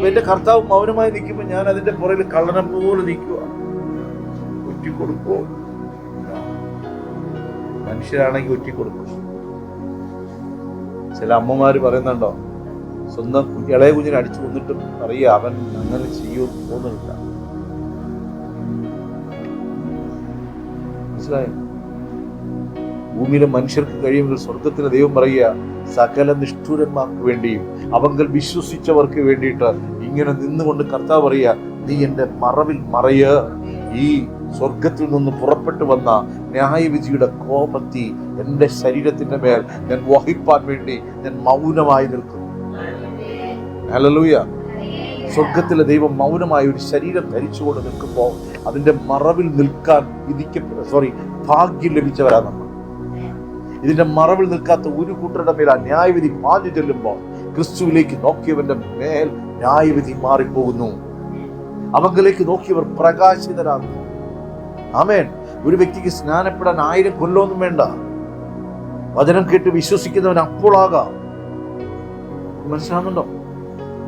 എന്റെ കർത്താവ് മൗനമായി നിൽക്കുമ്പോ ഞാൻ അതിന്റെ പുറകിൽ കള്ളനം പോലെ നിൽക്കുക. ഒറ്റിക്കൊടുക്കോ? മനുഷ്യരാണെങ്കിൽ ഒറ്റിക്കൊടുക്കും. ചില അമ്മമാര് പറയുന്നുണ്ടോ, സ്വന്തം ഇളയ കുഞ്ഞിനെ അടിച്ചു കൊന്നിട്ടും അറിയാം അവൻ അങ്ങനെ ചെയ്യുമെന്ന് തോന്നുന്നില്ല. മനസ്സിലായോ? ഭൂമിയിലെ മനുഷ്യർക്ക് കഴിയുമെങ്കിൽ സ്വർഗത്തിലെ ദൈവം പറയുക, സകല നിഷ്ഠൂരന്മാർക്ക് വേണ്ടിയും അവങ്കൽ വിശ്വസിച്ചവർക്ക് വേണ്ടിയിട്ട് ഇങ്ങനെ നിന്നുകൊണ്ട് കർത്താവ് പറയുക, നീ എന്റെ മറവിൽ മറയ. ഈ സ്വർഗത്തിൽ നിന്ന് പുറപ്പെട്ടു വന്ന ന്യായവിധിയുടെ കോപത്തി എന്റെ ശരീരത്തിന്റെ മേൽ ഞാൻ വഹിപ്പാൻ വേണ്ടി ഞാൻ മൗനമായി നിൽക്കുന്നു. ഹല്ലേലൂയ. സ്വർഗത്തിലെ ദൈവം മൗനമായി ഒരു ശരീരം ധരിച്ചുകൊണ്ട് നിൽക്കുമ്പോൾ അതിന്റെ മറവിൽ നിൽക്കാൻ ഭാഗ്യം ലഭിച്ചവരാ നമ്മൾ. ഇതിന്റെ മറവിൽ നിൽക്കാത്ത ഒരു കൂട്ടരുടെ മേൽ ആ ന്യായവിധി പാഞ്ഞു ചെല്ലുമ്പോൾ ക്രിസ്തുവിലേക്ക് നോക്കിയവന്റെ മേൽ ന്യായവിധി മാറിപ്പോകുന്നു. അവങ്കിലേക്ക് നോക്കിയവർ പ്രകാശിതരാകുന്നു. ആമേൻ. ഒരു വ്യക്തിക്ക് സ്നാനപ്പെടാൻ 1000 കൊല്ലമൊന്നും വേണ്ട. വചനം കേട്ട് വിശ്വസിക്കുന്നവൻ അപ്പോൾ ആകാം. മനസ്സിലാകുന്നുണ്ടോ?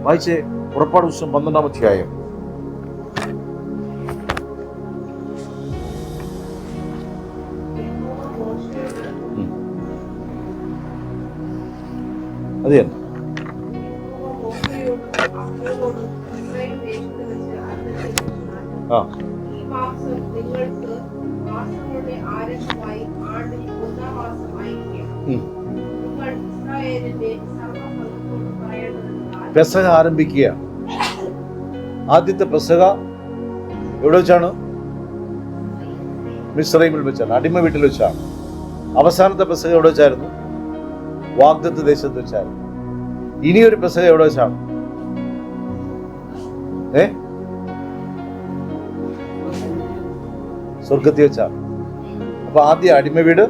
വായിച്ചേ പുറപ്പാട് പുസ്തകം 12-ാം അധ്യായം. അത് തന്നെ. ആ പെസഹ ആരംഭിക്കുക. ആദ്യത്തെ പെസഹ എവിടെ വെച്ചാണ്? മിസ്രൈമിൽ വെച്ചാണ്, അടിമ വീട്ടിൽ വെച്ചാണ്. അവസാനത്തെ പെസഹ എവിടെ വെച്ചായിരുന്നു? വാഗ്ദത്ത ദേശത്ത് വെച്ചായിരുന്നു. ഇനിയൊരു പെസഹ എവിടെ വെച്ചാണ്? സ്വർഗത്തിൽ വെച്ചാണ്. അപ്പൊ ആദ്യം അടിമ വീട്,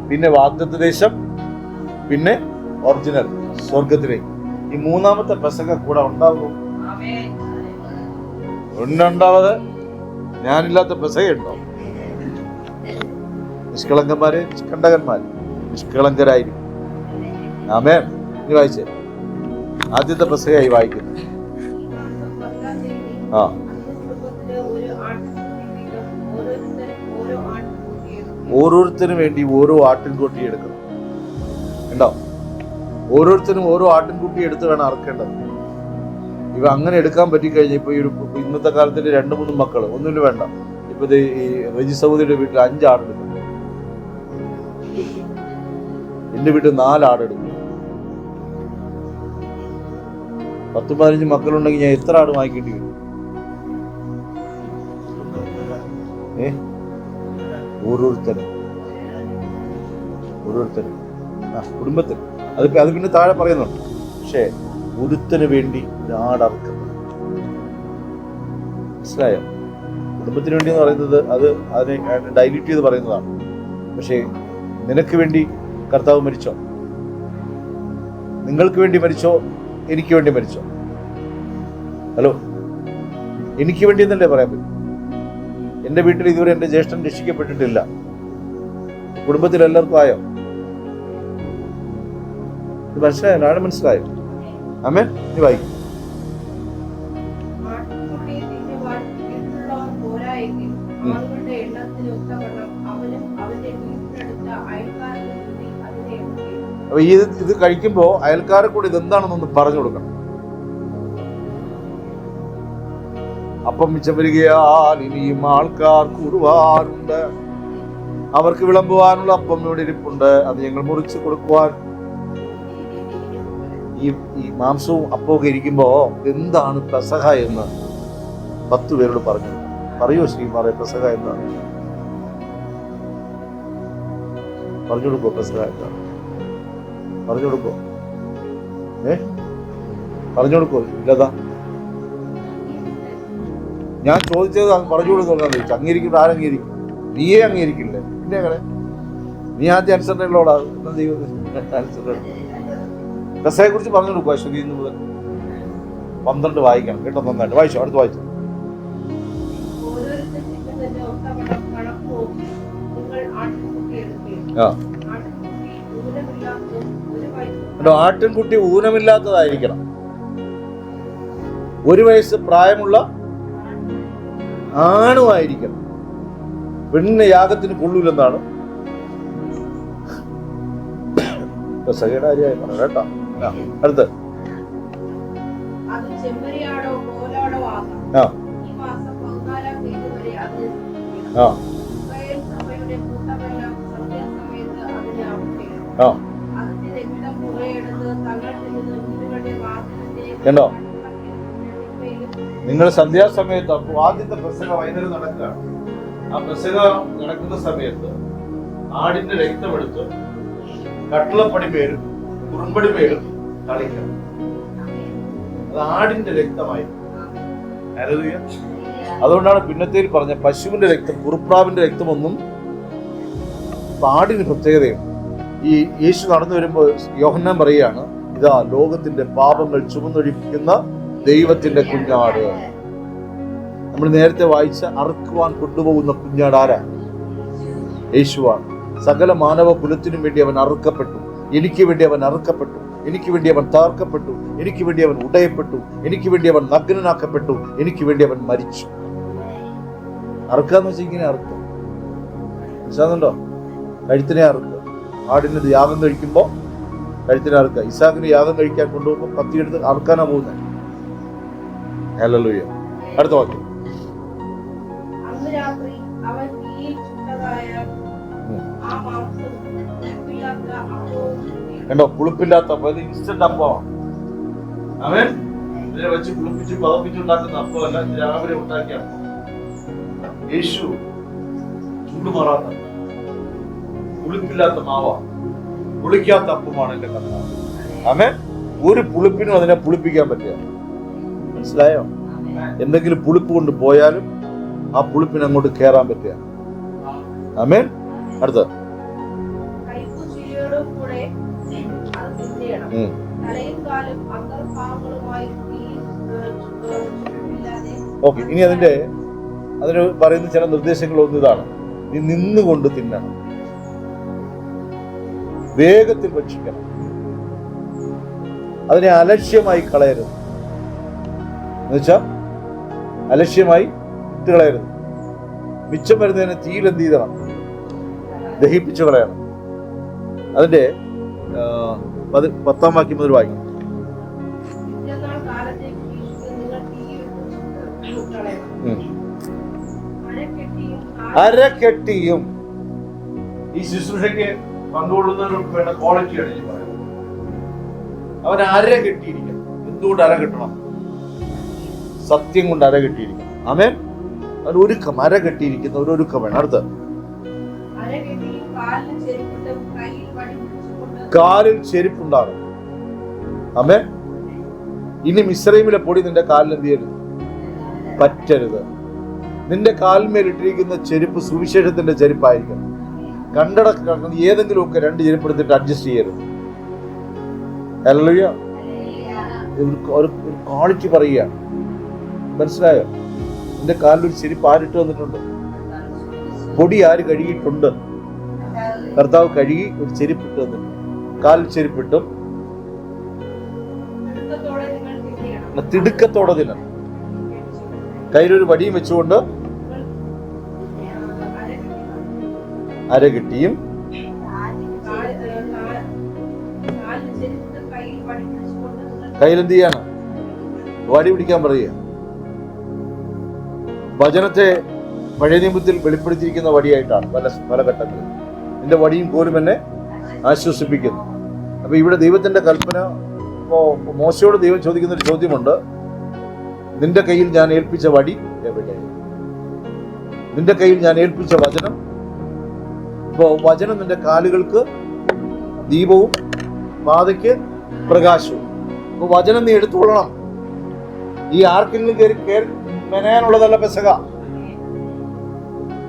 പിന്നെ വാഗ്ദത്ത ദേശം, പിന്നെ ഒറിജിനൽ സ്വർഗത്തിലേക്ക്. ഈ മൂന്നാമത്തെ പെസഹ കൂടെ ഉണ്ടാവും. ഉണ്ടാവാതെ ഞാനില്ലാത്ത പെസഹ ഉണ്ടോ? നിഷ്കളങ്കന്മാരെ നിഷ്കണ്ടകന്മാര് നിഷ്കളങ്കരായിരിക്കും. ആമേൻ. ഇനി വായിച്ചേ, ആദ്യത്തെ പെസഹയായി വായിക്കുന്നു. ആ ഓരോരുത്തരും വേണ്ടി ഓരോ ആട്ടിൻകുട്ടി എടുക്കണം. ഉണ്ടോ? ഓരോരുത്തരും ഓരോ ആട്ടിൻകുട്ടി എടുത്ത് വേണം അറക്കേണ്ടത്. ഇവ അങ്ങനെ എടുക്കാൻ പറ്റിക്കഴിഞ്ഞാൽ ഇപ്പൊ ഇന്നത്തെ കാലത്തിന്റെ 2-3 മക്കള് ഒന്നിനും വേണ്ട. ഇപ്പൊ ഈ റജി സഹോദരിയുടെ വീട്ടിൽ 5 ആടെടുക്കും. എന്റെ വീട്ടിൽ 4 ആടെടുക്കും. 10-15 മക്കളുണ്ടെങ്കിൽ ഞാൻ എത്ര ആട് വാങ്ങിക്കേണ്ടി വരും? ഓരോരുത്തരും കുടുംബത്തിൽ അത് പിന്നെ താഴെ പറയുന്നുണ്ട്. പക്ഷേ ഒരുത്തന് വേണ്ടി ഒരാടർക്കുന്നത്. മനസ്സിലായോ? കുടുംബത്തിന് വേണ്ടി എന്ന് പറയുന്നത് അതിനെ ഡൈല്യൂട്ട് ചെയ്ത് പറയുന്നതാണ്. പക്ഷേ നിനക്ക് വേണ്ടി കർത്താവ് മരിച്ചോ? നിങ്ങൾക്ക് വേണ്ടി മരിച്ചോ? എനിക്ക് വേണ്ടി മരിച്ചോ? ഹലോ, എനിക്ക് വേണ്ടി എന്നല്ലേ പറയാൻ പറ്റും? എൻ്റെ വീട്ടിൽ ഇതുവരെ എൻ്റെ ജ്യേഷ്ഠൻ രക്ഷിക്കപ്പെട്ടിട്ടില്ല. കുടുംബത്തിൽ എല്ലാവർക്കും ആയോ? മനസ്സിലായോ? ആഴം മനസ്സിലായോ? ആമേൻ. നീ വായിക്കും. അപ്പൊ ഇത് കഴിക്കുമ്പോ അയൽക്കാരെ കൂടി ഇതെന്താണെന്നൊന്ന് പറഞ്ഞു കൊടുക്കണം. അപ്പം മിച്ചം വരികയാൽ ഇനിയും ആൾക്കാർ കൂടുവാനുണ്ട്. അവർക്ക് വിളമ്പുവാനുള്ള അപ്പം ഇവിടെ ഇരിപ്പുണ്ട്. അത് ഞങ്ങൾ മുറിച്ച് കൊടുക്കുവാൻ. ഈ മാംസവും അപ്പമൊക്കെ ഇരിക്കുമ്പോ എന്താണ് പെസഹ എന്ന് 10 പേരോട് പറഞ്ഞു. പറയൂ ശ്രീമാറെ, പെസഹ എന്താണ്? പറഞ്ഞു കൊടുക്കോ? പെസഹ എന്താണ്? പറഞ്ഞു കൊടുക്കോ? പറഞ്ഞു കൊടുക്കോ? ഇല്ലതാ ഞാൻ ചോദിച്ചത് പറഞ്ഞു കൊടുത്തോളാന്ന് ചോദിച്ചു. അംഗീകരിക്കുമ്പോൾ ആരംഗീകരിക്കും? നീയേ അംഗീകരിക്കില്ലേ? പിന്നെ അങ്ങനെ നീ ആദ്യം അനുസരണയോടാ പെസയെ കുറിച്ച് പറഞ്ഞു കൊടുക്കുക. അശ്വതി ഇന്ന് മുതൽ 12 വായിക്കണം കേട്ടോ, നന്നായിട്ട് വായിച്ചു. അടുത്ത് വായിച്ചു. ആട്ടിൻകുട്ടി ഊനമില്ലാത്തതായിരിക്കണം. 1 വയസ്സ് പ്രായമുള്ള ആണുമായിരിക്കണം. പെണ്ണിനെ യാഗത്തിന് കൊള്ളൂലെന്നാണ് പെസഹയുടെ കാര്യമായി പറഞ്ഞു കേട്ടോ. അടുത്ത് കണ്ടോ, നിങ്ങൾ സന്ധ്യാസമയത്ത് അപ്പോൾ ആദ്യത്തെ പെസഹ വൈകുന്നേരം നടക്കുകയാണ്. ആ പെസഹ നടക്കുന്ന സമയത്ത് ആടിന്റെ രക്തമെടുത്ത് കട്ടിളപ്പടിമേലും കുറുമ്പടിമേലും തളിക്കണം. അത് ആടിന്റെ രക്തമായി. അതുകൊണ്ടാണ് പിന്നത്തേൽ പറഞ്ഞ പശുവിന്റെ രക്തം കുറുപ്രാവിന്റെ രക്തമൊന്നും ആടിന് പ്രത്യേകതയും. ഈ യേശു നടന്നു വരുമ്പോൾ യോഹന്നാൻ പറയുകയാണ്, ഇതാ ലോകത്തിന്റെ പാപങ്ങൾ ചുമന്നൊഴിക്കുന്ന ദൈവത്തിന്റെ കുഞ്ഞാട്. നമ്മൾ നേരത്തെ വായിച്ച അറുക്കുവാൻ കൊണ്ടുപോകുന്ന കുഞ്ഞാട് ആരാ? യേശുവാണ്. സകല മാനവ കുലത്തിനും വേണ്ടി അവൻ അറുക്കപ്പെട്ടു. എനിക്ക് വേണ്ടി അവൻ അറുക്കപ്പെട്ടു. എനിക്ക് വേണ്ടി അവൻ തകർക്കപ്പെട്ടു. എനിക്ക് വേണ്ടി അവൻ ഉടയപ്പെട്ടു. എനിക്ക് വേണ്ടി അവൻ നഗ്നനാക്കപ്പെട്ടു. എനിക്ക് വേണ്ടി അവൻ മരിച്ചു. അറുക്കാന്ന് വെച്ചാൽ ഇങ്ങനെ അറുക്കുക. മനസ്സിലാകുന്നുണ്ടോ? കഴുത്തിനെ അറുക്കുക. ആടിന് യാഗം കഴിക്കുമ്പോ കഴുത്തിനെ അറുക്കുക. ഇസാഖിന് യാഗം കഴിക്കാൻ കൊണ്ടുപോകുമ്പോൾ കത്തിയെടുത്ത് അറുക്കാനാ പോകുന്നത്. ഹല്ലേലൂയ. അടുത്ത വാക്യം. കണ്ടോ, പുളിപ്പില്ലാത്ത അപ്പം. ഇൻസ്റ്റന്റ് അപ്പമാണ്. അവൻ ഇതിനെ വെച്ച് പുളിപ്പിച്ച് പതപ്പിച്ചുണ്ടാക്കുന്ന അപ്പമല്ല, രാവിലെ ഉണ്ടാക്കിയ അപ്പം. യേശു ചൂടുമാറാത്ത പുളിപ്പില്ലാത്ത മാവ, പുളിക്കാത്ത അപ്പമാണ് എന്റെ കർത്താവ്. ആമേൻ. ഒരു പുളിപ്പിനും അതിനെ പുളിപ്പിക്കാൻ പറ്റില്ല. മനസ്സിലായോ? എന്തെങ്കിലും പുളിപ്പ് കൊണ്ട് പോയാലും ആ പുളിപ്പിന് അങ്ങോട്ട് കയറാൻ പറ്റുക. ആമേൻ. അടുത്ത ഓക്കെ. ഇനി അതിന് പറയുന്ന ചില നിർദ്ദേശങ്ങൾ ഒന്ന് ഇതാണ്: നീ നിന്നുകൊണ്ട് തിന്നണം, വേഗത്തിൽ ഭക്ഷിക്കണം, അതിനെ അലക്ഷ്യമായി കളയരുത്. എന്നുവെച്ചാ അലക്ഷ്യമായി ഇട്ട് കളയരുത്. മിച്ചം വരുന്നതിനെ തീയിൽ എന്ത് ചെയ്യണം? ദഹിപ്പിച്ചു കളയണം. അതിന്റെ 10-ാം വാക്യം മുതൽ വായിക്കും. അരക്കെട്ടിയും ഈ ശുശ്രൂഷയ്ക്ക് പങ്കുകൊള്ളുന്നവർക്ക് വേണ്ട ക്വാളിറ്റിയാണ് ഈ പറയുന്നത്. അവൻ അര കെട്ടിയിരിക്കണം. എന്തുകൊണ്ട് അര കെട്ടണം? സത്യം കൊണ്ട് അര കെട്ടിയിരിക്കണം. ആമേൻ. അവൻ ഒരുക്കം, അര കെട്ടിയിരിക്കുന്ന ഒരു ഒരുക്കം വേണം. അടുത്ത് കാലിൽ ചെരുപ്പുണ്ടാകും. ആമേൻ. ഇനി മിസ്രൈമിലെ പൊടി നിന്റെ കാലിൽ എന്ത് ചെയ്യരുത്? പറ്റരുത്. നിന്റെ കാലിന്മേൽ ഇട്ടിരിക്കുന്ന ചെരുപ്പ് സുവിശേഷത്തിന്റെ ചെരുപ്പായിരിക്കണം. കണ്ടടക്കുന്ന ഏതെങ്കിലുമൊക്കെ 2 ചെരുപ്പ് എടുത്തിട്ട് അഡ്ജസ്റ്റ് ചെയ്യരുത്. ഹല്ലേലൂയ. ഒരു ക്വാളിറ്റി പറയുക. മനസ്സിലായോ? നിന്റെ കാലിലൊരു ചെരുപ്പ് ആരിട്ട് വന്നിട്ടുണ്ട്? പൊടി ആര് കഴുകിയിട്ടുണ്ട്? കർത്താവ് കഴുകി ഒരു ചെരുപ്പിട്ട് വന്നിട്ടുണ്ട്. കാലിൽ ചെരുപ്പിട്ടും തിടുക്കത്തോടെ തിന്നണം. കയ്യിലൊരു വടിയും വെച്ചുകൊണ്ട് അര കെട്ടിയും കയ്യിലെന്ത് ചെയ്യാണ്? വടി പിടിക്കാൻ പറയുക. വചനത്തെ പഴയ നിയമത്തിൽ വെളിപ്പെടുത്തിയിരിക്കുന്ന വടിയായിട്ടാണ് പല ഘട്ടങ്ങളിൽ. നിന്റെ വടിയും കോലും എന്നെ ആശ്വസിപ്പിക്കുന്നു. അപ്പൊ ഇവിടെ ദൈവത്തിന്റെ കൽപ്പന. ഇപ്പോ മോശയോട് ദൈവം ചോദിക്കുന്ന ഒരു ചോദ്യമുണ്ട്: നിന്റെ കയ്യിൽ ഞാൻ ഏൽപ്പിച്ച വടി എവിടെ? നിന്റെ കയ്യിൽ ഞാൻ ഏൽപ്പിച്ച വചനം. ഇപ്പോ വചനം നിന്റെ കാലുകൾക്ക് ദീപവും പാതയ്ക്ക് പ്രകാശവും. അപ്പൊ വചനം നീ എടുത്തുകൊള്ളണം. ഈ ആർക്കെങ്കിലും കയറി മെനയാനുള്ളതല്ല പെസക.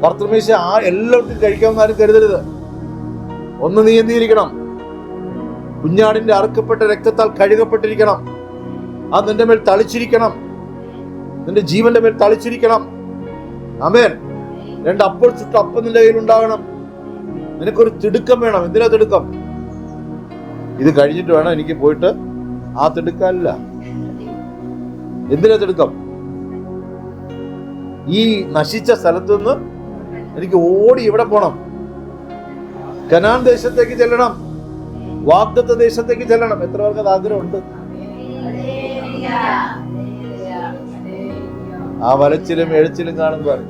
കർത്തൃമേശ എല്ലാവർക്കും കഴിക്കാമെന്ന് ആരും കരുതരുത്. ഒന്ന് നീ എന്തിരിക്കണം? കുഞ്ഞാടിന്റെ അറുക്കപ്പെട്ട രക്തത്താൽ കഴുകപ്പെട്ടിരിക്കണം. അത് നിന്റെ മേൽ തളിച്ചിരിക്കണം, നിന്റെ ജീവന്റെ മേൽ തളിച്ചിരിക്കണം. ആമേൻ. 2 അപ്പോൾ ചുട്ട അപ്പം നിന്റെ കയ്യിൽ ഉണ്ടാകണം. നിനക്കൊരു തിടുക്കം വേണം. എന്തിനാ തിടുക്കം? ഇത് കഴിഞ്ഞിട്ട് വേണം എനിക്ക് പോയിട്ട് ആ തിടുക്കല്ല. എന്തിനാ തിടുക്കം? ഈ നശിച്ച സ്ഥലത്ത് നിന്ന് എനിക്ക് ഓടി എവിടെ പോണം? കനാൻ ദേശത്തേക്ക് ചെല്ലണം, വാഗ്ദത്ത ദേശത്തേക്ക് ചെല്ലണം. എത്ര പേർക്ക് അത് ആഗ്രഹമുണ്ട്? ആ വലച്ചിലും എഴച്ചിലും കാണുമ്പോൾ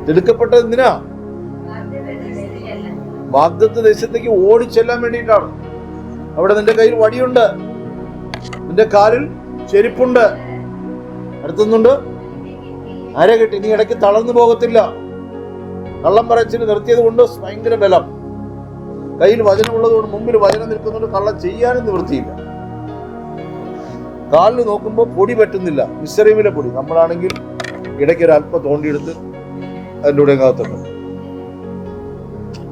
തിടുക്കപ്പെട്ടത് എന്തിനാ? വാഗ്ദത്ത ദേശത്തേക്ക് ഓടിച്ചെല്ലാൻ വേണ്ടിയിട്ടാണ്. അവിടെ നിന്റെ കയ്യിൽ വടിയുണ്ട്, നിന്റെ കാലിൽ ചെരുപ്പുണ്ട്, അടുത്തുന്നുണ്ട് അര കെട്ടി. നീ ഇടയ്ക്ക് തളർന്നു പോകത്തില്ല. കള്ളം പറച്ചിന് നിർത്തിയത് കൊണ്ട് ഭയങ്കര ബലം. കയ്യിൽ വചനമുള്ളത് കൊണ്ട്, മുമ്പിൽ വചനം നിൽക്കുന്നുണ്ട്, കള്ളം ചെയ്യാനും നിവൃത്തിയില്ല. കാലിന് നോക്കുമ്പോൾ പൊടി പറ്റുന്നില്ല, മിസ്രൈമിലെ പൊടി. നമ്മളാണെങ്കിൽ ഇടയ്ക്ക് ഒരു അല്പം തോണ്ടിയെടുത്ത് അതിൻ്റെ കൂടെ അകത്തുണ്ട്.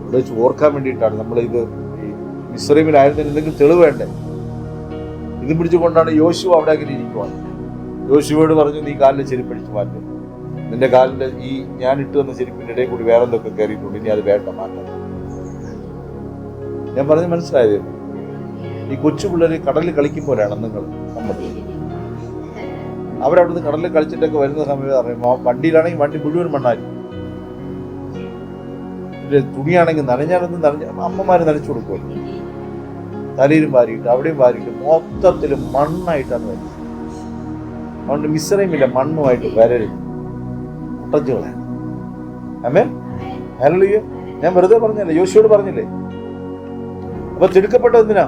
ഇവിടെ വെച്ച് ഓർക്കാൻ വേണ്ടിയിട്ടാണ് നമ്മൾ ഇത്. ഈ മിസ്രൈമിലായിരുന്നതിന് എന്തെങ്കിലും തെളിവ് വേണ്ടേ? ഇത് പിടിച്ചുകൊണ്ടാണ് യോശുവ അവിടെ അങ്ങനെ ഇരിക്കുവാണ്. യോശുവയോട് പറഞ്ഞു, നീ കാലിലെ ചെരുപ്പടിച്ച് മാറ്റും. നിന്റെ കാലിന്റെ ഈ ഞാൻ ഇട്ട് വന്ന ചെരുപ്പിന്റെ ഇടയിൽ കൂടി വേറെ എന്തൊക്കെ കയറിയിട്ടുണ്ട്, ഇനി അത് വേണ്ട, മാറ്റാം. ഞാൻ പറഞ്ഞ് മനസ്സിലായത്, ഈ കൊച്ചു പിള്ളേർ കടലിൽ കളിക്കുമ്പോഴാണ് നിങ്ങൾ നമ്മൾ അവരവിടുന്ന് കടലിൽ കളിച്ചിട്ടൊക്കെ വരുന്ന സമയത്ത് അറിയുമ്പോൾ വണ്ടിയിലാണെങ്കിൽ വണ്ടി മുഴുവൻ മണ്ണായി, തുണിയാണെങ്കിൽ നനഞ്ഞാലൊന്നും അമ്മമാര് നനച്ചു കൊടുക്കുമല്ലോ. തലയിലും വാരിയിട്ട് അവിടെയും വാരിയിട്ട് മൊത്തത്തിൽ മണ്ണായിട്ടാണ് വരുന്നത്. അതുകൊണ്ട് മിസ്രൈമില്ല, മണ്ണുമായിട്ട് വരരുത്, മുട്ടച്ചുകളെ. ആമേൻ. ഹല്ലേലൂയ. ഞാൻ വെറുതെ പറഞ്ഞല്ലേ, യോശുവോട് പറഞ്ഞില്ലേ? അപ്പൊ തിടുക്കപ്പെട്ടത് എന്തിനാ?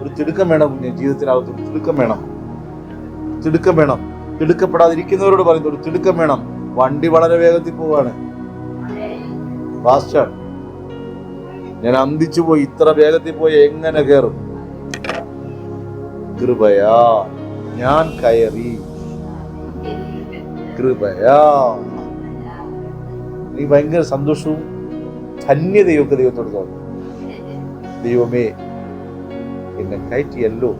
ഒരു തിടുക്കം വേണം ജീവിതത്തിനകത്ത്. ഒരു തിടുക്കം വേണം, തിടുക്കം വേണം. തിടുക്കപ്പെടാതിരിക്കുന്നവരോട് പറയുന്നു, ഒരു തിടുക്കം വേണം. വണ്ടി വളരെ വേഗത്തിൽ പോവാണ്. ഫാസ്റ്റാണ്. ഞാൻ അന്തിച്ചു പോയി, ഇത്ര വേഗത്തിൽ പോയി എങ്ങനെ കയറും? കൃപയാ ഞാൻ കയറി, കൃപയാ. നീ ഭയങ്കര സന്തോഷവും ധന്യതയൊക്കെ ദൈവത്തോട് തോന്നും. ദൈവമേ എന്നെ കയറ്റിയല്ലോ.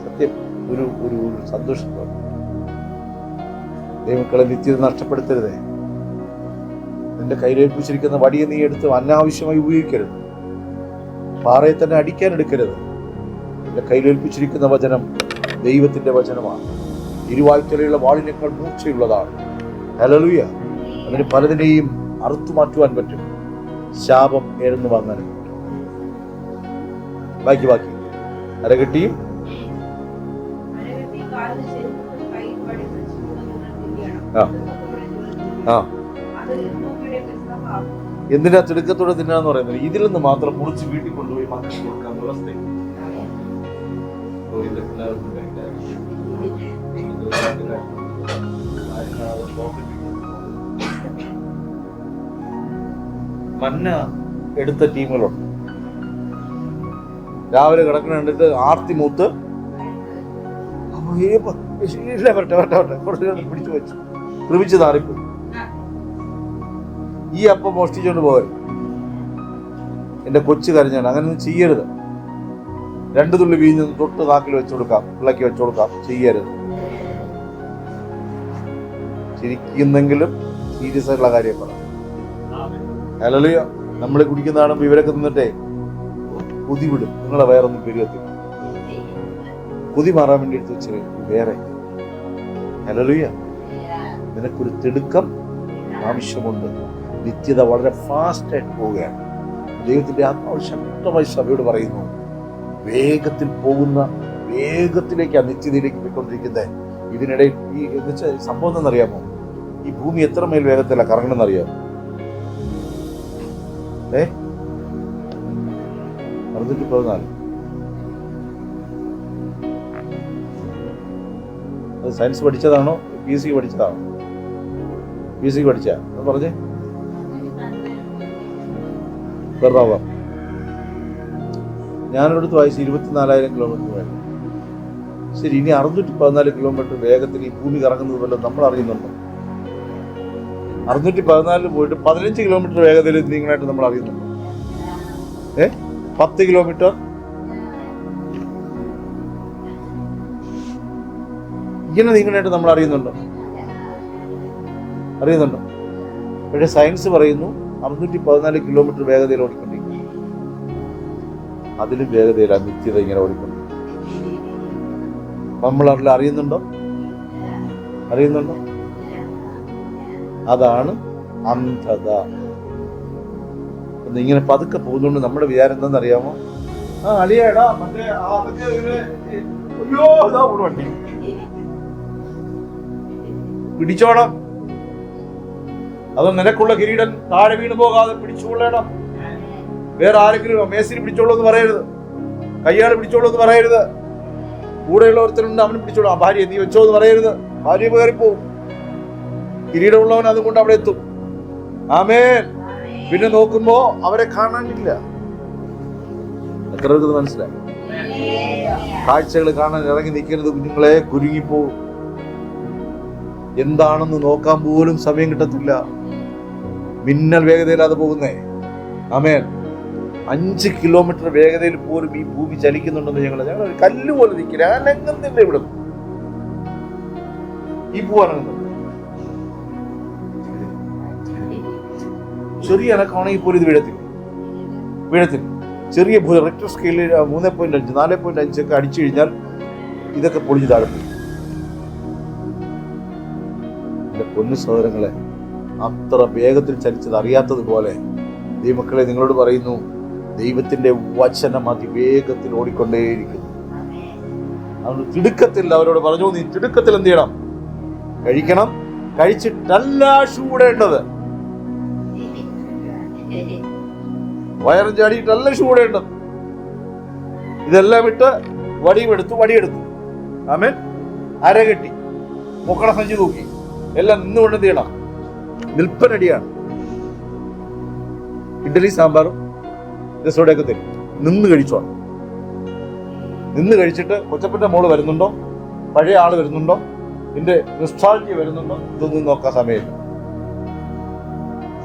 സത്യം ഒരു ഒരു സന്തോഷം തോന്നും. ദൈവമക്കളെ നിത്യത നഷ്ടപ്പെടുത്തരുതേ. നിന്റെ കയ്യിലേൽപ്പിച്ചിരിക്കുന്ന വടിയെ നീ എടുത്ത് അനാവശ്യമായി ഉപയോഗിക്കരുത്. പാറയെ തന്നെ അടിക്കാൻ എടുക്കരുത്. നിന്റെ കയ്യിലേൽപ്പിച്ചിരിക്കുന്ന വചനം ദൈവത്തിന്റെ വചനമാണ്. ഇരുവായ്ത്തലയുള്ള വാളിനേക്കാൾ മൂർച്ചയുള്ളതാണ്. ഹല്ലേലൂയ. അതിന് പലതിനെയും അറുത്തു മാറ്റുവാൻ പറ്റും. ശാപം ഏഴെന്ന് വാങ്ങാനും പറ്റും. ബാക്കി അരകെട്ടിയും എന്തിനാ തിടുക്കത്തോടെ തിന്നാന്ന് പറയുന്നത്? ഇതിൽ നിന്ന് മാത്രം മുറിച്ച് വീട്ടിൽ കൊണ്ടുപോയി മക്കൾക്ക് കൊടുക്കാൻ വ്യവസ്ഥ. മന്ന എടുത്ത ടീമുകളുണ്ട്. രാവിലെ കിടക്കണ കണ്ടിട്ട് ആർത്തി മൂത്ത് വരട്ടെ പിടിച്ചു വെച്ചു, കൃപിച്ച് താറിപ്പോയി. ഈ അപ്പം മോഷ്ടിച്ചോണ്ട് പോകരുത്. എന്റെ കൊച്ചു കരഞ്ഞാണ്. അങ്ങനെയൊന്നും ചെയ്യരുത്. 2 തുള്ളി വീഞ്ഞ് തൊട്ട് നാക്കിൽ വെച്ചു കൊടുക്കാം, പിള്ളക്ക് വെച്ചു കൊടുക്കാം. ചെയ്യരുത്. ചിരിക്കുന്നെങ്കിലും സീരിയസ് ആയിട്ടുള്ള കാര്യം പറയാം. ഹല്ലേലൂയ. നമ്മൾ കുടിക്കുന്ന കാണുമ്പോൾ ഇവരൊക്കെ നിന്നിട്ടേ കൊതി വിടും. നിങ്ങളെ വയറൊന്നും പെരുകത്തില്ല. കൊതി മാറാൻ വേണ്ടി എടുത്ത് വെച്ച് വേറെ. ഹല്ലേലൂയ. നിനക്കൊരു തിടുക്കം ആവശ്യമുണ്ട്. നിത്യത വളരെ ഫാസ്റ്റായിട്ട് പോവുകയാണ്. ദൈവത്തിന്റെ ആത്മാവ് ശക്തമായി സഭയോട് പറയുന്നു, വേഗത്തിൽ പോകുന്ന, വേഗത്തിലേക്ക് ആ നിത്യതയിലേക്ക് പോയിക്കൊണ്ടിരിക്കുന്നത്. ഇതിനിടയിൽ ഈ എന്നുവെച്ചാൽ സംഭവം എന്നറിയാമോ? ഈ ഭൂമി എത്ര മൈൽ വേഗത്തിലാണ് കറങ്ങണമെന്നറിയാമോ? 614. അത് സയൻസ് പഠിച്ചതാണോ PSC പഠിച്ചതാണോ? PSC പഠിച്ച പറഞ്ഞേ. ഞാനൊരിടത്ത് വായിച്ചു 24,000 കിലോമീറ്റർ വേണം. ശരി, ഇനി 614 കിലോമീറ്റർ വേഗത്തിൽ ഈ ഭൂമി കറങ്ങുന്നത് പോലെ നമ്മൾ അറിയുന്നുണ്ടോ? 614 പോയിട്ട് 15 കിലോമീറ്റർ വേഗതയിൽ നീങ്ങാനായിട്ട് നമ്മൾ അറിയുന്നുണ്ടോ? 10 കിലോമീറ്റർ ഇങ്ങനെ നീങ്ങാനായിട്ട് നമ്മൾ അറിയുന്നുണ്ടോ? പക്ഷേ സയൻസ് പറയുന്നു 614 കിലോമീറ്റർ വേഗതയിൽ ഓടിക്കൊണ്ടിരിക്കും. അതിലും വേഗതയിലാണ് നിത്യത ഇങ്ങനെ ഓടിക്കൊണ്ടിരിക്കും. നമ്മൾ അറിയുന്നുണ്ടോ? അതാണ് അന്ധത. ഇങ്ങനെ പതുക്കെ പോകുന്നുണ്ട്. നമ്മുടെ വിചാരം എന്താണെന്നറിയാമോ? അളിയേടാ മറ്റേ വണ്ടി പിടിച്ചോണം. അത് നിനക്കുള്ള കിരീടം താഴെ വീണ് പോകാതെ പിടിച്ചുകൊള്ളണം. വേറെ ആരെങ്കിലും മേസിന് പിടിച്ചോളൂ എന്ന് പറയരുത്, കയ്യാള് പിടിച്ചോളൂ എന്ന് പറയരുത്. കൂടെയുള്ള ഒരുത്തരുണ്ട്, അവന് പിടിച്ചോളാം. ഭാര്യ നീ വെച്ചോ എന്ന് പറയരുത്. ഭാര്യ കയറിപ്പോവും. കിരീടമുള്ളവൻ അതുകൊണ്ട് അവിടെ എത്തും. ആമേൻ. പിന്നെ നോക്കുമ്പോ അവരെ കാണാനില്ല. എത്ര പേർക്ക് മനസ്സിലായി? കാഴ്ചകൾ കാണാൻ ഇറങ്ങി നിൽക്കരുത് കുഞ്ഞുങ്ങളെ, കുരുങ്ങിപ്പോവും. എന്താണെന്ന് നോക്കാൻ പോലും സമയം കിട്ടത്തില്ല. മിന്നൽ വേഗതയിലാതെ പോകുന്നേ. ആമേൻ. 5 കിലോമീറ്റർ വേഗതയിൽ പോലും ഈ ഭൂമി ചലിക്കുന്നുണ്ടെന്ന് ഞങ്ങൾ ഒരു കല്ല് പോലെ നിൽക്കില്ല. അനങ്ങുന്നില്ല. ഇവിടെ ഈ ഭൂ അനങ്ങുന്നുണ്ട്. ചെറിയ അനക്കമാണെങ്കിൽ പോലും ഇത് വീഴത്തില്ല. ചെറിയ ഭൂ റിക്ടർ സ്കെയിലിൽ 3.5 4.5 ഒക്കെ അടിച്ചു കഴിഞ്ഞാൽ ഇതൊക്കെ പൊളിഞ്ഞു താഴെ പോകും. എന്റെ പൊന്നു സഹോദരങ്ങളെ, അത്ര വേഗത്തിൽ ചലിച്ചത് അറിയാത്തതുപോലെ ദൈവമക്കളെ നിങ്ങളോട് പറയുന്നു, ദൈവത്തിന്റെ വചനം അതിവേഗത്തിൽ ഓടിക്കൊണ്ടേയിരിക്കുന്നു. അതുകൊണ്ട് തിടുക്കത്തിൽ അവരോട് പറഞ്ഞു, നീ തിടുക്കത്തിൽ എന്ത് ചെയ്യണം? കഴിക്കണം. കഴിച്ചിട്ടല്ല ഷൂടേണ്ടത്. വയറും ചാടിയിട്ടല്ല ഷൂടേണ്ടത്. ഇതെല്ലാം ഇട്ട് വടിയെടുത്തു. ആമേൻ. അരകെട്ടി പൊക്കണ സഞ്ചി തൂക്കി എല്ലാം നിന്നുകൊണ്ട് എന്ത് ചെയ്യണം? നിൽപ്പനടിയാണ്. ഇഡ്ഡലി സാമ്പാറും രസോടെയൊക്കെ തരും. നിന്ന് കഴിച്ചോണം. നിന്ന് കഴിച്ചിട്ട് കൊച്ചപ്പന്റെ മോള് വരുന്നുണ്ടോ, പഴയ ആള് വരുന്നുണ്ടോ, നിന്റെ നിസ്സാൾജി വരുന്നുണ്ടോ, ഇതൊന്നും നോക്കാൻ സമയമില്ല.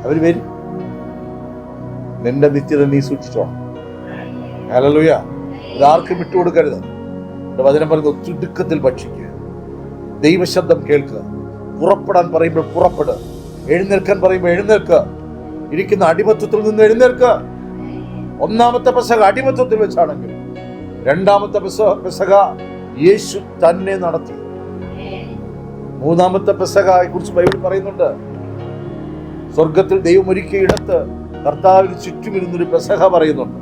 അവര് വരും. നിന്റെ നിത്യത നീ സൂക്ഷിച്ചോണം. ഹല്ലേലൂയ. ഇതാർക്കും വിട്ടുകൊടുക്കരുത്. വചനം പറയുന്നത് തിടുക്കത്തിൽ ഭക്ഷിക്കുക, ദൈവശബ്ദം കേൾക്കുക, പുറപ്പെടാൻ പറയുമ്പോൾ പുറപ്പെടുക, എഴുന്നേൽക്കാൻ പറയുമ്പോൾ എഴുന്നേൽക്കുക, ഇരിക്കുന്ന അടിമത്വത്തിൽ നിന്ന് എഴുന്നേൽക്കുക. ഒന്നാമത്തെ പെസഹ അടിമത്വത്തിൽ വെച്ചാണെങ്കിൽ രണ്ടാമത്തെ പെസഹ യേശു തന്നെ നടത്തി. മൂന്നാമത്തെ പെസഹയെ കുറിച്ച് ബൈബിൾ പറയുന്നുണ്ട്. സ്വർഗത്തിൽ ദൈവം ഒരുക്കിയ ഇടത്ത് കർത്താവിന് ചുറ്റുമിരുന്നൊരു പെസഹ പറയുന്നുണ്ട്.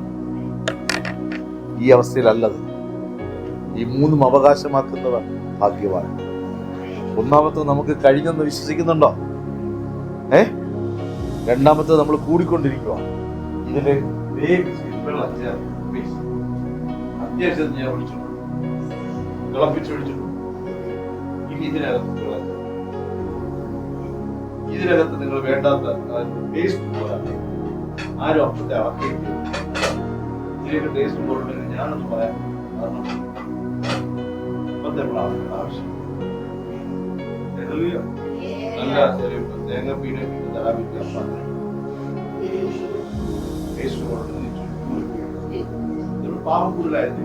ഈ അവസ്ഥയിലല്ലത്. ഈ മൂന്നും അവകാശമാക്കുന്നവർ ഭാഗ്യവാൻ. ഒന്നാമത്തെ നമുക്ക് കഴിഞ്ഞെന്ന് വിശ്വസിക്കുന്നുണ്ടോ? രണ്ടാമത്തെ നമ്മൾ കൂടിക്കൊണ്ടിരിക്കുക. ഇതിന്റെ അത്യാവശ്യം ഞാൻ വിളിച്ചിട്ടുണ്ട്, തിളപ്പിച്ചൊഴിച്ചിട്ടുണ്ട്. ഇനി ഇതിനകത്ത് നിങ്ങൾ വേണ്ടാത്ത ടേസ്റ്റ് പോരാ. ആരും അപ്പത്തെ അളക്കി ഇതിലേക്ക് ടേസ്റ്റ് പോയിട്ടുണ്ടെങ്കിൽ ഞാനൊന്ന് പറയാം. കാരണം ഇപ്പത്തെ നമ്മളാണ് ആവശ്യം. നല്ല തേങ്ങ പീന തരാൻ ടേസ്റ്റ് പാവം കൂടുതലായിരുന്നു.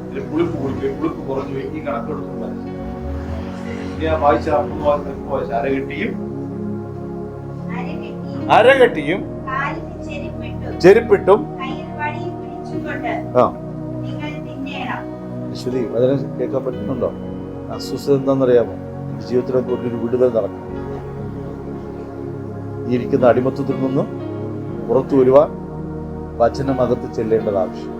ഇതിൽ പുളിപ്പ് കുടിക്കുക, പുളിപ്പ് കുറഞ്ഞു പോയി. ഈ കണക്കെടുത്തുള്ള ഞാൻ വായിച്ച അരകെട്ടിയും ചെരുപ്പിട്ടും ശ്രുതി വചനം കേൾക്കാൻ പറ്റുന്നുണ്ടോ? അസ്വസ്ഥത എന്താണെന്നറിയാമോ? എന്റെ ജീവിതത്തിലൊക്കെ ഒരു വിടുതൽ നടക്കും. ഈ ഇരിക്കുന്ന അടിമത്വത്തിൽ നിന്ന് പുറത്തു വരുവാൻ വചനം അകത്ത് ചെല്ലേണ്ടത് ആവശ്യം.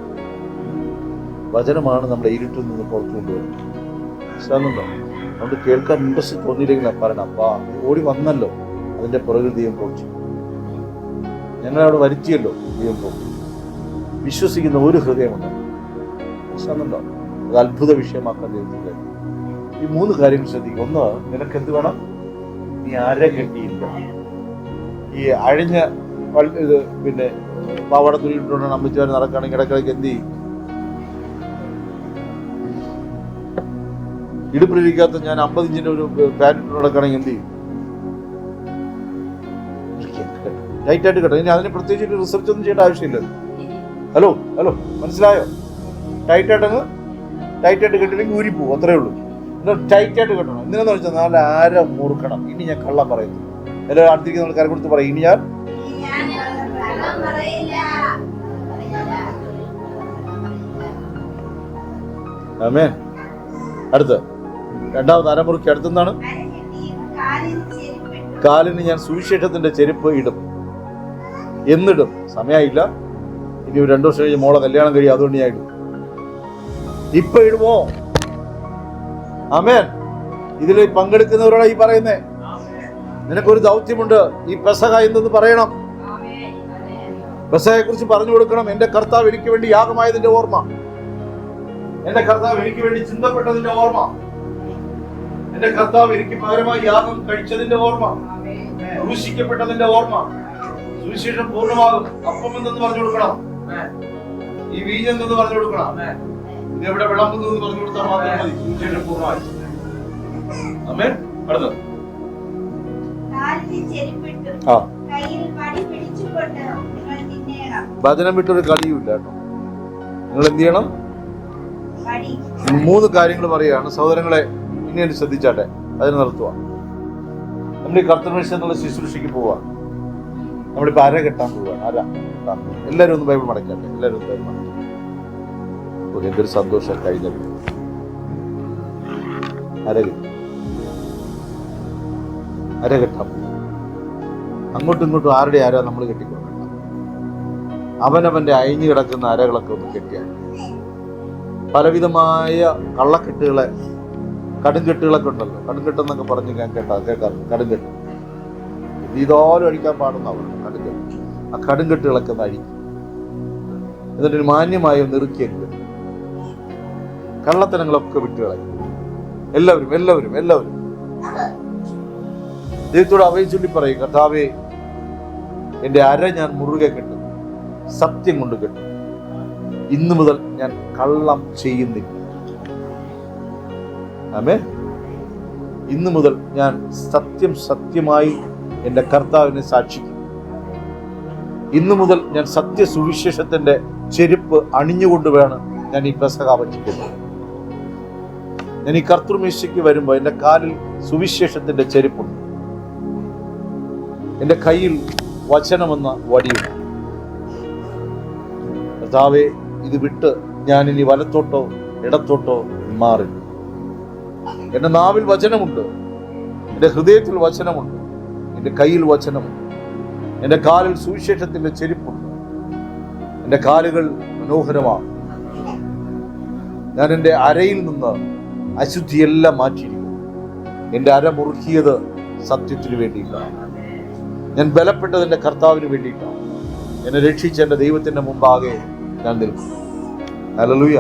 വചനമാണ് നമ്മുടെ ഇരുട്ടിൽ നിന്ന് പുറത്തു കൊണ്ടുവരുന്നത്. മനസ്സിലാകുന്നുണ്ടോ? അതുകൊണ്ട് കേൾക്കാൻ ഇൻട്രസ്റ്റ് തോന്നിയില്ലെങ്കിൽ പറയണം, അപ്പാ ഓടി വന്നല്ലോ, അതിന്റെ പുറകിൽ ദൈവം പ്രവർത്തിച്ചു. ഞങ്ങളവിടെ വരുത്തിയല്ലോ, ദൈവം പ്രവർത്തിച്ചു. വിശ്വസിക്കുന്ന ഒരു ഹൃദയമുണ്ട്. മനസ്സിലാകുന്നുണ്ടോ? അത് അത്ഭുത വിഷയമാക്കാൻ ദൈവത്തിൻ്റെ ഈ 3 കാര്യങ്ങൾ ശ്രദ്ധിക്കും. ഒന്ന്, നിനക്ക് എന്ത് വേണം? നീ അരകെട്ടിയില്ല. ഈ അഴിഞ്ഞ ഇത് പിന്നെ പാവാട തുണിയിട്ടുകൊണ്ടാണ് അമ്മച്ചിമാർ നടക്കുകയാണെങ്കിൽ ഇടയ്ക്കിടയ്ക്ക് എന്ത് ചെയ്യും? ഇടുപ്പിലിരിക്കാത്ത ഞാൻ 50 ഇഞ്ചിന്റെ ഒരു പാൻറ് നടക്കുകയാണെങ്കിൽ എന്ത് ചെയ്യും? ടൈറ്റായിട്ട് കെട്ടും. ഇനി അതിന് പ്രത്യേകിച്ച് റിസർച്ച് ഒന്നും ചെയ്യേണ്ട ആവശ്യമില്ലല്ലോ. ഹലോ ഹലോ മനസ്സിലായോ? ടൈറ്റായിട്ട് കെട്ടില്ലെങ്കിൽ ഊരിപ്പോവും, അത്രേ ഉള്ളൂ. ടൈറ്റായിട്ട് കെട്ടണം. എന്തിനാന്ന് വെച്ചാൽ നാളെ ആരെ മുറുക്കണം. ഇനി ഞാൻ കള്ളം പറയുന്നു. എല്ലാവരും അടുത്തേക്ക് നമ്മൾ കരം കൊടുത്ത് പറയും, ഇനി ഞാൻ ആമേൻ. അടുത്ത് രണ്ടാമത് അരമുറുക്കി അടുത്തെന്താണ്? കാലിന് ഞാൻ സുവിശേഷത്തിന്റെ ചെരുപ്പ് ഇടും. എന്നിടും. സമയമായില്ല, ഇനി 2 വർഷം കഴിഞ്ഞ് മോളെ കല്യാണം കഴിയും, അതുകൊണ്ട് ഞാൻ ഇടും. ഇപ്പൊ ഇടുമോ? ആമേൻ. ഇതിൽ പങ്കെടുക്കുന്നവരോടാ ഈ പറയുന്നേ. നിനക്കൊരു ദൗത്യമുണ്ട്. ഈ പെസഹ എന്തെന്ന് പറയണം. പെസഹയെ കുറിച്ച് പറഞ്ഞു കൊടുക്കണം. എന്റെ കർത്താവ് എനിക്ക് വേണ്ടി യാഗമായതിന്റെ ഓർമ്മ, എന്റെ കർത്താവ് എനിക്ക് വേണ്ടി ചിന്തപ്പെട്ടതിന്റെ ഓർമ്മ, എന്റെ കർത്താവ് എനിക്ക് പകരമായി യാഗം കഴിച്ചതിന്റെ ഓർമ്മ, ക്രൂശിക്കപ്പെട്ടതിന്റെ ഓർമ്മ. സുവിശേഷം പൂർണ്ണമാകും. അപ്പം എന്തെന്ന് പറഞ്ഞു കൊടുക്കണം. ഈ വീഞ്ഞ് എന്തെന്ന് പറഞ്ഞു കൊടുക്കണം. ഇതെവിടെ വിളമ്പുന്നത് പറഞ്ഞു കൊടുത്താൽ മാത്രം മതി. സുവിശേഷം പൂർണ്ണമായി. ആമേൻ. അടുത്ത വചനം വിട്ടൊരു കളിയുമില്ല കേട്ടോ. നിങ്ങൾ എന്ത് ചെയ്യണം? 3 കാര്യങ്ങൾ പറയുകയാണ് സഹോദരങ്ങളെ. ഇനി ശ്രദ്ധിച്ചാട്ടെ, അതിന് നിർത്തുക. നമ്മൾ ഈ കർത്തൃമേശ എന്നുള്ള ശുശ്രൂഷയ്ക്ക് പോവാ. നമ്മളിപ്പോ അര കെട്ടാൻ പോവാണ്. അര എല്ലാവരും ഒന്ന് ബൈബിൾ മടക്കാട്ടെ. എല്ലാവരും ഒന്ന് ബൈബിൾ മടക്കാം. എന്തൊരു സന്തോഷം. കഴിഞ്ഞത് അര കെട്ടാൻ പോകും. അങ്ങോട്ടും ഇങ്ങോട്ടും ആരുടെ അര നമ്മൾ കെട്ടിക്കൊണ്ടില്ല. അവനവന്റെ അയഞ്ഞു കിടക്കുന്ന അരകളൊക്കെ ഒന്ന് കെട്ടിയാൽ പലവിധമായ കള്ളക്കെട്ടുകളെ, കടുംകെട്ടുകളൊക്കെ ഉണ്ടല്ലോ. കടുംകെട്ടെന്നൊക്കെ പറഞ്ഞ് ഞാൻ കേൾക്കാറുണ്ട്. കടുംകെട്ട് ഇതോലും അടിക്കാൻ പാടുന്ന അവർ കടുംകെട്ട്. ആ കടുംകെട്ടുകളൊക്കെ ഒന്ന് അടിക്കും. എന്നിട്ടൊരു മാന്യമായി ഒന്ന് ഇറുക്കിയൊക്കെ വരും. കള്ളത്തനങ്ങളൊക്കെ വിട്ടുകളയും. എല്ലാവരും ദൈവത്തോട് അവയെ ചൊല്ലി പറയും, കർത്താവേ എന്റെ അര ഞാൻ മുറുകെ കെട്ടും, സത്യം കൊണ്ട് കെട്ടും. ഇന്നു മുതൽ ഞാൻ കള്ളം ചെയ്യുന്നില്ല. ആമേൻ. ഇന്നു മുതൽ ഞാൻ സത്യമായി എൻ്റെ കർത്താവിനെ സാക്ഷിക്കും. ഇന്നു മുതൽ ഞാൻ സുവിശേഷത്തിന്റെ ചെരുപ്പ് അണിഞ്ഞുകൊണ്ട് വേണം ഞാൻ ഈ പെസഹ ഭക്ഷിക്കുന്നത്. ഞാൻ ഈ കർത്തൃമേശയ്ക്ക് വരുമ്പോൾ എൻ്റെ കാലിൽ സുവിശേഷത്തിന്റെ ചെരുപ്പുണ്ട്, എൻ്റെ കയ്യിൽ വചനമെന്ന വടിയുണ്ട്. കർത്താവേ, ഇത് വിട്ട് ഞാൻ ഇനി വലത്തോട്ടോ ഇടത്തോട്ടോ മാറി. എൻ്റെ നാവിൽ വചനമുണ്ട്, എൻ്റെ ഹൃദയത്തിൽ വചനമുണ്ട്, എൻ്റെ കയ്യിൽ വചനമുണ്ട്, എൻ്റെ കാലിൽ സുവിശേഷത്തിന്റെ ചെരുപ്പുണ്ട്. എൻ്റെ കാലുകൾ മനോഹരമാണ്. ഞാൻ എൻ്റെ അരയിൽ നിന്ന് അശുദ്ധിയെല്ലാം മാറ്റിയിരിക്കുന്നു. എൻ്റെ അര മുറുക്കിയത് സത്യത്തിന് വേണ്ടിയിട്ടാണ്. ഞാൻ ബലപ്പെട്ടത് എൻ്റെ കർത്താവിന് വേണ്ടിയിട്ടാണ്. എന്നെ രക്ഷിച്ച എൻ്റെ ദൈവത്തിൻ്റെ മുമ്പാകെ ഞാൻ നിൽക്കും. ഹല്ലേലൂയ.